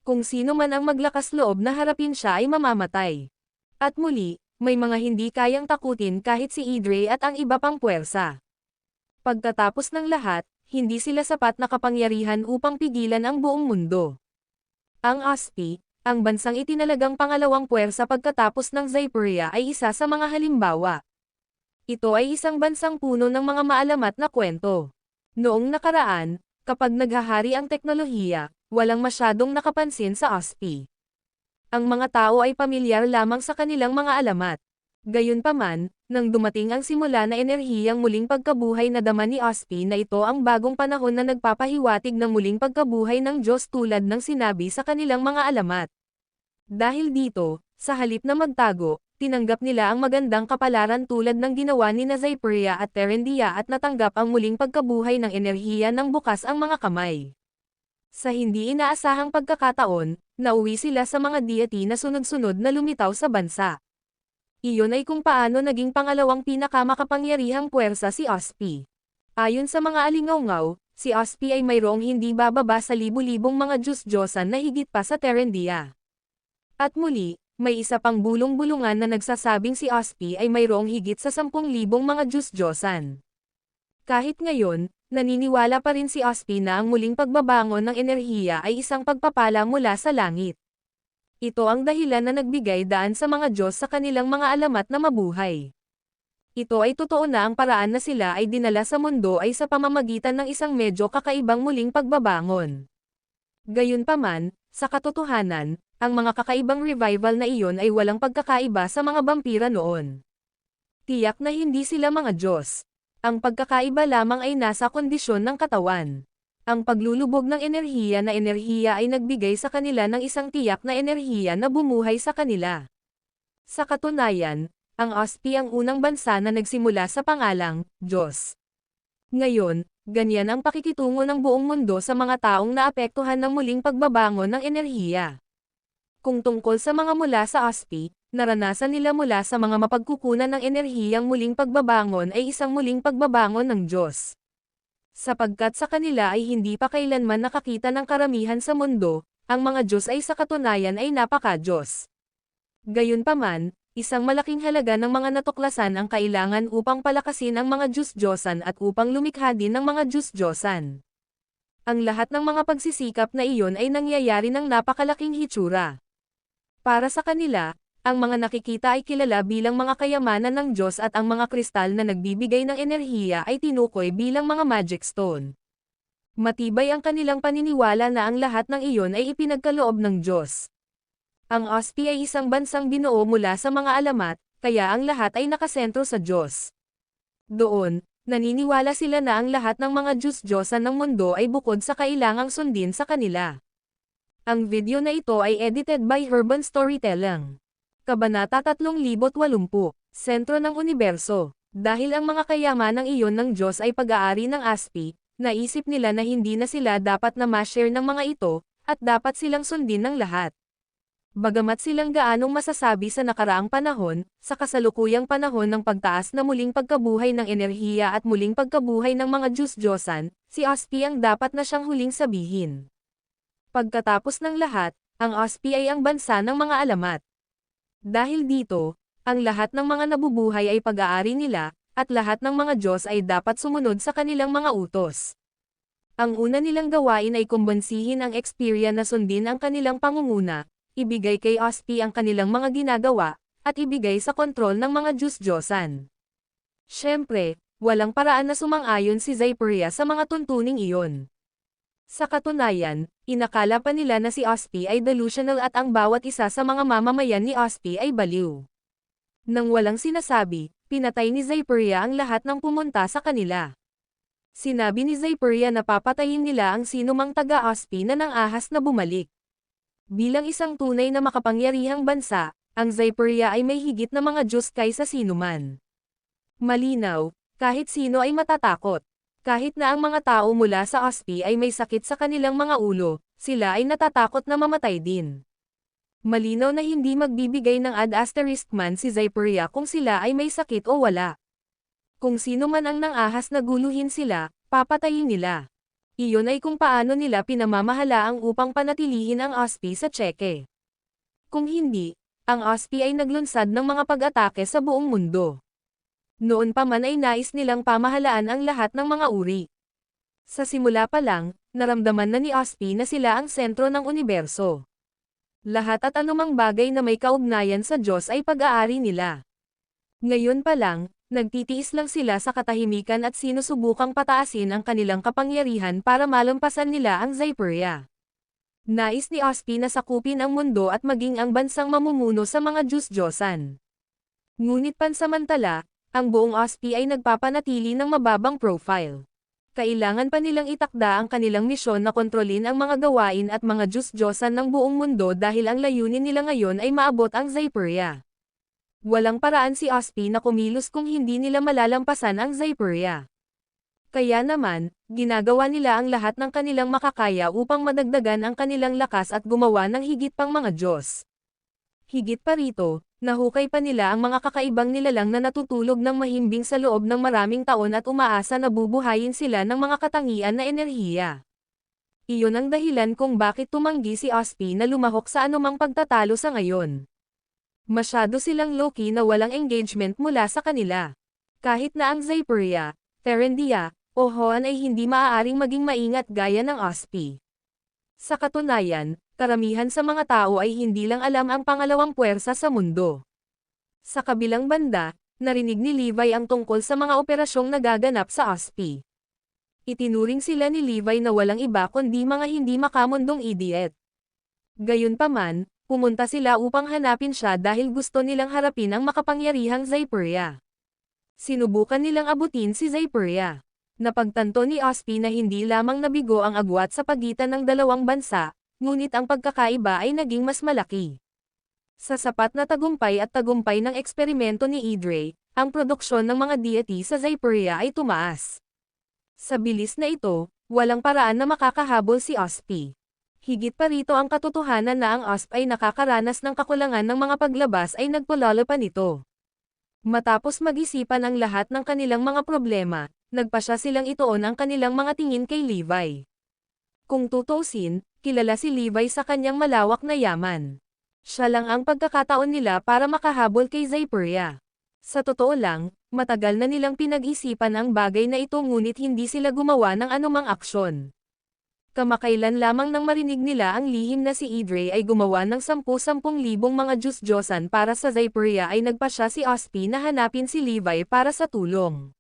Kung sino man ang maglakas loob na harapin siya ay mamamatay. At muli, may mga hindi kayang takutin kahit si Idre at ang iba pang puwersa. Pagkatapos ng lahat, hindi sila sapat na kapangyarihan upang pigilan ang buong mundo. Ang Aspi, ang bansang itinalagang pangalawang puwersa pagkatapos ng Zyperia ay isa sa mga halimbawa. Ito ay isang bansang puno ng mga maalamat na kwento. Noong nakaraan, kapag naghahari ang teknolohiya, walang masyadong nakapansin sa Aspi. Ang mga tao ay pamilyar lamang sa kanilang mga alamat. Gayunpaman, nang dumating ang simula na enerhiyang muling pagkabuhay na dama ni Ospi na ito ang bagong panahon na nagpapahiwatig ng muling pagkabuhay ng Diyos tulad ng sinabi sa kanilang mga alamat. Dahil dito, sa halip na magtago, tinanggap nila ang magandang kapalaran tulad ng ginawa ni Zypria at Terendia at natanggap ang muling pagkabuhay ng enerhiya ng bukas ang mga kamay. Sa hindi inaasahang pagkakataon, nauwi sila sa mga deity na sunod-sunod na lumitaw sa bansa. Iyon ay kung paano naging pangalawang pinakamakapangyarihang puwersa si Ospi. Ayon sa mga alingawngaw, si Ospi ay mayroong hindi bababa sa libu-libong mga Diyos-Diyosan na higit pa sa Terendia. At muli, may isa pang bulong-bulungan na nagsasabing si Ospi ay mayroong higit sa 10,000 mga Diyos-Diyosan. Kahit ngayon, naniniwala pa rin si Ospi na ang muling pagbabangon ng enerhiya ay isang pagpapala mula sa langit. Ito ang dahilan na nagbigay daan sa mga Diyos sa kanilang mga alamat na mabuhay. Ito ay totoo na ang paraan na sila ay dinala sa mundo ay sa pamamagitan ng isang medyo kakaibang muling pagbabangon. Gayunpaman, sa katotohanan, ang mga kakaibang revival na iyon ay walang pagkakaiba sa mga vampira noon. Tiyak na hindi sila mga Diyos. Ang pagkakaiba lamang ay nasa kondisyon ng katawan. Ang paglulubog ng enerhiya ay nagbigay sa kanila ng isang tiyak na enerhiya na bumuhay sa kanila. Sa katunayan, ang Ospi ang unang bansa na nagsimula sa pangalang Diyos. Ngayon, ganyan ang pakikitungo ng buong mundo sa mga taong naapektuhan ng muling pagbabangon ng enerhiya. Kung tungkol sa mga mula sa Ospi, naranasan nila mula sa mga mapagkukunan ng enerhiyang muling pagbabangon ay isang muling pagbabangon ng Diyos. Sapagkat sa kanila ay hindi pa kailanman nakakita ng karamihan sa mundo, ang mga Diyos ay sa katunayan ay napaka-Diyos. Gayunpaman, isang malaking halaga ng mga natuklasan ang kailangan upang palakasin ang mga Diyos-Diyosan at upang lumikha din ng mga Diyos-Diyosan. Ang lahat ng mga pagsisikap na iyon ay nangyayari ng napakalaking hitsura. Para sa kanila, ang mga nakikita ay kilala bilang mga kayamanan ng Diyos at ang mga kristal na nagbibigay ng enerhiya ay tinukoy bilang mga magic stone. Matibay ang kanilang paniniwala na ang lahat ng iyon ay ipinagkaloob ng Diyos. Ang Ospi ay isang bansang binuo mula sa mga alamat, kaya ang lahat ay nakasentro sa Diyos. Doon, naniniwala sila na ang lahat ng mga Diyos-Diyosan ng mundo ay bukod sa kailangang sundin sa kanila. Ang video na ito ay edited by Urban Storytelling. Kabanata 380, Sentro ng Universo. Dahil ang mga kayamanang iyon ng Diyos ay pag-aari ng Aspi, naisip nila na hindi na sila dapat na ma-share ng mga ito, at dapat silang sundin ng lahat. Bagamat silang gaanong masasabi sa nakaraang panahon, sa kasalukuyang panahon ng pagtaas na muling pagkabuhay ng enerhiya at muling pagkabuhay ng mga Diyos-Diyosan, si Ospi ang dapat na siyang huling sabihin. Pagkatapos ng lahat, ang Ospi ay ang bansa ng mga alamat. Dahil dito, ang lahat ng mga nabubuhay ay pag-aari nila, at lahat ng mga Diyos ay dapat sumunod sa kanilang mga utos. Ang una nilang gawain ay kumbansihin ang Xperia na sundin ang kanilang pangunguna, ibigay kay Ospi ang kanilang mga ginagawa, at ibigay sa kontrol ng mga Diyos-Diyosan. Siyempre, walang paraan na sumang-ayon si Zypria sa mga tuntuning iyon. Sa katunayan, inakala pa nila na si Ospi ay delusional at ang bawat isa sa mga mamamayan ni Ospi ay baliw. Nang walang sinasabi, pinatay ni Zypria ang lahat ng pumunta sa kanila. Sinabi ni Zypria na papatayin nila ang sinumang taga-Ospi na nang-ahas na bumalik. Bilang isang tunay na makapangyarihang bansa, ang Zypria ay may higit na mga Diyos kaysa sinuman. Malinaw, kahit sino ay matatakot. Kahit na ang mga tao mula sa Ospi ay may sakit sa kanilang mga ulo, sila ay natatakot na mamatay din. Malinaw na hindi magbibigay ng ad asterisk man si Zypria kung sila ay may sakit o wala. Kung sino man ang nang-ahas na guluhin sila, papatayin nila. Iyon ay kung paano nila pinamamahalaang upang panatilihin ang Ospi sa tseke. Kung hindi, ang Ospi ay naglunsad ng mga pag-atake sa buong mundo. Noon pa man ay nais nilang pamahalaan ang lahat ng mga uri. Sa simula pa lang, naramdaman na ni Ospi na sila ang sentro ng universo. Lahat at anumang bagay na may kaugnayan sa Diyos ay pag-aari nila. Ngayon pa lang, nagtitiis lang sila sa katahimikan at sinusubukang pataasin ang kanilang kapangyarihan para malampasan nila ang Zypria. Nais ni Ospi na sakupin ang mundo at maging ang bansang mamumuno sa mga Diyos-Diyosan. Ngunit pansamantala, ang buong Ospi ay nagpapanatili ng mababang profile. Kailangan pa nilang itakda ang kanilang misyon na kontrolin ang mga gawain at mga Diyos-Diyosan ng buong mundo dahil ang layunin nila ngayon ay maabot ang Zyperia. Walang paraan si Ospi na kumilos kung hindi nila malalampasan ang Zyperia. Kaya naman, ginagawa nila ang lahat ng kanilang makakaya upang madagdagan ang kanilang lakas at gumawa ng higit pang mga Diyos. Higit pa rito, nahukay pa nila ang mga kakaibang nilalang na natutulog ng mahimbing sa loob ng maraming taon at umaasa na bubuhayin sila ng mga katangian na enerhiya. Iyon ang dahilan kung bakit tumanggi si Ospi na lumahok sa anumang pagtatalo sa ngayon. Masyado silang low-key na walang engagement mula sa kanila. Kahit na ang Zyperia, Terendia, o Hoan ay hindi maaaring maging maingat gaya ng Ospi. Sa katunayan, karamihan sa mga tao ay hindi lang alam ang pangalawang puwersa sa mundo. Sa kabilang banda, narinig ni Levi ang tungkol sa mga operasyong nagaganap sa Ospi. Itinuring sila ni Levi na walang iba kundi mga hindi makamundong idiot. Gayunpaman, pumunta sila upang hanapin siya dahil gusto nilang harapin ang makapangyarihang Zyperia. Sinubukan nilang abutin si Zyperia. Napagtanto ni Ospi na hindi lamang nabigo ang agwat sa pagitan ng dalawang bansa, ngunit ang pagkakaiba ay naging mas malaki. Sa sapat na tagumpay at tagumpay ng eksperimento ni Idre, ang produksyon ng mga deity sa Zyperia ay tumaas. Sa bilis na ito, walang paraan na makakahabol si Ospi. Higit pa rito ang katotohanan na ang Osp ay nakakaranas ng kakulangan ng mga paglabas ay nagpalala pa nito. Matapos mag-isipan ang lahat ng kanilang mga problema, nagpasya silang ituon ang kanilang mga tingin kay Levi. Kung tutusin, kilala si Levi sa kanyang malawak na yaman. Siya lang ang pagkakataon nila para makahabol kay Zyperia. Sa totoo lang, matagal na nilang pinag-isipan ang bagay na ito ngunit hindi sila gumawa ng anumang aksyon. Kamakailan lamang nang marinig nila ang lihim na si Idre ay gumawa ng 10,000 mga Diyos-Diyosan para sa Zyperia ay nagpasya si Ospi na hanapin si Levi para sa tulong.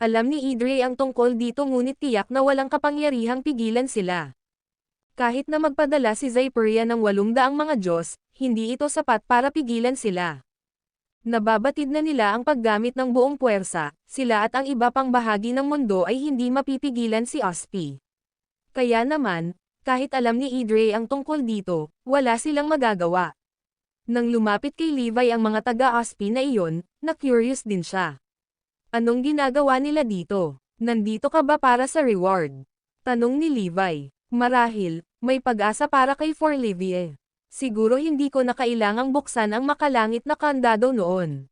Alam ni Idre ang tungkol dito ngunit tiyak na walang kapangyarihang pigilan sila. Kahit na magpadala si Zyperia ng 800 mga Diyos, hindi ito sapat para pigilan sila. Nababatid na nila ang paggamit ng buong puwersa, sila at ang iba pang bahagi ng mundo ay hindi mapipigilan si Ospi. Kaya naman, kahit alam ni Idre ang tungkol dito, wala silang magagawa. Nang lumapit kay Levi ang mga taga-Ospi na iyon, na-curious din siya. Anong ginagawa nila dito? Nandito ka ba para sa reward? Tanong ni Levi. Marahil, may pag-asa para kay Forlivie. Siguro hindi ko na kailangang buksan ang makalangit na kandado noon.